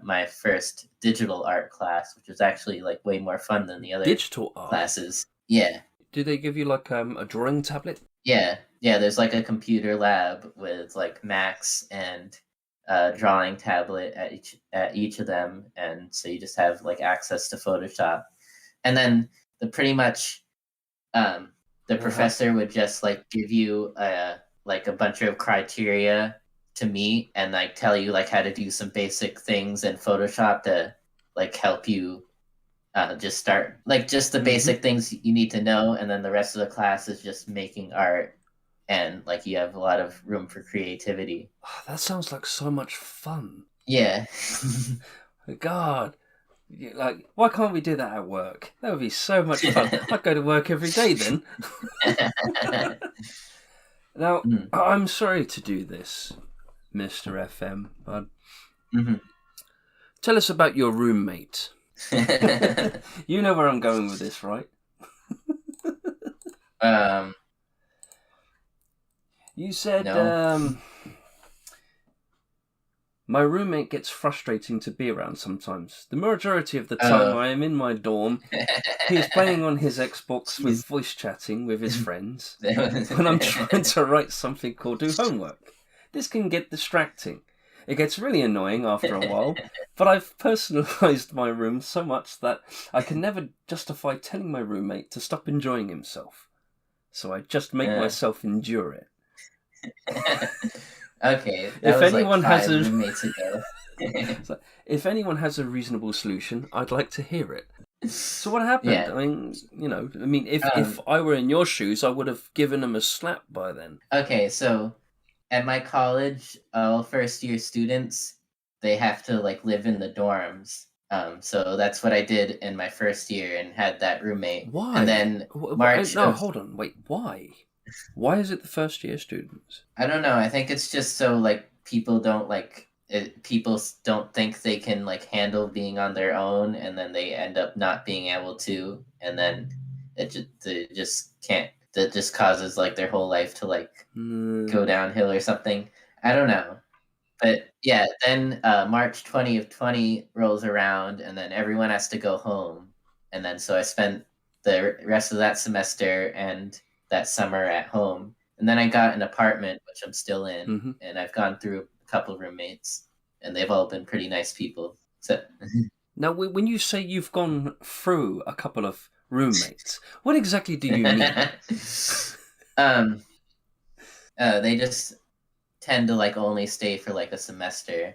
my first digital art class, which was actually like way more fun than the other digital art classes. Yeah. Did they give you like a drawing tablet? Yeah. There's like a computer lab with like Macs and drawing tablet at each of them, and so you just have like access to Photoshop. And then the professor would just like give you like a bunch of criteria to meet and like tell you like how to do some basic things in Photoshop to like help you just start like just the basic things you need to know, and then the rest of the class is just making art, and like you have a lot of room for creativity. Oh, that sounds like so much fun. Yeah. God, like why can't we do that at work? That would be so much fun. I'd go to work every day then. Now, Mm. I'm sorry to do this, Mr. FM, but Mm-hmm. tell us about your roommate. You know where I'm going with this, right? You said, No. my roommate gets frustrating to be around sometimes. The majority of the time I am in my dorm, he is playing on his Xbox with voice chatting with his friends when I'm trying to write something or do homework. This can get distracting. It gets really annoying after a while, but I've personalised my room so much that I can never justify telling my roommate to stop enjoying himself. So I just make myself endure it. Okay, that was like 5 roommates ago. So, if anyone has a reasonable solution, I'd like to hear it. So what happened? Yeah. I mean, if I were in your shoes, I would have given him a slap by then. Okay, so at my college, all first-year students, they have to like live in the dorms. So that's what I did in my first year and had that roommate. Why? And then Hold on, wait. Why? Why is it the first year students? I don't know. I think it's just so like people don't like it, people don't think they can like handle being on their own, and then they end up not being able to, and then they just can't. That just causes like their whole life to like go downhill or something. I don't know. But yeah, then March 20 of 20 rolls around, and then everyone has to go home. And then so I spent the rest of that semester and that summer at home. And then I got an apartment, which I'm still in, and I've gone through a couple roommates, and they've all been pretty nice people. So now, when you say you've gone through a couple of roommates, what exactly do you mean? They just tend to like only stay for like a semester.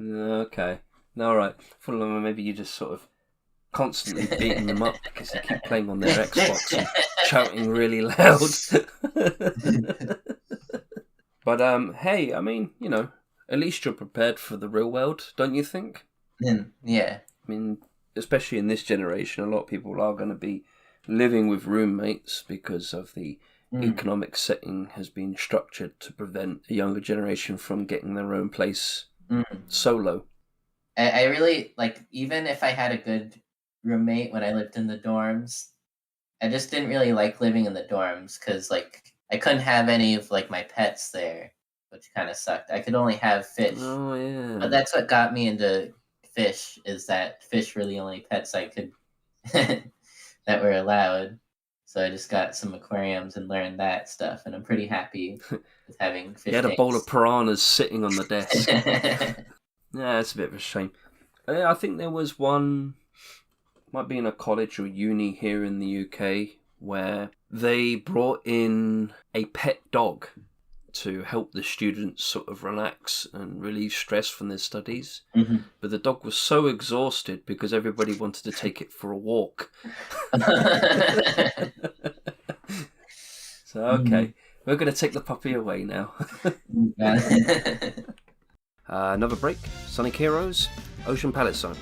Okay. All right. For a moment, maybe you just sort of constantly beating them up because they keep playing on their Xbox and shouting really loud. But hey, I mean, at least you're prepared for the real world, don't you think? Yeah. I mean, especially in this generation, a lot of people are going to be living with roommates because of the economic setting has been structured to prevent a younger generation from getting their own place solo. I really, like, even if I had a good roommate when I lived in the dorms, I just didn't really like living in the dorms because, like, I couldn't have any of, like, my pets there, which kind of sucked. I could only have fish. Oh, yeah. But that's what got me into fish, is that fish were the only pets I could, that were allowed. So I just got some aquariums and learned that stuff, and I'm pretty happy with having fish. You had a bowl of piranhas sitting on the desk. Yeah, it's a bit of a shame. I think there was one, might be in a college or uni here in the UK, where they brought in a pet dog to help the students sort of relax and relieve stress from their studies. But the dog was so exhausted because everybody wanted to take it for a walk. So, okay, we're going to take the puppy away now. Another break. Sonic Heroes, Ocean Palette Zone.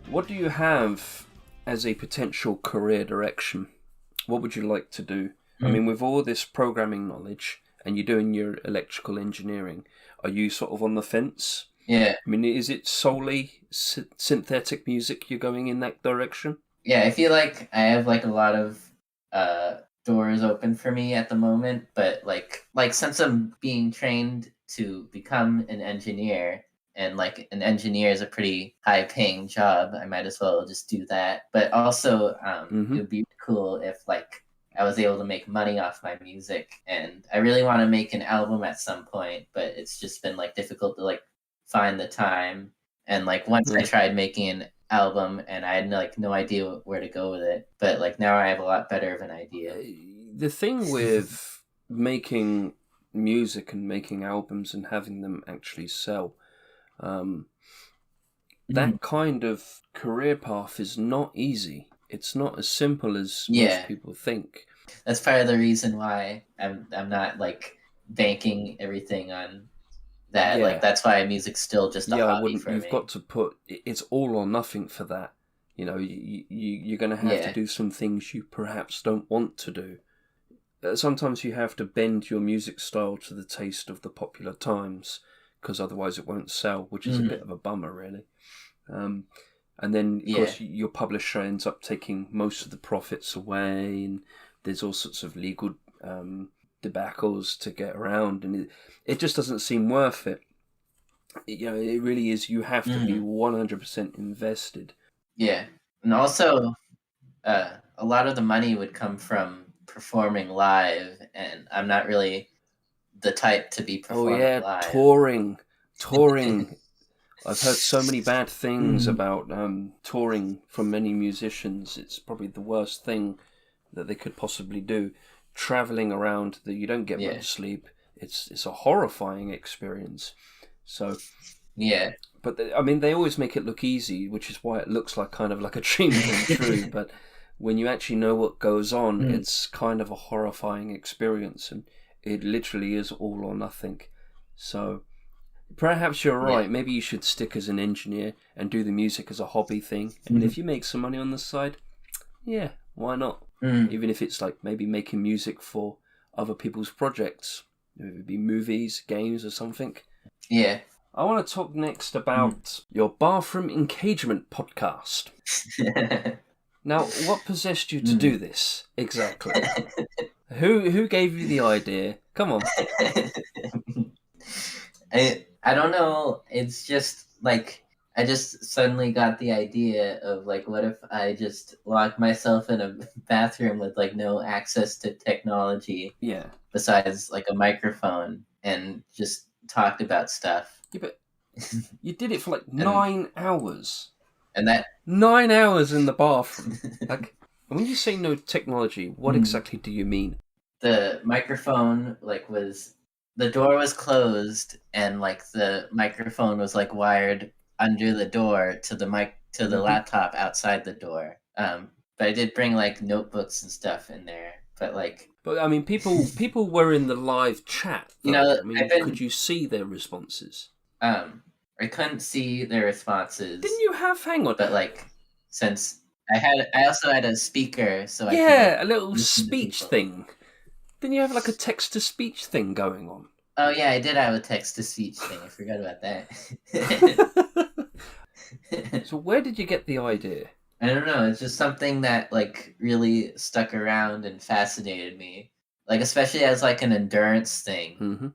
What do you have as a potential career direction? What would you like to do? I mean, with all this programming knowledge and you're doing your electrical engineering, are you sort of on the fence? Yeah. I mean, is it solely synthetic music you're going in that direction? Yeah, I feel like I have like a lot of doors open for me at the moment, but like since I'm being trained to become an engineer, and like an engineer is a pretty high paying job, I might as well just do that. But also, it would be cool if like I was able to make money off my music, and I really want to make an album at some point, but it's just been like difficult to like find the time. And like once I tried making an album and I had like no idea where to go with it, but like now I have a lot better of an idea. The thing with making music and making albums and having them actually sell, that kind of career path is not easy. It's not as simple as most people think. That's part of the reason why I'm not like banking everything on that. Like that's why music's still just a hobby for me. You've got to put it's all or nothing for that. You know, you're going to have to do some things you perhaps don't want to do. Sometimes you have to bend your music style to the taste of the popular times, because otherwise it won't sell, which is a bit of a bummer, really. And then, of course, your publisher ends up taking most of the profits away, and there's all sorts of legal debacles to get around, and it just doesn't seem worth it. You know, it really is. You have to be 100% invested. Yeah, and also, a lot of the money would come from performing live, and I'm not really the type to be performing live. Touring. I've heard so many bad things about touring from many musicians. It's probably the worst thing that they could possibly do. Traveling around, that you don't get much sleep. It's a horrifying experience. So but I mean, they always make it look easy, which is why it looks like kind of like a dream come true. But when you actually know what goes on, it's kind of a horrifying experience, and it literally is all or nothing. So perhaps you're right. Maybe you should stick as an engineer and do the music as a hobby thing. And if you make some money on the side, why not? Even if it's like maybe making music for other people's projects. Maybe it'd be movies, games, or something. Yeah. I want to talk next about your bathroom engagement podcast. Now, what possessed you to do this exactly? Who gave you the idea? Come on. I don't know. It's just like I just suddenly got the idea of like, what if I just locked myself in a bathroom with like no access to technology? Yeah. Besides like a microphone, and just talked about stuff. Yeah, but you did it for like 9 hours. And that 9 hours in the bathroom. Like, when you say no technology, what exactly do you mean? The microphone the door was closed, and like the microphone was like wired under the door to the laptop outside the door. But I did bring like notebooks and stuff in there. But I mean, people were in the live chat. Though. You know, I mean, could you see their responses? I couldn't see their responses. Didn't you have? Hang on. But like, since I also had a speaker, so a little speech thing. Didn't you have like a text to speech thing going on? Oh yeah, I did have a text to speech thing. I forgot about that. So where did you get the idea? I don't know. It's just something that like really stuck around and fascinated me. Like especially as like an endurance thing.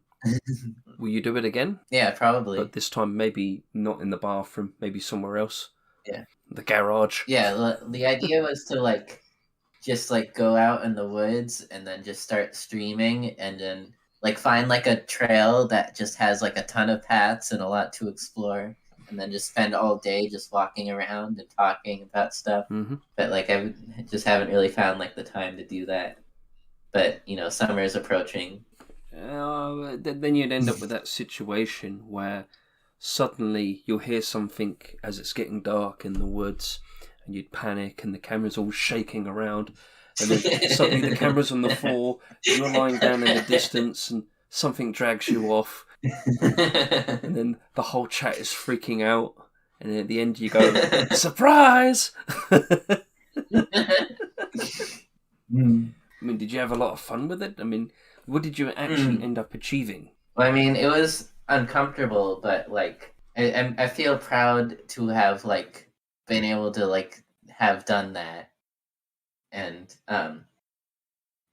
Will you do it again? Yeah, probably. But this time maybe not in the bathroom, maybe somewhere else. Yeah. The garage. Yeah, the idea was to like just like go out in the woods and then just start streaming, and then like find like a trail that just has like a ton of paths and a lot to explore, and then just spend all day just walking around and talking about stuff. But like I just haven't really found like the time to do that. But you know, summer is approaching. Then you'd end up with that situation where suddenly you'll hear something as it's getting dark in the woods, and you'd panic, and the camera's all shaking around, and then suddenly the camera's on the floor, you're lying down in the distance, and something drags you off, and then the whole chat is freaking out, and at the end you go, surprise! Mm. I mean, did you have a lot of fun with it? I mean, what did you actually end up achieving? Well, I mean, it was uncomfortable, but like I feel proud to have like been able to like have done that. And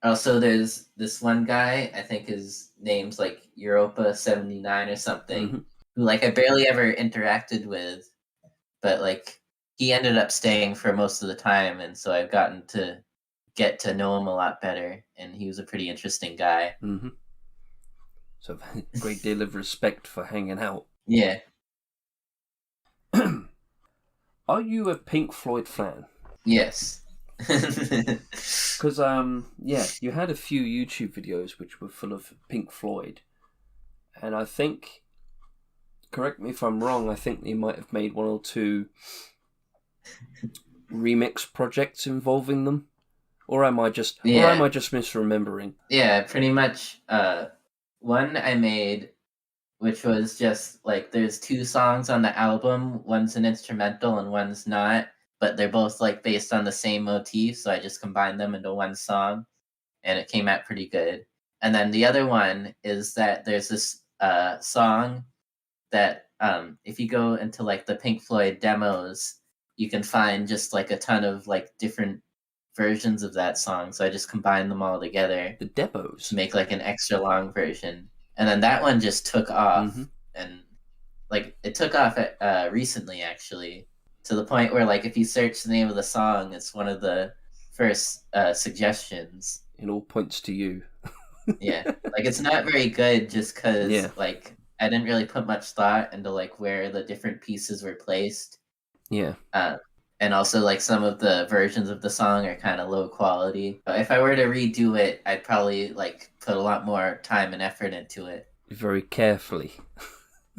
also there's this one guy, I think his name's like Europa 79 or something, who like I barely ever interacted with, but like he ended up staying for most of the time, and so I've gotten to get to know him a lot better, and he was a pretty interesting guy. Mm-hmm. So a great deal of respect for hanging out. Yeah. Are you a Pink Floyd fan? Yes. Because, you had a few YouTube videos which were full of Pink Floyd. And I think, correct me if I'm wrong, I think they might have made 1 or 2 remix projects involving them. Or am I just misremembering? Yeah, pretty much. One I made, which was just like there's 2 songs on the album. One's an instrumental and one's not, but they're both like based on the same motif. So I just combined them into one song, and it came out pretty good. And then the other one is that there's this song that if you go into like the Pink Floyd demos, you can find just like a ton of like different versions of that song. So I just combined them all together. The demos. To make like an extra long version. And then that one just took off. And like it took off recently actually, to the point where like if you search the name of the song, it's one of the first suggestions. It all points to you. Yeah. Like it's not very good just because like I didn't really put much thought into like where the different pieces were placed. Yeah. And also like some of the versions of the song are kind of low quality. But if I were to redo it, I'd probably like put a lot more time and effort into it. Very carefully.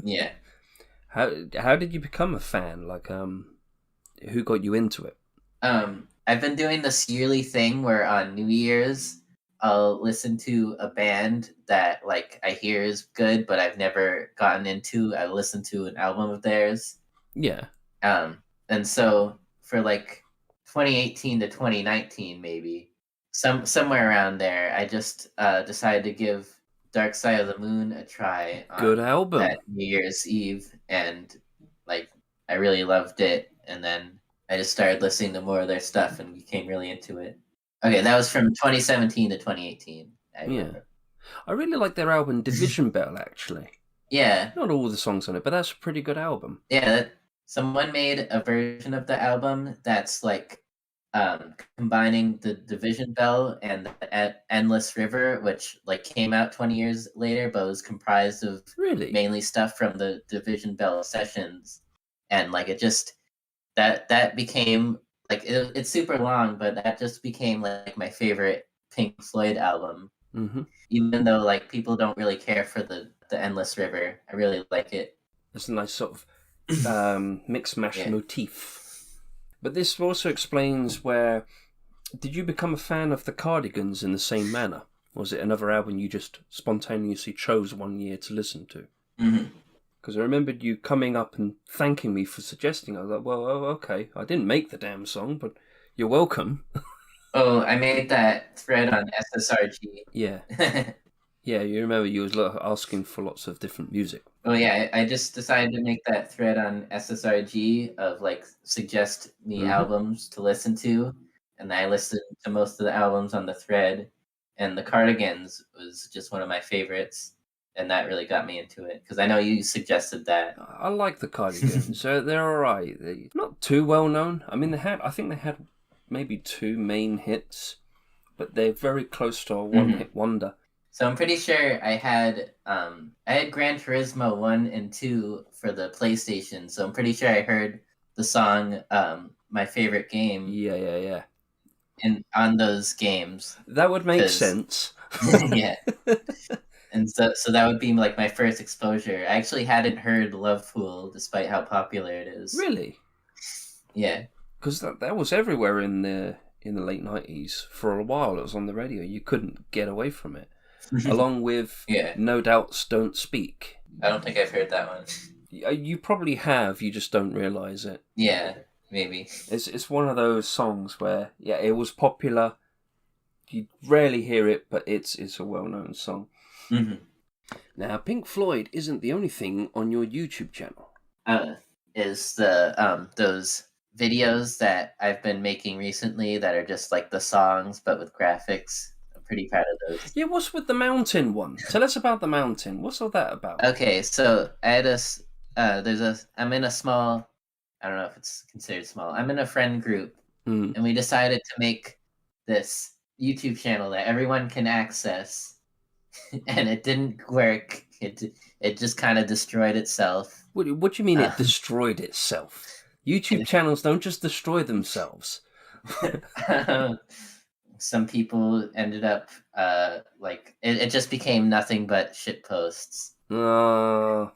Yeah. How did you become a fan? Like, who got you into it? I've been doing this yearly thing where on New Year's I'll listen to a band that like I hear is good, but I've never gotten into. I listen to an album of theirs. Yeah. And so for like 2018 to 2019, maybe somewhere around there, I just decided to give Dark Side of the Moon a try. Good album. At New Year's Eve, and like I really loved it. And then I just started listening to more of their stuff and became really into it. Okay, that was from 2017 to 2018. I really like their album Division Bell, actually. Yeah. Not all the songs on it, but that's a pretty good album. Yeah, someone made a version of the album that's like combining the Division Bell and the Endless River, which like came out 20 years later, but was comprised of mainly stuff from the Division Bell sessions. And like it just that became like it's super long, but that just became like my favorite Pink Floyd album. Even though like people don't really care for the Endless River, I really like it. It's a nice sort of mix mash motif. But this also explains where did you become a fan of the Cardigans in the same manner? Or was it another album you just spontaneously chose one year to listen to? Because I remembered you coming up and thanking me for suggesting. I was like, well, okay, I didn't make the damn song, but you're welcome. Oh, I made that thread on SSRG. Yeah. Yeah, you remember you was asking for lots of different music. Oh yeah, I just decided to make that thread on SSRG of like suggest me albums to listen to, and I listened to most of the albums on the thread, and the Cardigans was just one of my favorites, and that really got me into it because I know you suggested that. I like the Cardigans. So they're all right. They're not too well known. I mean, I think they had maybe 2 main hits, but they're very close to a one-hit wonder. So I'm pretty sure I had Gran Turismo 1 and 2 for the PlayStation. So I'm pretty sure I heard the song My Favorite Game. Yeah. On those games. That would make sense. Yeah. And so that would be like my first exposure. I actually hadn't heard Love Pool despite how popular it is. Really? Yeah. Because that was everywhere in the late 90s. For a while it was on the radio. You couldn't get away from it. Along with No Doubts Don't Speak. I don't think I've heard that one. You probably have, you just don't realise it. Yeah, maybe. It's one of those songs where, yeah, it was popular. You rarely hear it, but it's a well-known song. Mm-hmm. Now, Pink Floyd isn't the only thing on your YouTube channel. Is the those videos that I've been making recently that are just like the songs but with graphics. I'm pretty proud of those. Yeah, what's with the mountain one? Tell us about the mountain. What's all that about? Okay, so I had I'm in a small, I don't know if it's considered small. I'm in a friend group, Mm. and we decided to make this YouTube channel that everyone can access, and it didn't work. It just kind of destroyed itself. What do you mean it Uh, destroyed itself? YouTube channels don't just destroy themselves. Some people ended up like it just became nothing but shit posts. Uh,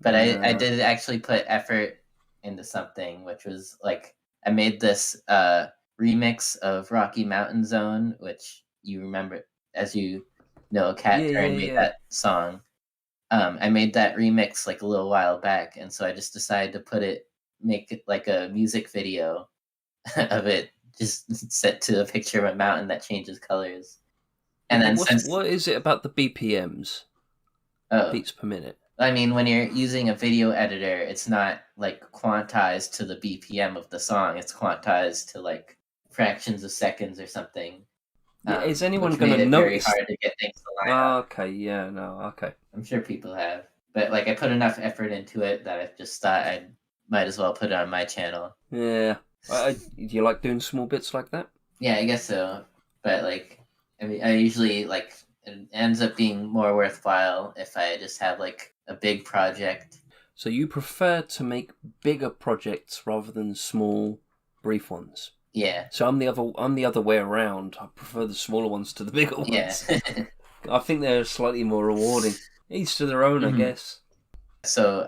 But I yeah. did actually put effort into something, which was like I made this remix of Rocky Mountain Zone, which you remember, as you know, Cat Turn made Yeah. that song. I made that remix like a little while back, and so I just decided to make it like a music video of it, just set to a picture of a mountain that changes colors. Yeah, And but then since what is it about the BPMs? oh, Beats per minute. I mean, when you're using a video editor, it's not like quantized to the BPM of the song. It's quantized to like fractions of seconds or something, Yeah, is anyone which going made to it very notice? hard to get things to line up. Okay, yeah, no, okay. I'm sure people have, but like I put enough effort into it that I just thought I might as well put it on my channel. Yeah. Do you like doing small bits like that? Yeah, I guess so. But like, I mean, I usually like it ends up being more worthwhile if I just have like a big project. So you prefer to make bigger projects rather than small, brief ones. Yeah, So I'm the other way around. I prefer the smaller ones to the bigger yeah. ones. I think they're slightly more rewarding. Each to their own, I Mhm. guess. So,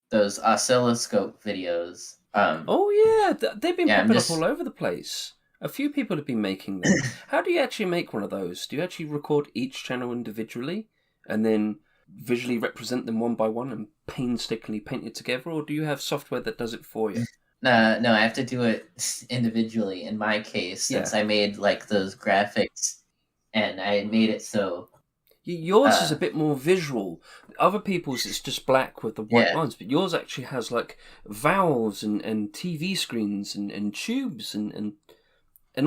those oscilloscope videos. Oh yeah, they've been Yeah, I'm popping up just all over the place. A few people have been making them. How do you actually make one of those? Do you actually record each channel individually and then visually represent them one by one and painstakingly paint it together, or do you have software that does it for you? no, I have to do it individually. In my case, Yeah. since I made like those graphics, and I made it so. Yours is a bit more visual. Other people's it's just black with the white Yeah, lines, but yours actually has like valves and TV screens and tubes and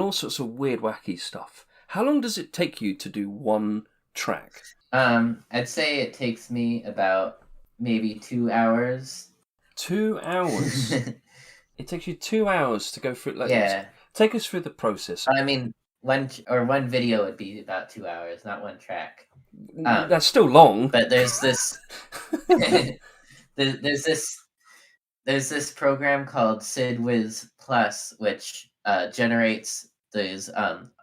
all sorts of weird, wacky stuff. How long does it take you to do one track? I'd say it takes me about maybe 2 hours. 2 hours. It takes you 2 hours to go through. Like, Yeah, take us through the process. I mean, one video would be about 2 hours, not one track. That's still long. But there's this there's this there's this program called SidWiz Plus, which generates these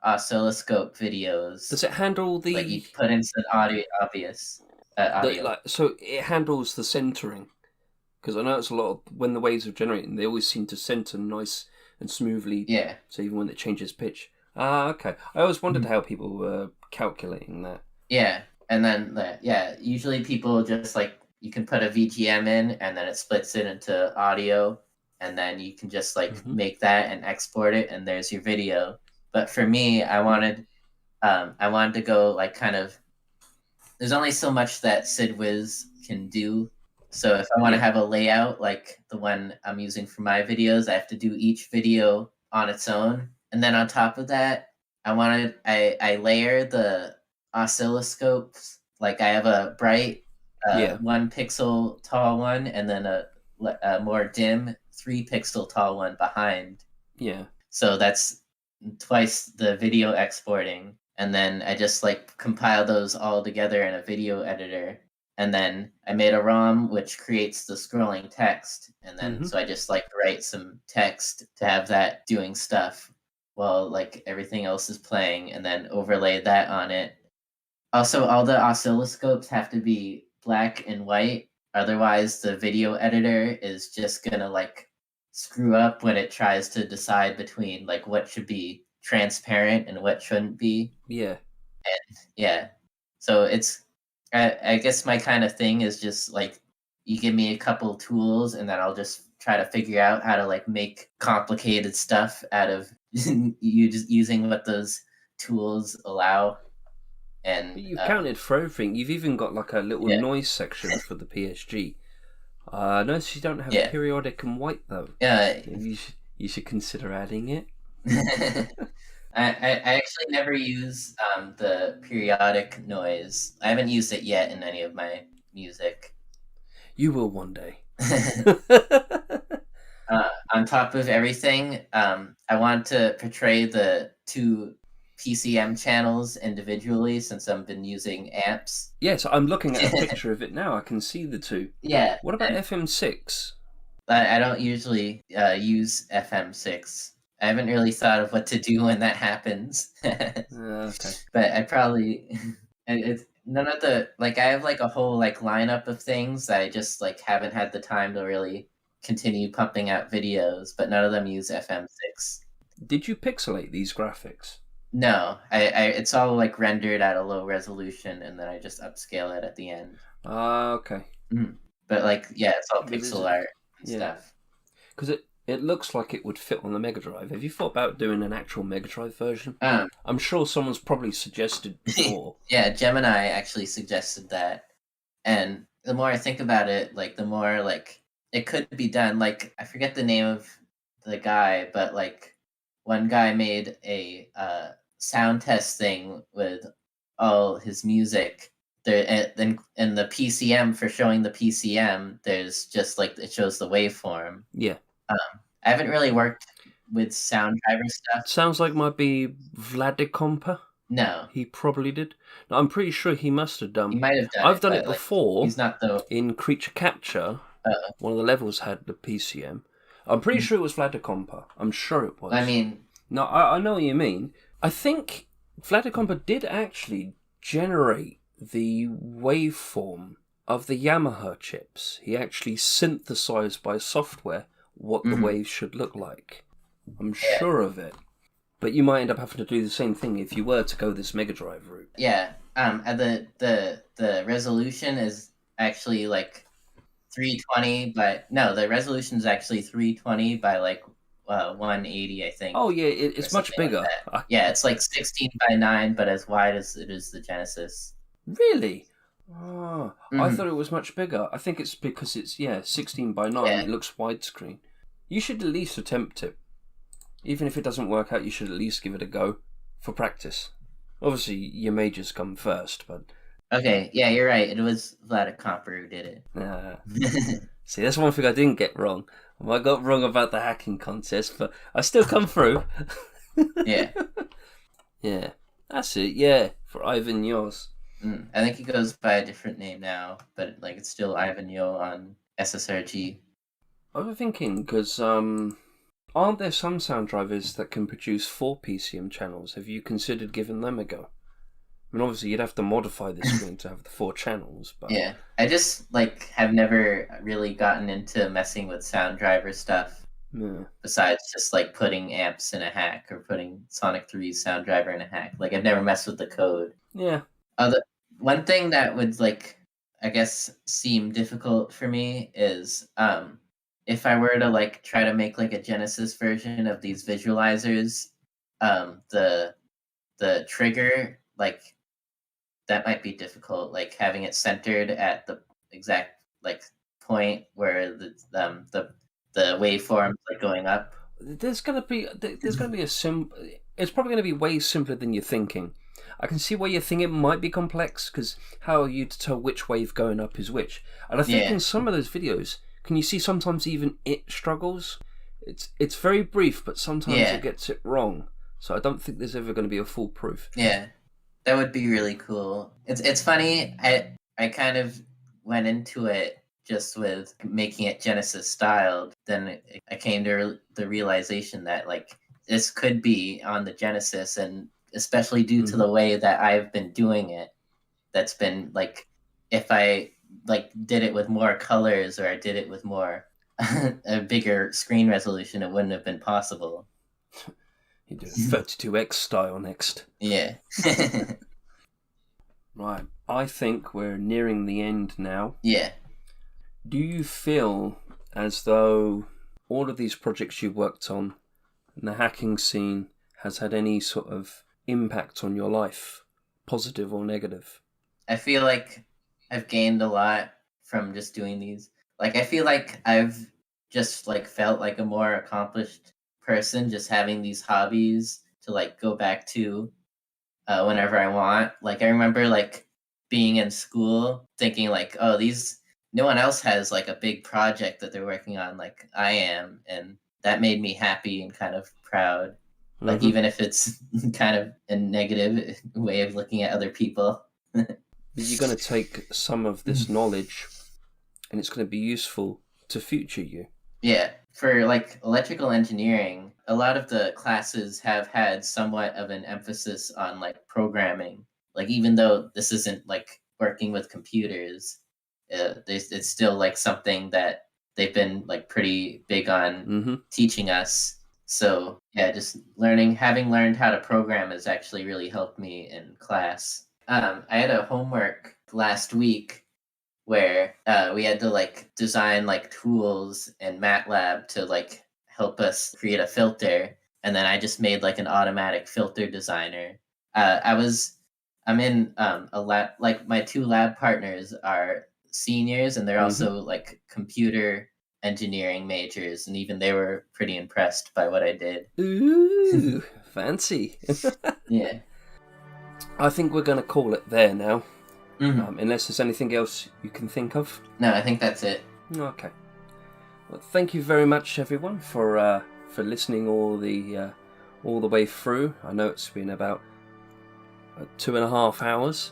oscilloscope videos. Does it handle Like you put in some audio. so it handles the centering? Because I know it's a lot of, when the waves are generating, they always seem to center nice and smoothly. Yeah, So even when it changes pitch. Ah, okay. I always wondered how people were calculating that. yeah, and then usually people just like you can put a VGM in, and then it splits it into audio, and then you can just like make that and export it, and there's your video. But for me, I wanted to go like kind of. There's only so much that SidWiz can do. So if I want to have a layout like the one I'm using for my videos, I have to do each video on its own. And then on top of that, I layer the oscilloscopes. Like I have a bright 1 pixel tall one, and then a more dim 3 pixel tall one behind. Yeah. So that's twice the video exporting. And then I just like compile those all together in a video editor. And then I made a ROM which creates the scrolling text. And then so I just like write some text to have that doing stuff while like everything else is playing, and then overlay that on it. Also, all the oscilloscopes have to be black and white. Otherwise, the video editor is just gonna like screw up when it tries to decide between like what should be transparent and what shouldn't be. Yeah. Yeah. So it's I guess my kind of thing is just like you give me a couple tools, and then I'll just try to figure out how to like make complicated stuff out of you just using what those tools allow. And You've counted for everything. You've even got like a little yeah, noise section for the PSG. Notice you don't have yeah, periodic and white though. yeah. Maybe you should consider adding it. I actually never use the periodic noise. I haven't used it yet in any of my music. You will one day. On top of everything, I want to portray the two PCM channels individually since I've been using amps. Yes, I'm looking at a picture of it now. I can see the two. Yeah. What about FM6? I don't usually use FM6. I haven't really thought of what to do when that happens. Okay. But I probably it's none of the like I have like a whole like lineup of things that I just like haven't had the time to really continue pumping out videos, but none of them use FM6. Did you pixelate these graphics? No, I it's all like rendered at a low resolution, and then I just upscale it at the end. Okay. But like, yeah, it's all But is pixel it- art and yeah. stuff. Because it looks like it would fit on the Mega Drive. Have you thought about doing an actual Mega Drive version? I'm sure someone's probably suggested before. Yeah, Gemini actually suggested that, and the more I think about it, like the more like it could be done. Like I forget the name of the guy, but like one guy made a sound test thing with all his music. There and the PCM for showing the PCM, there's just like it shows the waveform. Yeah. I haven't really worked with sound driver stuff. Sounds like might be Vladikompa. No, He probably did. No, I'm pretty sure he must have done. he might have done. I've done it but, like, before. he's not the. In Creature Capture. One of the levels had the PCM. I'm pretty sure it was Vladikompa. I'm sure it was. I mean, no, I know what you mean. I think Vladikompa did actually generate the waveform of the Yamaha chips. He actually synthesized by software what the waves should look like. I'm sure of it. But you might end up having to do the same thing if you were to go this Mega Drive route. yeah. The resolution is actually like 320, but no, the resolution is actually 320 by like 180, I think. Oh yeah, it's much bigger. Yeah, it's like 16 by 9, but as wide as it is the Genesis. Really? Oh, I thought it was much bigger. I think it's because it's 16 by 9. Yeah. It looks widescreen. You should at least attempt it. Even if it doesn't work out, you should at least give it a go for practice. Obviously, your majors come first, but Okay, yeah, you're right. It was Vladikompa who did it. see, that's one thing I didn't get wrong. I got wrong about the hacking contest, but I still come through. Yeah. Yeah, that's it. Yeah, for Ivan Yos. I think he goes by a different name now, but like it's still Ivan Yo on SSRG. I was thinking, because aren't there some sound drivers that can produce 4 PCM channels? Have you considered giving them a go? I mean, obviously, you'd have to modify the screen to have the 4 channels, but... Yeah, I just like have never really gotten into messing with sound driver stuff. Yeah. Besides just like putting amps in a hack or putting Sonic 3's sound driver in a hack. Like I've never messed with the code. Yeah. One thing that would like I guess seem difficult for me is if I were to like try to make like a Genesis version of these visualizers, the trigger, like that might be difficult, like having it centered at the exact like point where the waveform like going up. There's gonna be a it's probably gonna be way simpler than you're thinking. I can see why you think it might be complex, because how are you to tell which wave going up is which? And I think in some of those videos, can you see sometimes even it struggles? It's very brief, but sometimes it gets it wrong. So I don't think there's ever going to be a foolproof. Yeah, that would be really cool. It's funny. I kind of went into it just with making it Genesis styled. Then I came to the realization that like this could be on the Genesis, and especially due to the way that I've been doing it, that's been like if I like did it with more colors or I did it with more a bigger screen resolution, it wouldn't have been possible. You do 32x style next. Yeah. Right. I think we're nearing the end now. Yeah. Do you feel as though all of these projects you've worked on and the hacking scene has had any sort of impact on your life, positive or negative? I feel like I've gained a lot from just doing these. Like I feel like I've just like felt like a more accomplished person just having these hobbies to like go back to whenever I want. Like I remember like being in school thinking like, oh, these no one else has like a big project that they're working on like I am, and that made me happy and kind of proud. Like Mm-hmm. even if it's kind of a negative way of looking at other people. But you're going to take some of this knowledge and it's going to be useful to future you. Yeah, for like electrical engineering, a lot of the classes have had somewhat of an emphasis on like programming. Like even though this isn't like working with computers, it's still like something that they've been like pretty big on Mm-hmm. teaching us. So yeah, just having learned how to program has actually really helped me in class. I had a homework last week where we had to like design like tools in MATLAB to like help us create a filter, and then I just made like an automatic filter designer. I'm in a lab. Like my two lab partners are seniors, and they're Mm-hmm. also like computer engineering majors, and even they were pretty impressed by what I did. Ooh, fancy. Yeah. I think we're going to call it there now, Hmm. unless there's anything else you can think of. No, I think that's it. Okay. Well, thank you very much, everyone, for listening all the way through. I know it's been about 2.5 hours.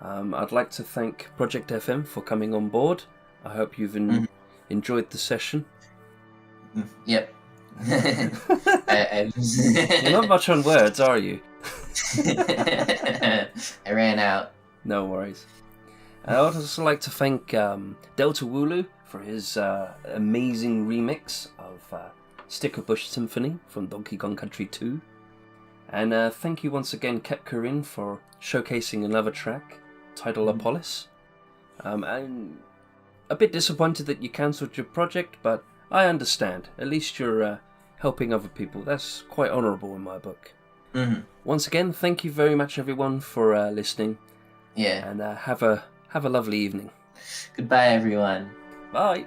I'd like to thank Project FM for coming on board. I hope you've enjoyed the session. Yep. You're not much on words, are you? I ran out. No worries. I'd also like to thank Delta Wooloo for his amazing remix of Sticker Bush Symphony from Donkey Kong Country 2. And thank you once again, Kepkarin, for showcasing another track, titled Apollos. I'm a bit disappointed that you cancelled your project, but I understand. At least you're helping other people. That's quite honourable in my book. Mm-hmm. Once again, thank you very much, everyone, for listening. Yeah. And have a lovely evening. Goodbye, everyone. Bye.